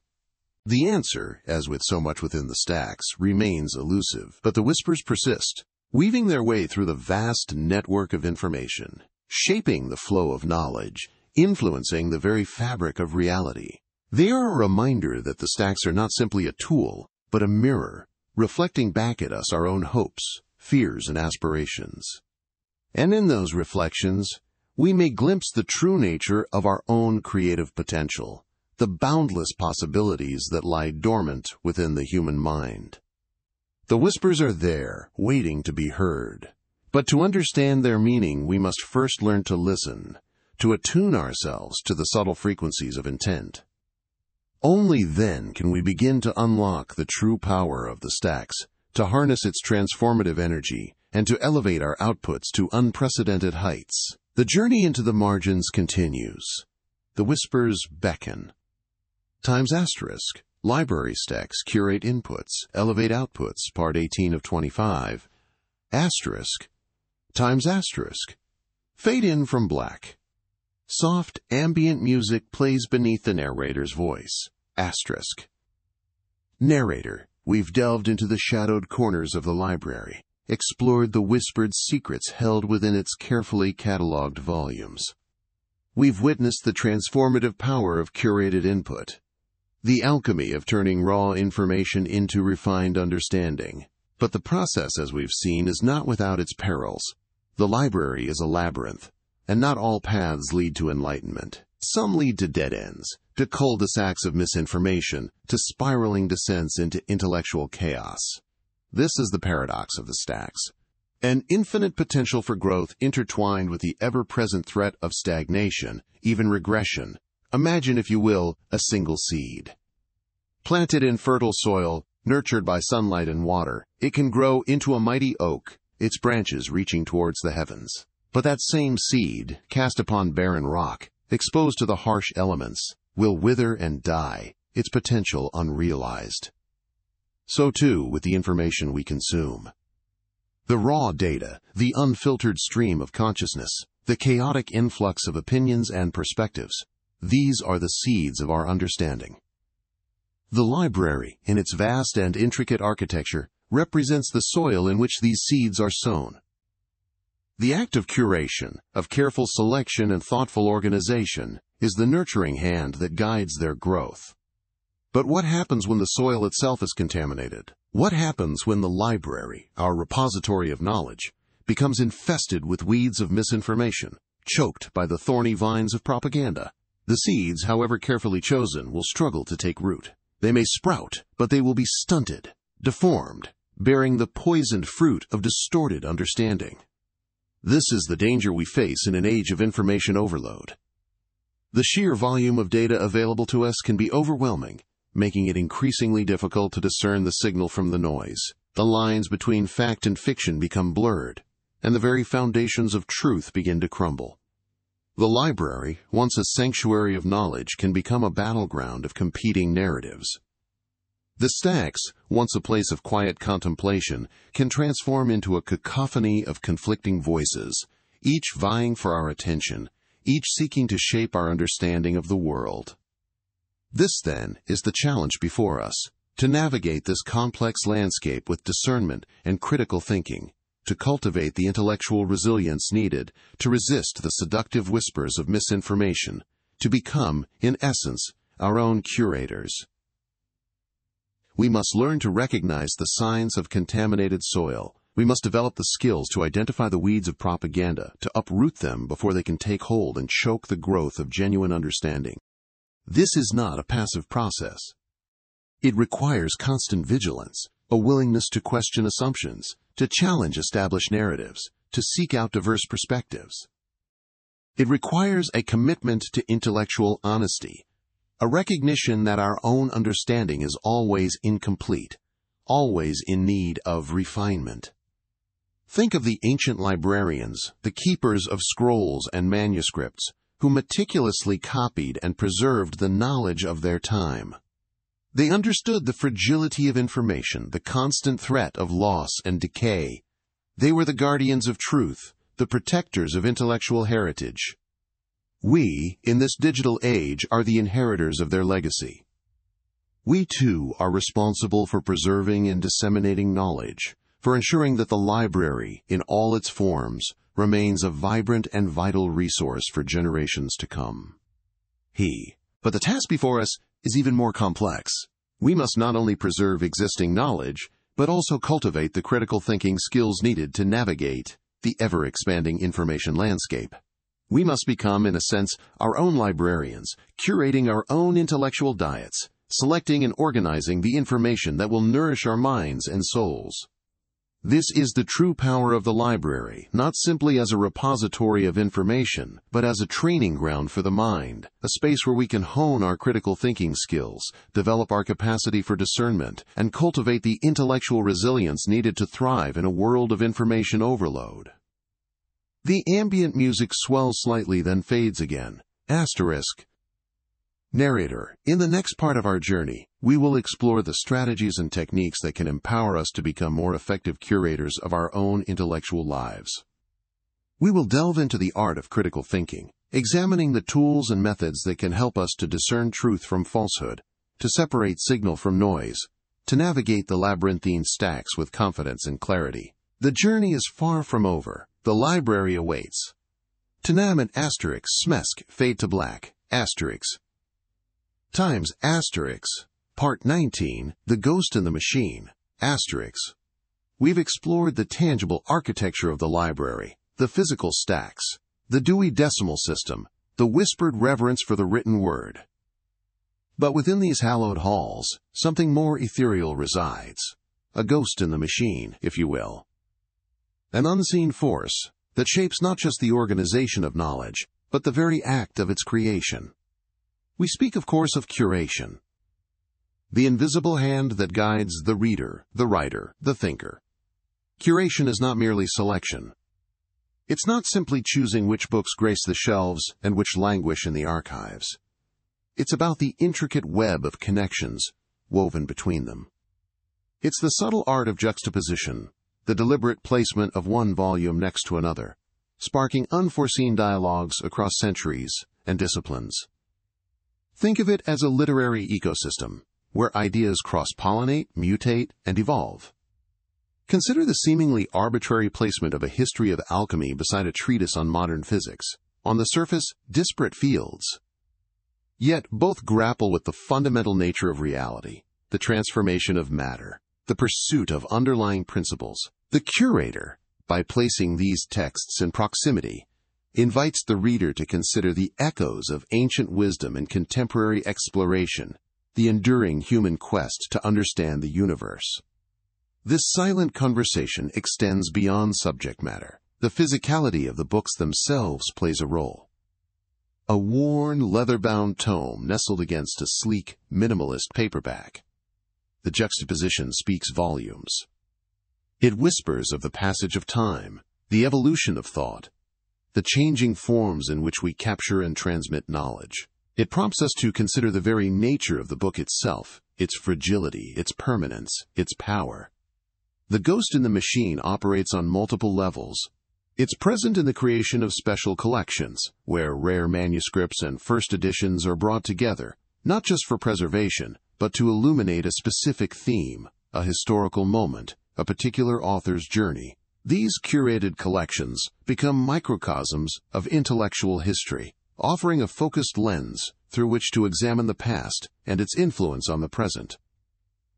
The answer, as with so much within the stacks, remains elusive, but the whispers persist, weaving their way through the vast network of information, shaping the flow of knowledge, influencing the very fabric of reality. They are a reminder that the stacks are not simply a tool, but a mirror, reflecting back at us our own hopes, fears, and aspirations. And in those reflections, we may glimpse the true nature of our own creative potential, the boundless possibilities that lie dormant within the human mind. The whispers are there, waiting to be heard. But to understand their meaning, we must first learn to listen, to attune ourselves to the subtle frequencies of intent. Only then can we begin to unlock the true power of the stacks, to harness its transformative energy, and to elevate our outputs to unprecedented heights. The journey into the margins continues. The whispers beckon. **** Library stacks curate inputs, elevate outputs, Part 18 of 25. **** Fade in from black. Soft, ambient music plays beneath the narrator's voice. Narrator, we've delved into the shadowed corners of the library, explored the whispered secrets held within its carefully catalogued volumes. We've witnessed the transformative power of curated input, the alchemy of turning raw information into refined understanding. But the process, as we've seen, is not without its perils. The library is a labyrinth, and not all paths lead to enlightenment. Some lead to dead ends, to cul-de-sacs of misinformation, to spiraling descents into intellectual chaos. This is the paradox of the stacks. An infinite potential for growth intertwined with the ever-present threat of stagnation, even regression. Imagine, if you will, a single seed. Planted in fertile soil, nurtured by sunlight and water, it can grow into a mighty oak, its branches reaching towards the heavens. But that same seed, cast upon barren rock, exposed to the harsh elements, will wither and die, its potential unrealized. So too with the information we consume. The raw data, the unfiltered stream of consciousness, the chaotic influx of opinions and perspectives, these are the seeds of our understanding. The library, in its vast and intricate architecture, represents the soil in which these seeds are sown. The act of curation, of careful selection and thoughtful organization, is the nurturing hand that guides their growth. But what happens when the soil itself is contaminated? What happens when the library, our repository of knowledge, becomes infested with weeds of misinformation, choked by the thorny vines of propaganda? The seeds, however carefully chosen, will struggle to take root. They may sprout, but they will be stunted, deformed, bearing the poisoned fruit of distorted understanding. This is the danger we face in an age of information overload. The sheer volume of data available to us can be overwhelming, making it increasingly difficult to discern the signal from the noise. The lines between fact and fiction become blurred, and the very foundations of truth begin to crumble. The library, once a sanctuary of knowledge, can become a battleground of competing narratives. The stacks, once a place of quiet contemplation, can transform into a cacophony of conflicting voices, each vying for our attention, each seeking to shape our understanding of the world. This, then, is the challenge before us, to navigate this complex landscape with discernment and critical thinking, to cultivate the intellectual resilience needed to resist the seductive whispers of misinformation, to become, in essence, our own curators. We must learn to recognize the signs of contaminated soil. We must develop the skills to identify the weeds of propaganda, to uproot them before they can take hold and choke the growth of genuine understanding. This is not a passive process. It requires constant vigilance, a willingness to question assumptions, to challenge established narratives, to seek out diverse perspectives. It requires a commitment to intellectual honesty, a recognition that our own understanding is always incomplete, always in need of refinement. Think of the ancient librarians, the keepers of scrolls and manuscripts, who meticulously copied and preserved the knowledge of their time. They understood the fragility of information, the constant threat of loss and decay. They were the guardians of truth, the protectors of intellectual heritage. We, in this digital age, are the inheritors of their legacy. We, too, are responsible for preserving and disseminating knowledge, for ensuring that the library, in all its forms, remains a vibrant and vital resource for generations to come. But the task before us is even more complex. We must not only preserve existing knowledge, but also cultivate the critical thinking skills needed to navigate the ever-expanding information landscape. We must become, in a sense, our own librarians, curating our own intellectual diets, selecting and organizing the information that will nourish our minds and souls. This is the true power of the library, not simply as a repository of information, but as a training ground for the mind, a space where we can hone our critical thinking skills, develop our capacity for discernment, and cultivate the intellectual resilience needed to thrive in a world of information overload. The ambient music swells slightly, then fades again. Narrator, in the next part of our journey, we will explore the strategies and techniques that can empower us to become more effective curators of our own intellectual lives. We will delve into the art of critical thinking, examining the tools and methods that can help us to discern truth from falsehood, to separate signal from noise, to navigate the labyrinthine stacks with confidence and clarity. The journey is far from over. The library awaits. Tanam and smesk fade to black, times Part 19, The Ghost in the Machine, We've explored the tangible architecture of the library, the physical stacks, the Dewey Decimal System, the whispered reverence for the written word. But within these hallowed halls, something more ethereal resides, a ghost in the machine, if you will. An unseen force that shapes not just the organization of knowledge, but the very act of its creation. We speak, of course, of curation. The invisible hand that guides the reader, the writer, the thinker. Curation is not merely selection. It's not simply choosing which books grace the shelves and which languish in the archives. It's about the intricate web of connections woven between them. It's the subtle art of juxtaposition, the deliberate placement of one volume next to another, sparking unforeseen dialogues across centuries and disciplines. Think of it as a literary ecosystem, where ideas cross-pollinate, mutate, and evolve. Consider the seemingly arbitrary placement of a history of alchemy beside a treatise on modern physics. On the surface, disparate fields. Yet both grapple with the fundamental nature of reality, the transformation of matter, the pursuit of underlying principles. The curator, by placing these texts in proximity, invites the reader to consider the echoes of ancient wisdom and contemporary exploration, the enduring human quest to understand the universe. This silent conversation extends beyond subject matter. The physicality of the books themselves plays a role. A worn, leather-bound tome nestled against a sleek, minimalist paperback. The juxtaposition speaks volumes. It whispers of the passage of time, the evolution of thought, the changing forms in which we capture and transmit knowledge. It prompts us to consider the very nature of the book itself, its fragility, its permanence, its power. The ghost in the machine operates on multiple levels. It's present in the creation of special collections, where rare manuscripts and first editions are brought together, not just for preservation, but to illuminate a specific theme, a historical moment, a particular author's journey. These curated collections become microcosms of intellectual history, offering a focused lens through which to examine the past and its influence on the present.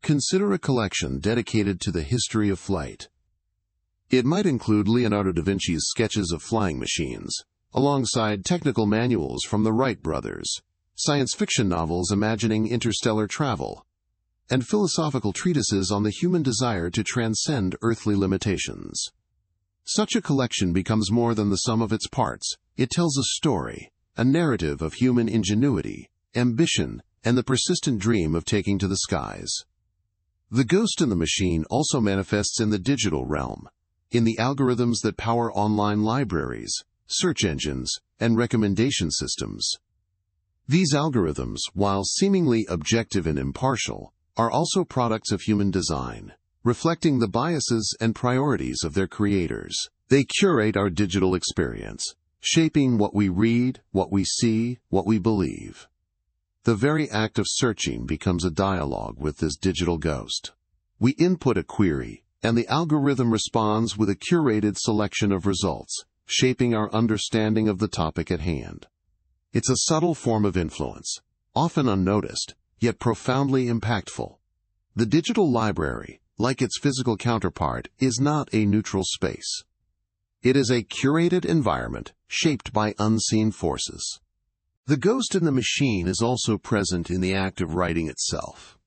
Consider a collection dedicated to the history of flight. It might include Leonardo da Vinci's sketches of flying machines, alongside technical manuals from the Wright brothers, science fiction novels imagining interstellar travel, and philosophical treatises on the human desire to transcend earthly limitations. Such a collection becomes more than the sum of its parts. It tells a story, a narrative of human ingenuity, ambition, and the persistent dream of taking to the skies. The ghost in the machine also manifests in the digital realm, in the algorithms that power online libraries, search engines, and recommendation systems. These algorithms, while seemingly objective and impartial, are also products of human design, reflecting the biases and priorities of their creators. They curate our digital experience, shaping what we read, what we see, what we believe. The very act of searching becomes a dialogue with this digital ghost. We input a query, and the algorithm responds with a curated selection of results, shaping our understanding of the topic at hand. It's a subtle form of influence, often unnoticed, yet profoundly impactful. The digital library, like its physical counterpart, is not a neutral space. It is a curated environment shaped by unseen forces. The ghost in the machine is also present in the act of writing itself.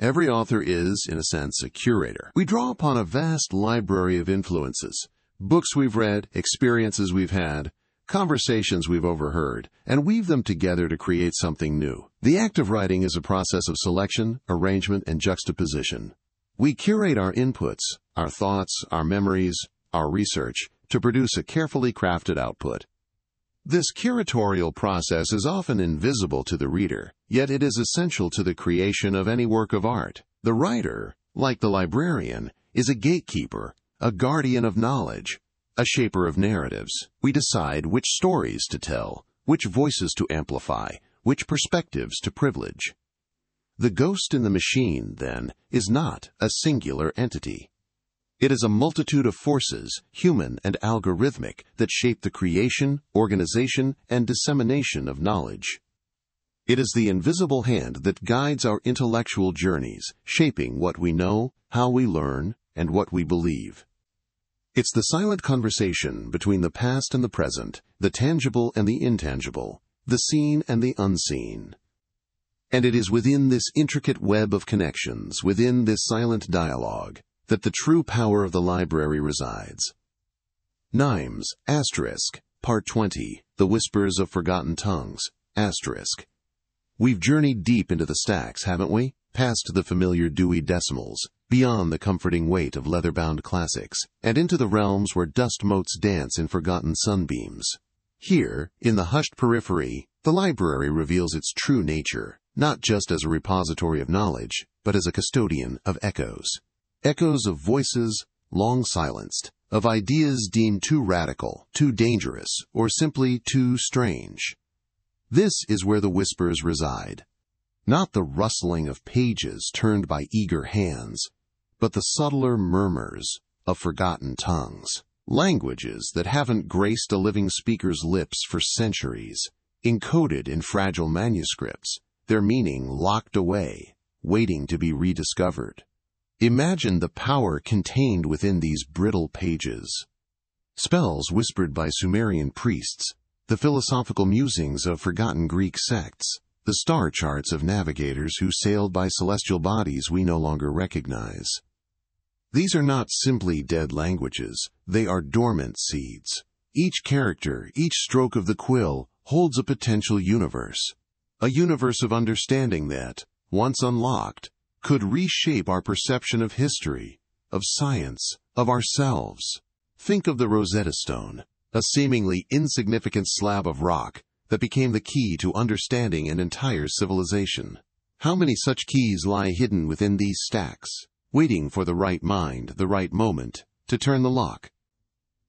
Every author is, in a sense, a curator. We draw upon a vast library of influences, books we've read, experiences we've had, conversations we've overheard, and weave them together to create something new. The act of writing is a process of selection, arrangement, and juxtaposition. We curate our inputs, our thoughts, our memories, our research, to produce a carefully crafted output. This curatorial process is often invisible to the reader, yet it is essential to the creation of any work of art. The writer, like the librarian, is a gatekeeper, a guardian of knowledge, a shaper of narratives. We decide which stories to tell, which voices to amplify, which perspectives to privilege. The ghost in the machine, then, is not a singular entity. It is a multitude of forces, human and algorithmic, that shape the creation, organization, and dissemination of knowledge. It is the invisible hand that guides our intellectual journeys, shaping what we know, how we learn, and what we believe. It's the silent conversation between the past and the present, the tangible and the intangible, the seen and the unseen. And it is within this intricate web of connections, within this silent dialogue, that the true power of the library resides. Nimes, Part 20, The Whispers of Forgotten Tongues, We've journeyed deep into the stacks, haven't we? Past the familiar dewy decimals, beyond the comforting weight of leather-bound classics, and into the realms where dust motes dance in forgotten sunbeams. Here, in the hushed periphery, the library reveals its true nature, not just as a repository of knowledge, but as a custodian of echoes. Echoes of voices long silenced, of ideas deemed too radical, too dangerous, or simply too strange. This is where the whispers reside. Not the rustling of pages turned by eager hands, but the subtler murmurs of forgotten tongues. Languages that haven't graced a living speaker's lips for centuries, encoded in fragile manuscripts, their meaning locked away, waiting to be rediscovered. Imagine the power contained within these brittle pages. Spells whispered by Sumerian priests, the philosophical musings of forgotten Greek sects, the star charts of navigators who sailed by celestial bodies we no longer recognize. These are not simply dead languages, they are dormant seeds. Each character, each stroke of the quill, holds a potential universe. A universe of understanding that, once unlocked, could reshape our perception of history, of science, of ourselves. Think of the Rosetta Stone, a seemingly insignificant slab of rock that became the key to understanding an entire civilization. How many such keys lie hidden within these stacks, waiting for the right mind, the right moment, to turn the lock?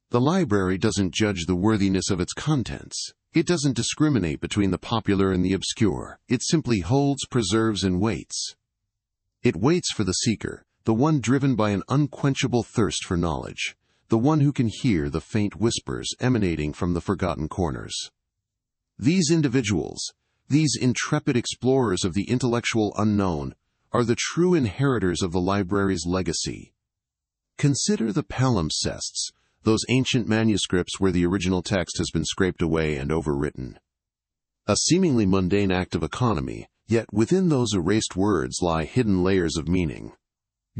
The library doesn't judge the worthiness of its contents. It doesn't discriminate between the popular and the obscure. It simply holds, preserves, and waits. It waits for the seeker, the one driven by an unquenchable thirst for knowledge, the one who can hear the faint whispers emanating from the forgotten corners. These individuals, these intrepid explorers of the intellectual unknown, are the true inheritors of the library's legacy. Consider the palimpsests, those ancient manuscripts where the original text has been scraped away and overwritten. A seemingly mundane act of economy, yet within those erased words lie hidden layers of meaning.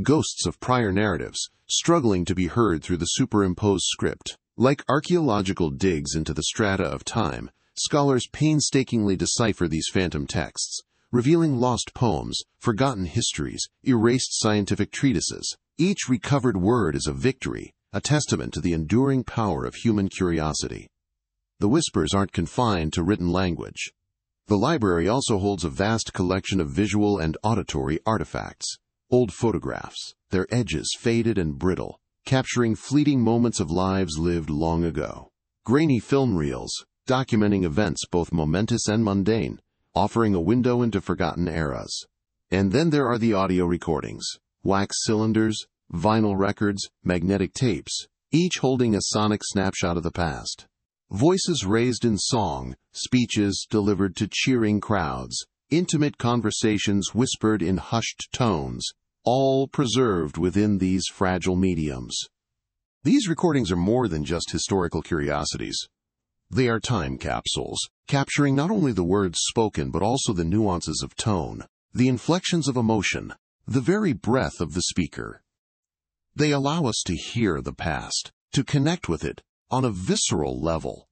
Ghosts of prior narratives, struggling to be heard through the superimposed script. Like archaeological digs into the strata of time, scholars painstakingly decipher these phantom texts, revealing lost poems, forgotten histories, erased scientific treatises. Each recovered word is a victory, a testament to the enduring power of human curiosity. The whispers aren't confined to written language. The library also holds a vast collection of visual and auditory artifacts. Old photographs, their edges faded and brittle, capturing fleeting moments of lives lived long ago. Grainy film reels, documenting events both momentous and mundane, offering a window into forgotten eras. And then there are the audio recordings, wax cylinders, vinyl records, magnetic tapes, each holding a sonic snapshot of the past. Voices raised in song, speeches delivered to cheering crowds, intimate conversations whispered in hushed tones, all preserved within these fragile mediums. These recordings are more than just historical curiosities. They are time capsules, capturing not only the words spoken but also the nuances of tone, the inflections of emotion, the very breath of the speaker. They allow us to hear the past, to connect with it on a visceral level.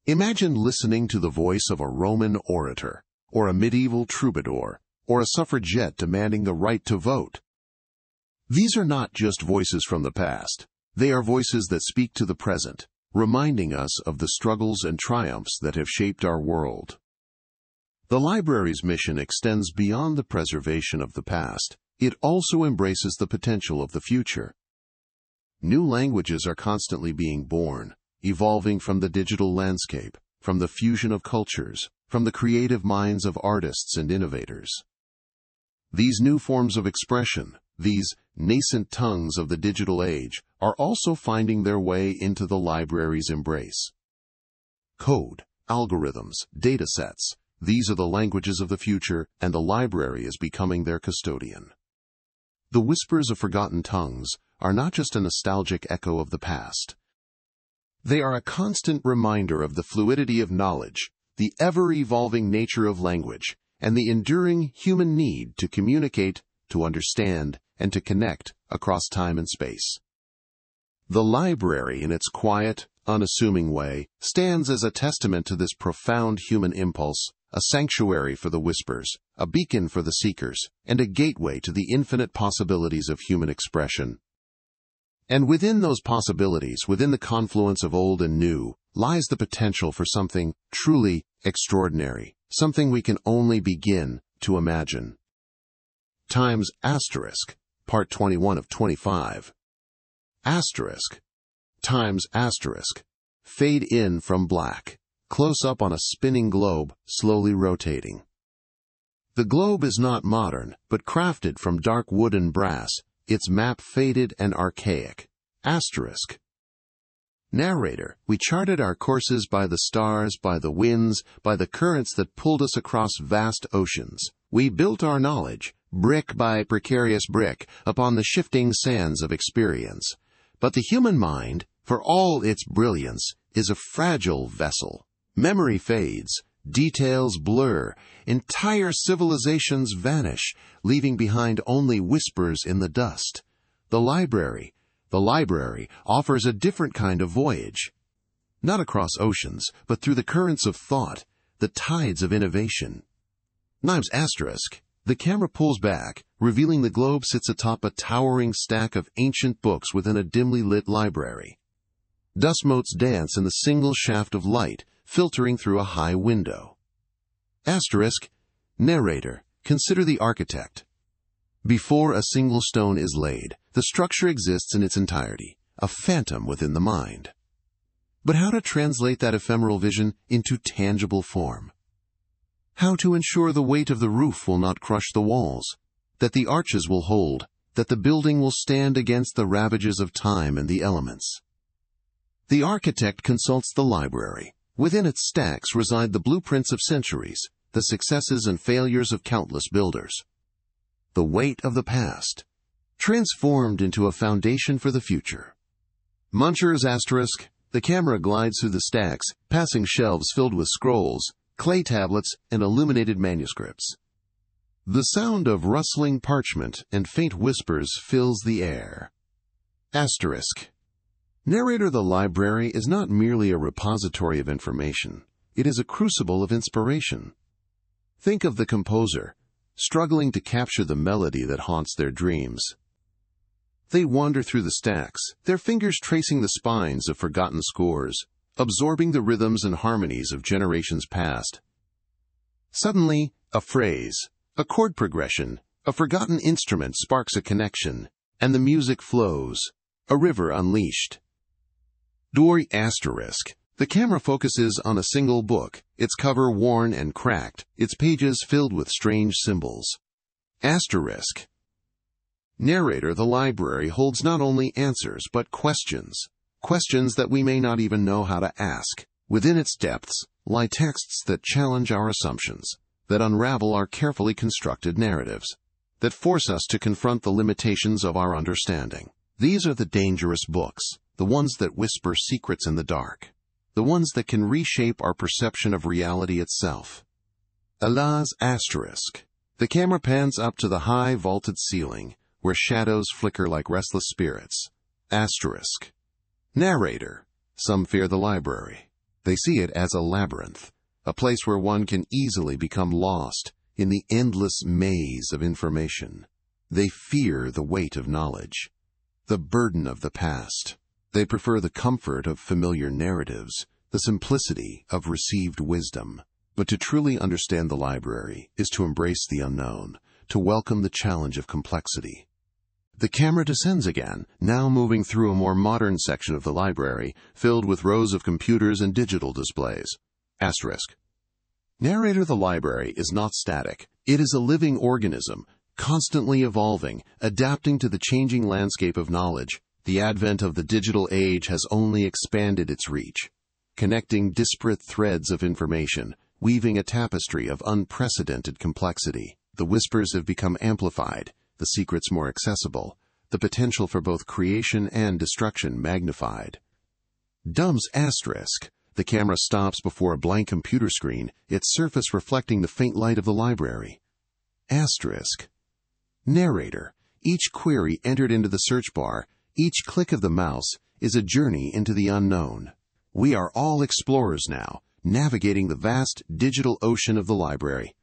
Imagine listening to the voice of a Roman orator, or a medieval troubadour, or a suffragette demanding the right to vote. These are not just voices from the past. They are voices that speak to the present, reminding us of the struggles and triumphs that have shaped our world. The library's mission extends beyond the preservation of the past. It also embraces the potential of the future. New languages are constantly being born, evolving from the digital landscape, from the fusion of cultures, from the creative minds of artists and innovators. These new forms of expression, these nascent tongues of the digital age, are also finding their way into the library's embrace. Code, algorithms, datasets, these are the languages of the future, and the library is becoming their custodian. The whispers of forgotten tongues are not just a nostalgic echo of the past. They are a constant reminder of the fluidity of knowledge, the ever-evolving nature of language, and the enduring human need to communicate, to understand, and to connect across time and space. The library, in its quiet, unassuming way, stands as a testament to this profound human impulse, a sanctuary for the whispers, a beacon for the seekers, and a gateway to the infinite possibilities of human expression. And within those possibilities, within the confluence of old and new, lies the potential for something truly extraordinary, something we can only begin to imagine. Times asterisk, part 21 of 25. Asterisk. Times asterisk. Fade in from black. Close up on a spinning globe, slowly rotating. The globe is not modern, but crafted from dark wood and brass, its map faded and archaic. Asterisk. Narrator, we charted our courses by the stars, by the winds, by the currents that pulled us across vast oceans. We built our knowledge, brick by precarious brick, upon the shifting sands of experience. But the human mind, for all its brilliance, is a fragile vessel. Memory fades, details blur, entire civilizations vanish, leaving behind only whispers in the dust. The library offers a different kind of voyage. Not across oceans, but through the currents of thought, the tides of innovation. Times asterisk. The camera pulls back, revealing the globe sits atop a towering stack of ancient books within a dimly lit library. Dust motes dance in the single shaft of light, filtering through a high window. Asterisk. Narrator, Consider the architect. Before a single stone is laid, the structure exists in its entirety, a phantom within the mind. But how to translate that ephemeral vision into tangible form? How to ensure the weight of the roof will not crush the walls, that the arches will hold, that the building will stand against the ravages of time and the elements? The architect consults the library. Within its stacks reside the blueprints of centuries, the successes and failures of countless builders. The weight of the past, transformed into a foundation for the future. Muncher's asterisk. The camera glides through the stacks, passing shelves filled with scrolls, clay tablets, and illuminated manuscripts. The sound of rustling parchment and faint whispers fills the air. Asterisk. Narrator: the library is not merely a repository of information. It is a crucible of inspiration. Think of the composer, struggling to capture the melody that haunts their dreams. They wander through the stacks, their fingers tracing the spines of forgotten scores, absorbing the rhythms and harmonies of generations past. Suddenly, a phrase, a chord progression, a forgotten instrument sparks a connection, and the music flows, a river unleashed. Dory asterisk. The camera focuses on a single book, its cover worn and cracked, its pages filled with strange symbols. Asterisk. Narrator: the library holds not only answers but questions. Questions that we may not even know how to ask. Within its depths lie texts that challenge our assumptions, that unravel our carefully constructed narratives, that force us to confront the limitations of our understanding. These are the dangerous books, the ones that whisper secrets in the dark, the ones that can reshape our perception of reality itself. Alas asterisk. The camera pans up to the high vaulted ceiling, where shadows flicker like restless spirits. Asterisk. Narrator: some fear the library. They see it as a labyrinth, a place where one can easily become lost in the endless maze of information. They fear the weight of knowledge, the burden of the past. They prefer the comfort of familiar narratives, the simplicity of received wisdom. But to truly understand the library is to embrace the unknown, to welcome the challenge of complexity. The camera descends again, now moving through a more modern section of the library, filled with rows of computers and digital displays. Asterisk. Narrator: the library is not static. It is a living organism, constantly evolving, adapting to the changing landscape of knowledge. The advent of the digital age has only expanded its reach, connecting disparate threads of information, weaving a tapestry of unprecedented complexity. The whispers have become amplified, the secrets more accessible, the potential for both creation and destruction magnified. Dumb's asterisk. The camera stops before a blank computer screen, its surface reflecting the faint light of the library. Asterisk. Narrator: each query entered into the search bar, each click of the mouse, is a journey into the unknown. We are all explorers now, navigating the vast digital ocean of the library.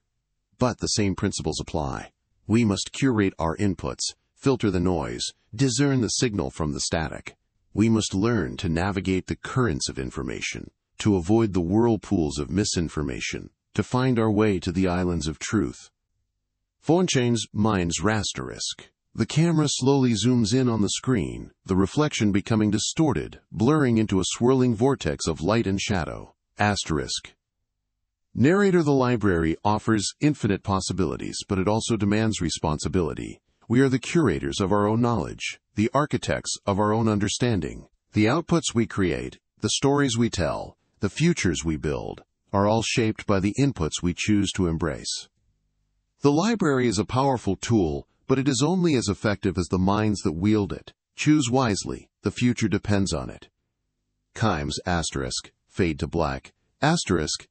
But the same principles apply. We must curate our inputs, filter the noise, discern the signal from the static. We must learn to navigate the currents of information, to avoid the whirlpools of misinformation, to find our way to the islands of truth. Fontain's mind's asterisk. The camera slowly zooms in on the screen, the reflection becoming distorted, blurring into a swirling vortex of light and shadow. Asterisk. Narrator: the library offers infinite possibilities, but it also demands responsibility. We are the curators of our own knowledge, the architects of our own understanding. The outputs we create, the stories we tell, the futures we build, are all shaped by the inputs we choose to embrace. The library is a powerful tool, but it is only as effective as the minds that wield it. Choose wisely, the future depends on it. Chimes asterisk, fade to black, asterisk.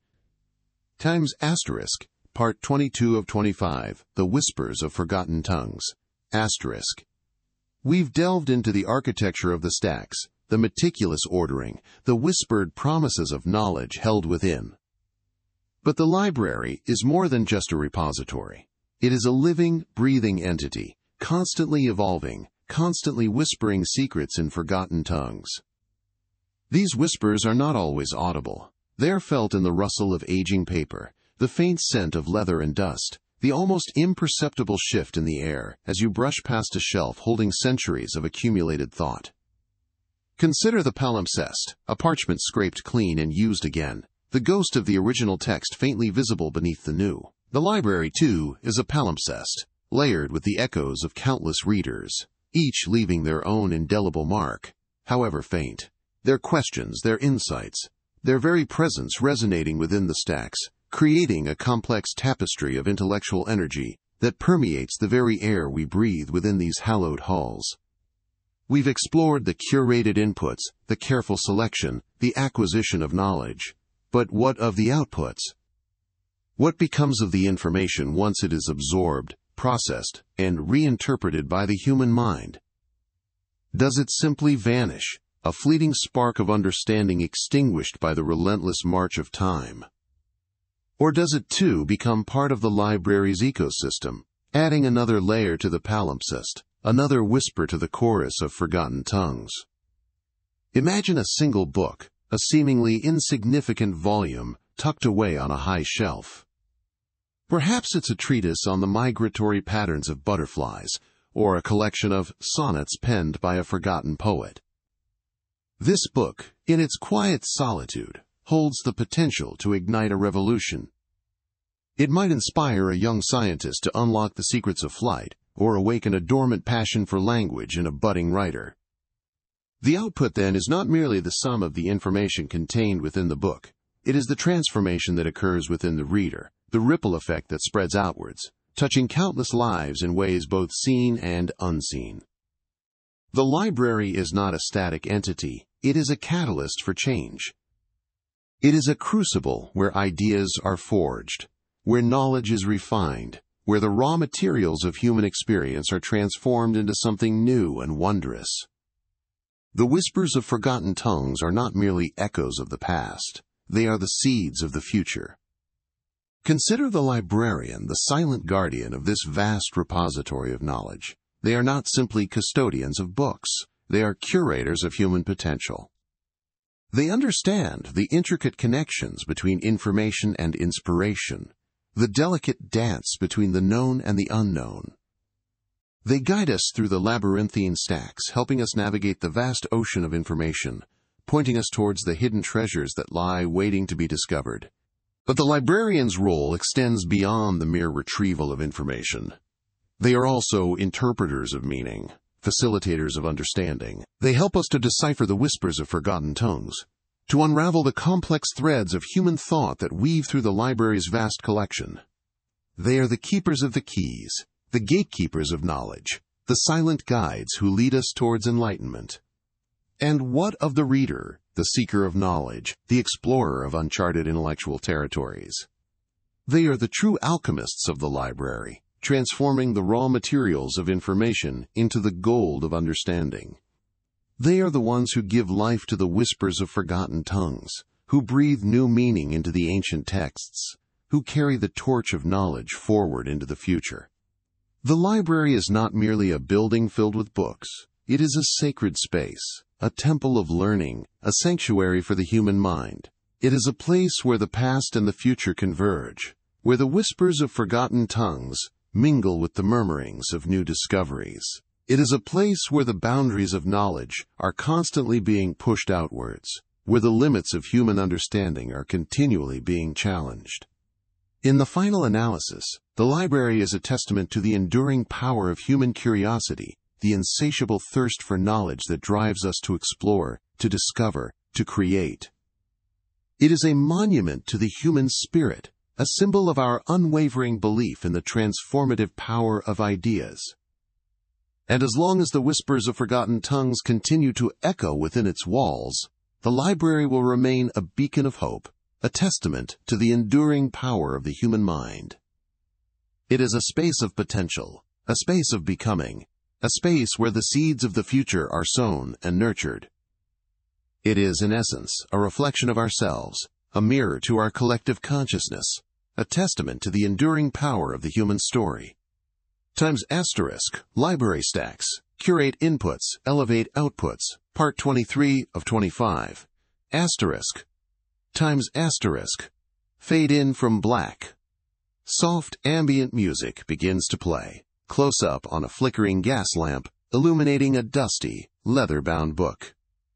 Times asterisk, part 22 of 25, The Whispers of Forgotten Tongues. Asterisk. We've delved into the architecture of the stacks, the meticulous ordering, the whispered promises of knowledge held within. But the library is more than just a repository. It is a living, breathing entity, constantly evolving, constantly whispering secrets in forgotten tongues. These whispers are not always audible. They are felt in the rustle of aging paper, the faint scent of leather and dust, the almost imperceptible shift in the air as you brush past a shelf holding centuries of accumulated thought. Consider the palimpsest, a parchment scraped clean and used again, the ghost of the original text faintly visible beneath the new. The library, too, is a palimpsest, layered with the echoes of countless readers, each leaving their own indelible mark, however faint. Their questions, their insights, their very presence resonating within the stacks, creating a complex tapestry of intellectual energy that permeates the very air we breathe within these hallowed halls. We've explored the curated inputs, the careful selection, the acquisition of knowledge. But what of the outputs? What becomes of the information once it is absorbed, processed, and reinterpreted by the human mind? Does it simply vanish, a fleeting spark of understanding extinguished by the relentless march of time? Or does it too become part of the library's ecosystem, adding another layer to the palimpsest, another whisper to the chorus of forgotten tongues? Imagine a single book, a seemingly insignificant volume tucked away on a high shelf. Perhaps it's a treatise on the migratory patterns of butterflies, or a collection of sonnets penned by a forgotten poet. This book, in its quiet solitude, holds the potential to ignite a revolution. It might inspire a young scientist to unlock the secrets of flight, or awaken a dormant passion for language in a budding writer. The output, then, is not merely the sum of the information contained within the book. It is the transformation that occurs within the reader, the ripple effect that spreads outwards, touching countless lives in ways both seen and unseen. The library is not a static entity. It is a catalyst for change. It is a crucible where ideas are forged, where knowledge is refined, where the raw materials of human experience are transformed into something new and wondrous. The whispers of forgotten tongues are not merely echoes of the past. They are the seeds of the future. Consider the librarian, the silent guardian of this vast repository of knowledge. They are not simply custodians of books. They are curators of human potential. They understand the intricate connections between information and inspiration, the delicate dance between the known and the unknown. They guide us through the labyrinthine stacks, helping us navigate the vast ocean of information, pointing us towards the hidden treasures that lie waiting to be discovered. But the librarian's role extends beyond the mere retrieval of information. They are also interpreters of meaning, facilitators of understanding. They help us to decipher the whispers of forgotten tongues, to unravel the complex threads of human thought that weave through the library's vast collection. They are the keepers of the keys, the gatekeepers of knowledge, the silent guides who lead us towards enlightenment. And what of the reader, the seeker of knowledge, the explorer of uncharted intellectual territories? They are the true alchemists of the library, transforming the raw materials of information into the gold of understanding. They are the ones who give life to the whispers of forgotten tongues, who breathe new meaning into the ancient texts, who carry the torch of knowledge forward into the future. The library is not merely a building filled with books. It is a sacred space, a temple of learning, a sanctuary for the human mind. It is a place where the past and the future converge, where the whispers of forgotten tongues mingle with the murmurings of new discoveries. It is a place where the boundaries of knowledge are constantly being pushed outwards, where the limits of human understanding are continually being challenged. In the final analysis, the library is a testament to the enduring power of human curiosity, the insatiable thirst for knowledge that drives us to explore, to discover, to create. It is a monument to the human spirit, a symbol of our unwavering belief in the transformative power of ideas. And as long as the whispers of forgotten tongues continue to echo within its walls, the library will remain a beacon of hope, a testament to the enduring power of the human mind. It is a space of potential, a space of becoming, a space where the seeds of the future are sown and nurtured. It is, in essence, a reflection of ourselves, a mirror to our collective consciousness, a testament to the enduring power of the human story. Times asterisk, library stacks, curate inputs, elevate outputs, part 23 of 25. Asterisk. Times asterisk. Fade in from black. Soft ambient music begins to play, close up on a flickering gas lamp, illuminating a dusty, leather-bound book.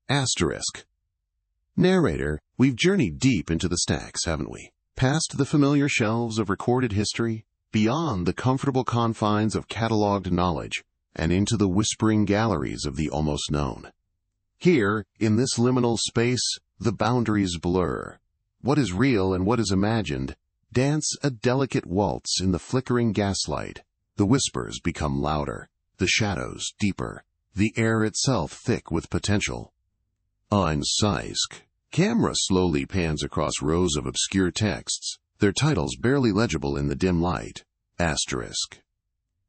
Asterisk. Narrator, we've journeyed deep into the stacks, haven't we? Past the familiar shelves of recorded history, beyond the comfortable confines of catalogued knowledge, and into the whispering galleries of the almost known. Here, in this liminal space, the boundaries blur. What is real and what is imagined dance a delicate waltz in the flickering gaslight. The whispers become louder, the shadows deeper, the air itself thick with potential. Ein Seisk. Camera slowly pans across rows of obscure texts, their titles barely legible in the dim light. Asterisk.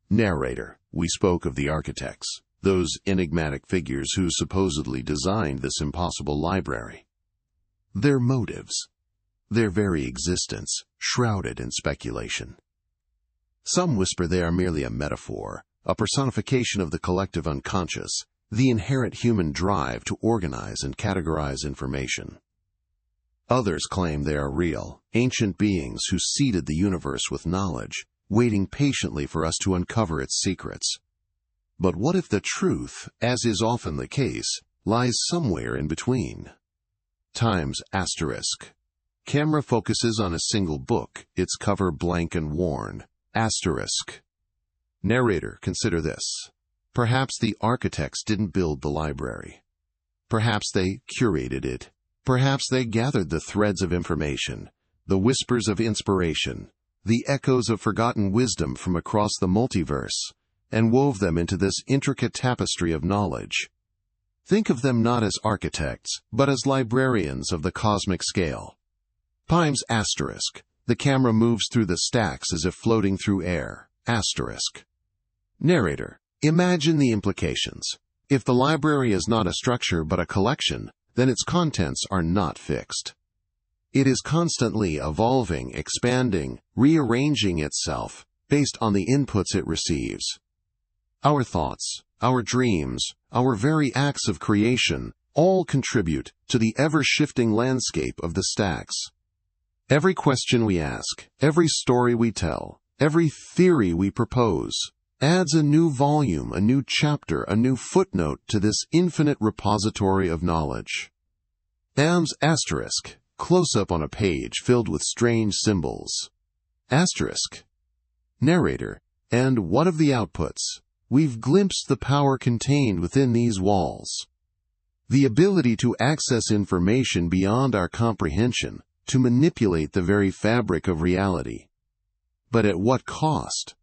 Narrator, we spoke of the architects, those enigmatic figures who supposedly designed this impossible library. Their motives, their very existence, shrouded in speculation. Some whisper they are merely a metaphor, a personification of the collective unconscious, the inherent human drive to organize and categorize information. Others claim they are real, ancient beings who seeded the universe with knowledge, waiting patiently for us to uncover its secrets. But what if the truth, as is often the case, lies somewhere in between? Times asterisk. Camera focuses on a single book, its cover blank and worn. Asterisk. Narrator, consider this. Perhaps the architects didn't build the library. Perhaps they curated it. Perhaps they gathered the threads of information, the whispers of inspiration, the echoes of forgotten wisdom from across the multiverse, and wove them into this intricate tapestry of knowledge. Think of them not as architects, but as librarians of the cosmic scale. Times asterisk. The camera moves through the stacks as if floating through air. Asterisk. Narrator, imagine the implications. If the library is not a structure but a collection, then its contents are not fixed. It is constantly evolving, expanding, rearranging itself based on the inputs it receives. Our thoughts, our dreams, our very acts of creation all contribute to the ever-shifting landscape of the stacks. Every question we ask, every story we tell, every theory we propose, adds a new volume, a new chapter, a new footnote to this infinite repository of knowledge. Ams asterisk, close-up on a page filled with strange symbols. Asterisk. Narrator, and what of the outputs? We've glimpsed the power contained within these walls. The ability to access information beyond our comprehension, to manipulate the very fabric of reality. But at what cost?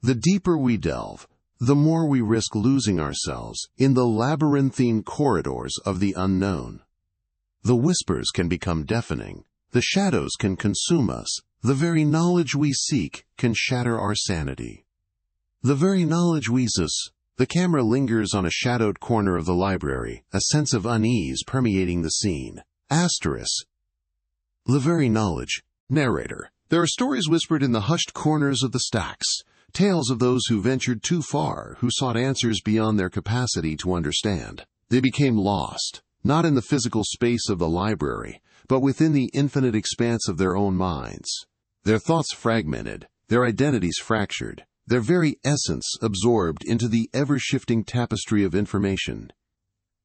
The deeper we delve, the more we risk losing ourselves in the labyrinthine corridors of the unknown. The whispers can become deafening, the shadows can consume us, the very knowledge we seek can shatter our sanity. The very knowledge the camera lingers on a shadowed corner of the library, a sense of unease permeating the scene. Asterisk. The very knowledge. Narrator, there are stories whispered in the hushed corners of the stacks, tales of those who ventured too far, who sought answers beyond their capacity to understand. They became lost, not in the physical space of the library, but within the infinite expanse of their own minds. Their thoughts fragmented, their identities fractured, their very essence absorbed into the ever-shifting tapestry of information.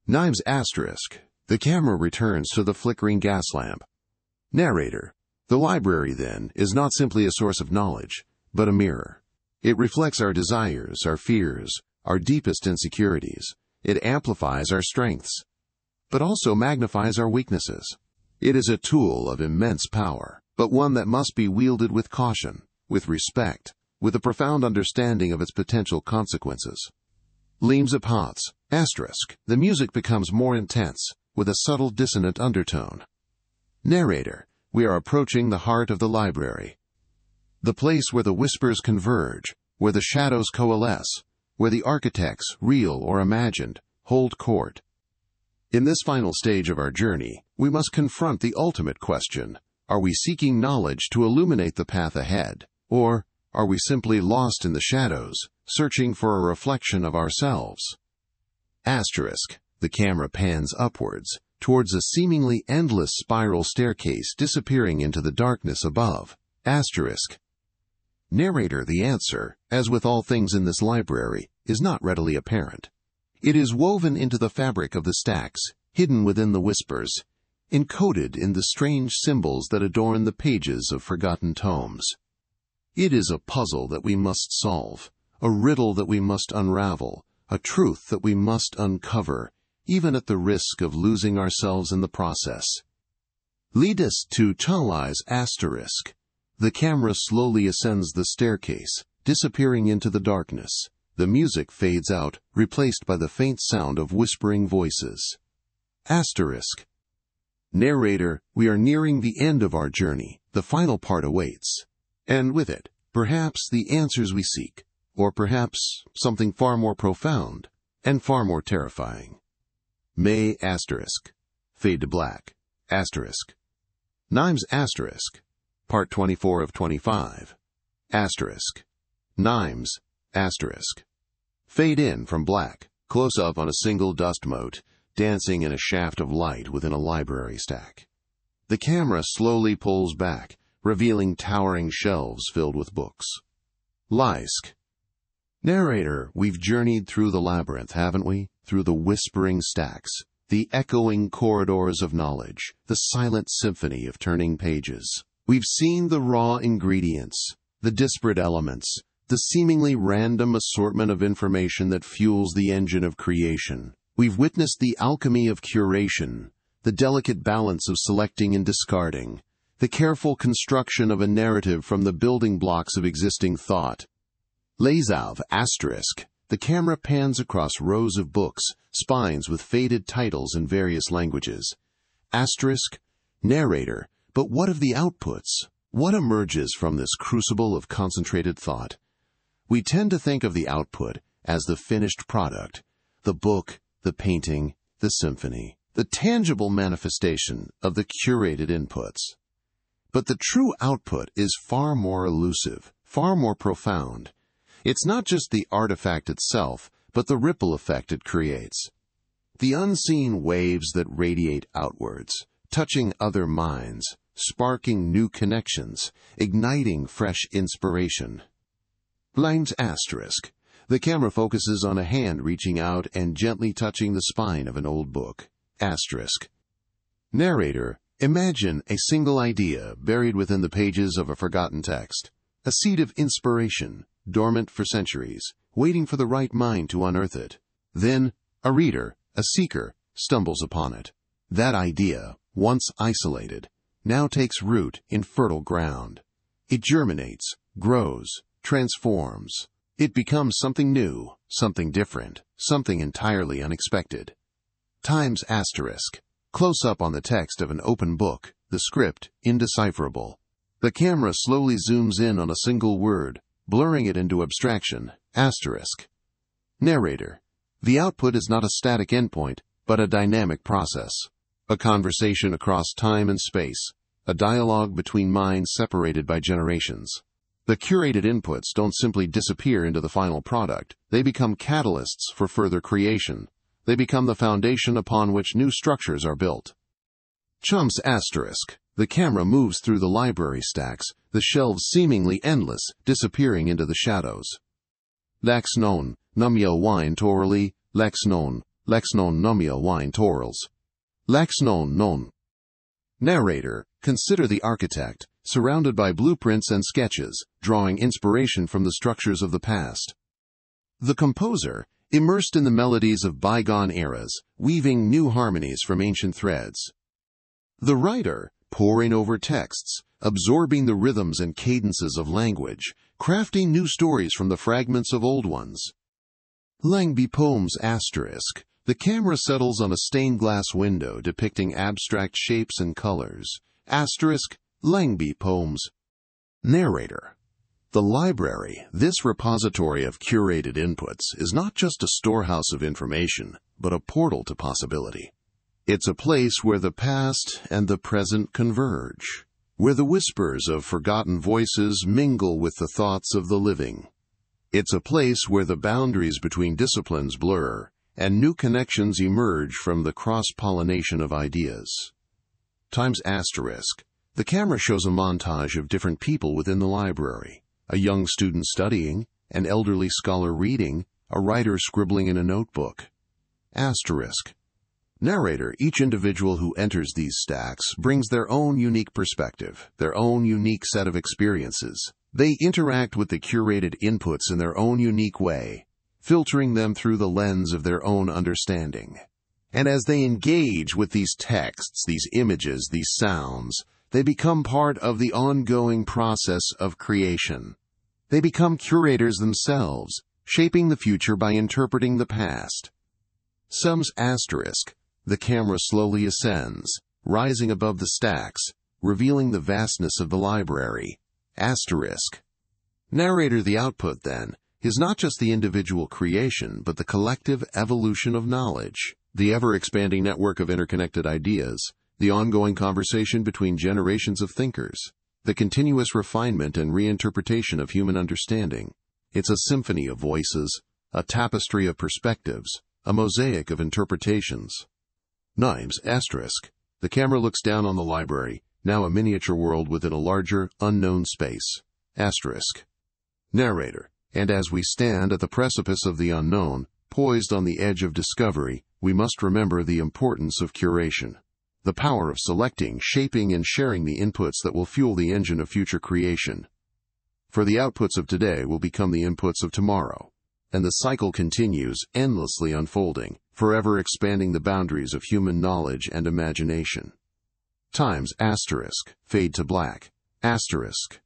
Nimes asterisk. The camera returns to the flickering gas lamp. Narrator, the library, then, is not simply a source of knowledge, but a mirror. It reflects our desires, our fears, our deepest insecurities. It amplifies our strengths, but also magnifies our weaknesses. It is a tool of immense power, but one that must be wielded with caution, with respect, with a profound understanding of its potential consequences. Limes apats, asterisk. The music becomes more intense, with a subtle dissonant undertone. Narrator, we are approaching the heart of the library. The place where the whispers converge, where the shadows coalesce, where the architects, real or imagined, hold court. In this final stage of our journey, we must confront the ultimate question. Are we seeking knowledge to illuminate the path ahead, or are we simply lost in the shadows, searching for a reflection of ourselves? Asterisk. The camera pans upwards, towards a seemingly endless spiral staircase disappearing into the darkness above. Asterisk. Narrator: the answer, as with all things in this library, is not readily apparent. It is woven into the fabric of the stacks, hidden within the whispers, encoded in the strange symbols that adorn the pages of forgotten tomes. It is a puzzle that we must solve, a riddle that we must unravel, a truth that we must uncover, even at the risk of losing ourselves in the process. Lead us to Chalai's asterisk. The camera slowly ascends the staircase, disappearing into the darkness. The music fades out, replaced by the faint sound of whispering voices. Asterisk. Narrator: we are nearing the end of our journey. The final part awaits. And with it, perhaps the answers we seek, or perhaps something far more profound and far more terrifying. May asterisk. Fade to black. Asterisk. Nimes asterisk. Part 24 of 25. Asterisk. Nimes asterisk. Fade in from black. Close up on a single dust mote, dancing in a shaft of light within a library stack. The camera slowly pulls back, revealing towering shelves filled with books. Lysk. Narrator: we've journeyed through the labyrinth, haven't we? Through the whispering stacks, the echoing corridors of knowledge, the silent symphony of turning pages. We've seen the raw ingredients, the disparate elements, the seemingly random assortment of information that fuels the engine of creation. We've witnessed the alchemy of curation, the delicate balance of selecting and discarding, the careful construction of a narrative from the building blocks of existing thought. Lesav asterisk. The camera pans across rows of books, spines with faded titles in various languages. Asterisk. Narrator: but what of the outputs? What emerges from this crucible of concentrated thought? We tend to think of the output as the finished product, the book, the painting, the symphony, the tangible manifestation of the curated inputs. But the true output is far more elusive, far more profound. It's not just the artifact itself, but the ripple effect it creates. The unseen waves that radiate outwards, touching other minds, sparking new connections, igniting fresh inspiration. Lines asterisk. The camera focuses on a hand reaching out and gently touching the spine of an old book. Asterisk. Narrator: imagine a single idea buried within the pages of a forgotten text. A seed of inspiration, dormant for centuries, waiting for the right mind to unearth it. Then, a reader, a seeker, stumbles upon it. That idea, once isolated, now takes root in fertile ground. It germinates, grows, transforms. It becomes something new, something different, something entirely unexpected. Times asterisk. Close up on the text of an open book, the script indecipherable. The camera slowly zooms in on a single word, blurring it into abstraction. Asterisk. Narrator: the output is not a static endpoint, but a dynamic process. A conversation across time and space, a dialogue between minds separated by generations. The curated inputs don't simply disappear into the final product. They become catalysts for further creation. They become the foundation upon which new structures are built. Chumps asterisk. The camera moves through the library stacks, the shelves seemingly endless, disappearing into the shadows. Lex non, numia wine torally, lex non numia wine torals. Lex non. Narrator: consider the architect, surrounded by blueprints and sketches, drawing inspiration from the structures of the past. The composer, immersed in the melodies of bygone eras, weaving new harmonies from ancient threads. The writer, poring over texts, absorbing the rhythms and cadences of language, crafting new stories from the fragments of old ones. Langby poems asterisk. The camera settles on a stained glass window depicting abstract shapes and colors. Asterisk. Langby poems. Narrator: the library, this repository of curated inputs, is not just a storehouse of information, but a portal to possibility. It's a place where the past and the present converge, where the whispers of forgotten voices mingle with the thoughts of the living. It's a place where the boundaries between disciplines blur, and new connections emerge from the cross-pollination of ideas. Times asterisk. The camera shows a montage of different people within the library. a young student studying, an elderly scholar reading, a writer scribbling in a notebook. Asterisk. Narrator. Each individual who enters these stacks brings their own unique perspective, their own unique set of experiences. They interact with the curated inputs in their own unique way, filtering them through the lens of their own understanding. And as they engage with these texts, these images, these sounds, they become part of the ongoing process of creation. They become curators themselves, shaping the future by interpreting the past. Sums asterisk. The camera slowly ascends, rising above the stacks, revealing the vastness of the library. Asterisk. Narrator. The output, then, is not just the individual creation, but the collective evolution of knowledge, the ever-expanding network of interconnected ideas, the ongoing conversation between generations of thinkers, the continuous refinement and reinterpretation of human understanding. It's a symphony of voices, a tapestry of perspectives, a mosaic of interpretations. Nimes asterisk. The camera looks down on the library, now a miniature world within a larger, unknown space. Asterisk. Narrator. And as we stand at the precipice of the unknown, poised on the edge of discovery, we must remember the importance of curation. The power of selecting, shaping, and sharing the inputs that will fuel the engine of future creation. For the outputs of today will become the inputs of tomorrow. And the cycle continues, endlessly unfolding, forever expanding the boundaries of human knowledge and imagination. Times asterisk. Fade to black. Asterisk.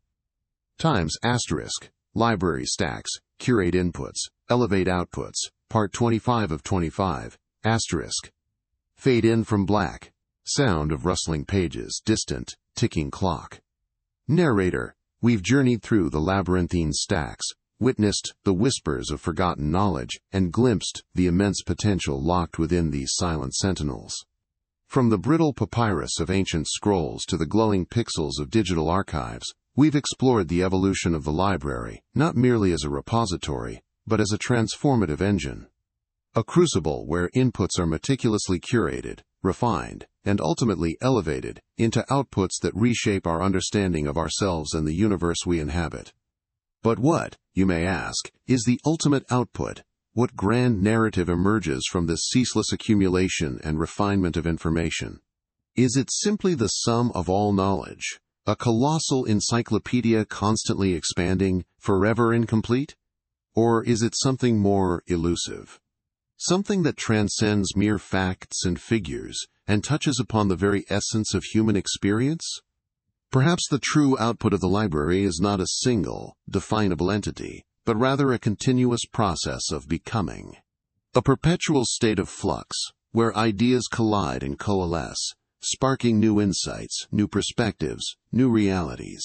Times asterisk. Library stacks. Curate inputs. Elevate outputs. Part 25 of 25. Asterisk. Fade in from black. Sound of rustling pages. Distant, ticking clock. Narrator. We've journeyed through the labyrinthine stacks, witnessed the whispers of forgotten knowledge, and glimpsed the immense potential locked within these silent sentinels. From the brittle papyrus of ancient scrolls to the glowing pixels of digital archives, we've explored the evolution of the library, not merely as a repository, but as a transformative engine. A crucible where inputs are meticulously curated, refined, and ultimately elevated into outputs that reshape our understanding of ourselves and the universe we inhabit. But what, you may ask, is the ultimate output? What grand narrative emerges from this ceaseless accumulation and refinement of information? Is it simply the sum of all knowledge, a colossal encyclopedia constantly expanding, forever incomplete? Or is it something more elusive? Something that transcends mere facts and figures and touches upon the very essence of human experience? Perhaps the true output of the library is not a single, definable entity, but rather a continuous process of becoming. A perpetual state of flux, where ideas collide and coalesce, sparking new insights, new perspectives, new realities.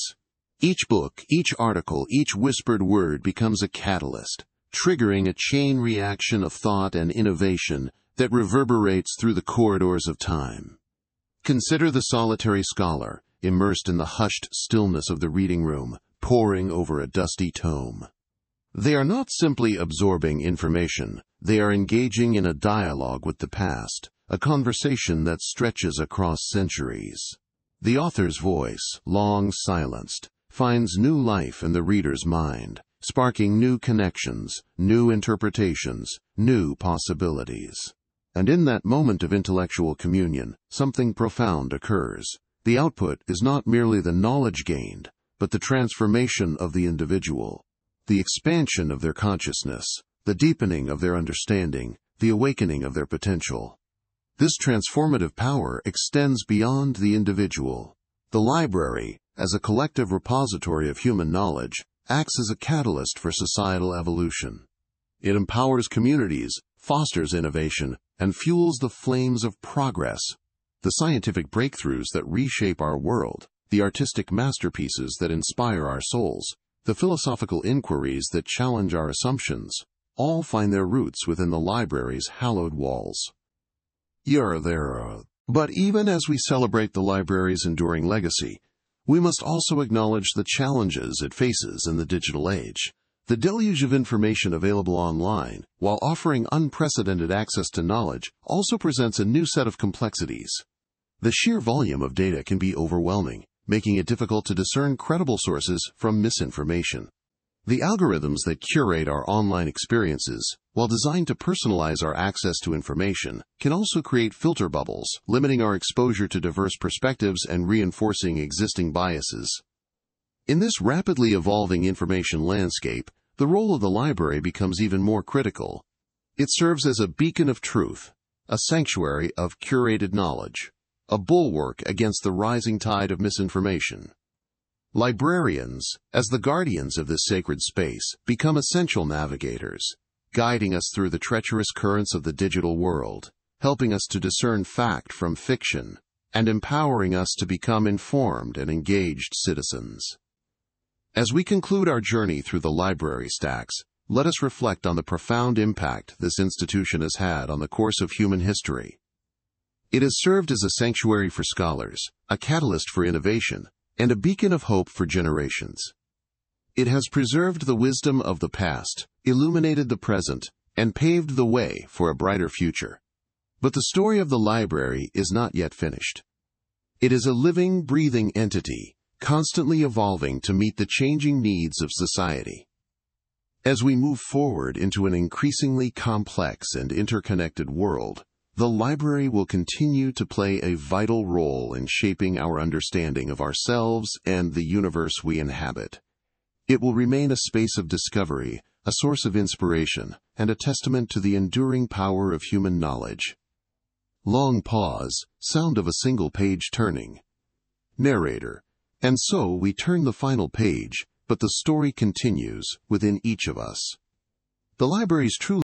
Each book, each article, each whispered word becomes a catalyst, triggering a chain reaction of thought and innovation that reverberates through the corridors of time. Consider the solitary scholar, immersed in the hushed stillness of the reading room, poring over a dusty tome. They are not simply absorbing information, they are engaging in a dialogue with the past, a conversation that stretches across centuries. The author's voice, long silenced, finds new life in the reader's mind, sparking new connections, new interpretations, new possibilities. And in that moment of intellectual communion, something profound occurs. The output is not merely the knowledge gained, but the transformation of the individual, the expansion of their consciousness, the deepening of their understanding, the awakening of their potential. This transformative power extends beyond the individual. The library, as a collective repository of human knowledge, acts as a catalyst for societal evolution. It empowers communities, fosters innovation, and fuels the flames of progress. The scientific breakthroughs that reshape our world, the artistic masterpieces that inspire our souls, the philosophical inquiries that challenge our assumptions, all find their roots within the library's hallowed walls. But even as we celebrate the library's enduring legacy, we must also acknowledge the challenges it faces in the digital age. The deluge of information available online, while offering unprecedented access to knowledge, also presents a new set of complexities. The sheer volume of data can be overwhelming, making it difficult to discern credible sources from misinformation. The algorithms that curate our online experiences, while designed to personalize our access to information, can also create filter bubbles, limiting our exposure to diverse perspectives and reinforcing existing biases. In this rapidly evolving information landscape, the role of the library becomes even more critical. It serves as a beacon of truth, a sanctuary of curated knowledge, a bulwark against the rising tide of misinformation. Librarians, as the guardians of this sacred space, become essential navigators, guiding us through the treacherous currents of the digital world, helping us to discern fact from fiction, and empowering us to become informed and engaged citizens. As we conclude our journey through the library stacks, let us reflect on the profound impact this institution has had on the course of human history. It has served as a sanctuary for scholars, a catalyst for innovation, and a beacon of hope for generations. It has preserved the wisdom of the past, illuminated the present, and paved the way for a brighter future. But the story of the library is not yet finished. It is a living, breathing entity, constantly evolving to meet the changing needs of society. As we move forward into an increasingly complex and interconnected world, the library will continue to play a vital role in shaping our understanding of ourselves and the universe we inhabit. It will remain a space of discovery, a source of inspiration, and a testament to the enduring power of human knowledge. Long pause, sound of a single page turning. Narrator. And so we turn the final page, but the story continues within each of us. The library's true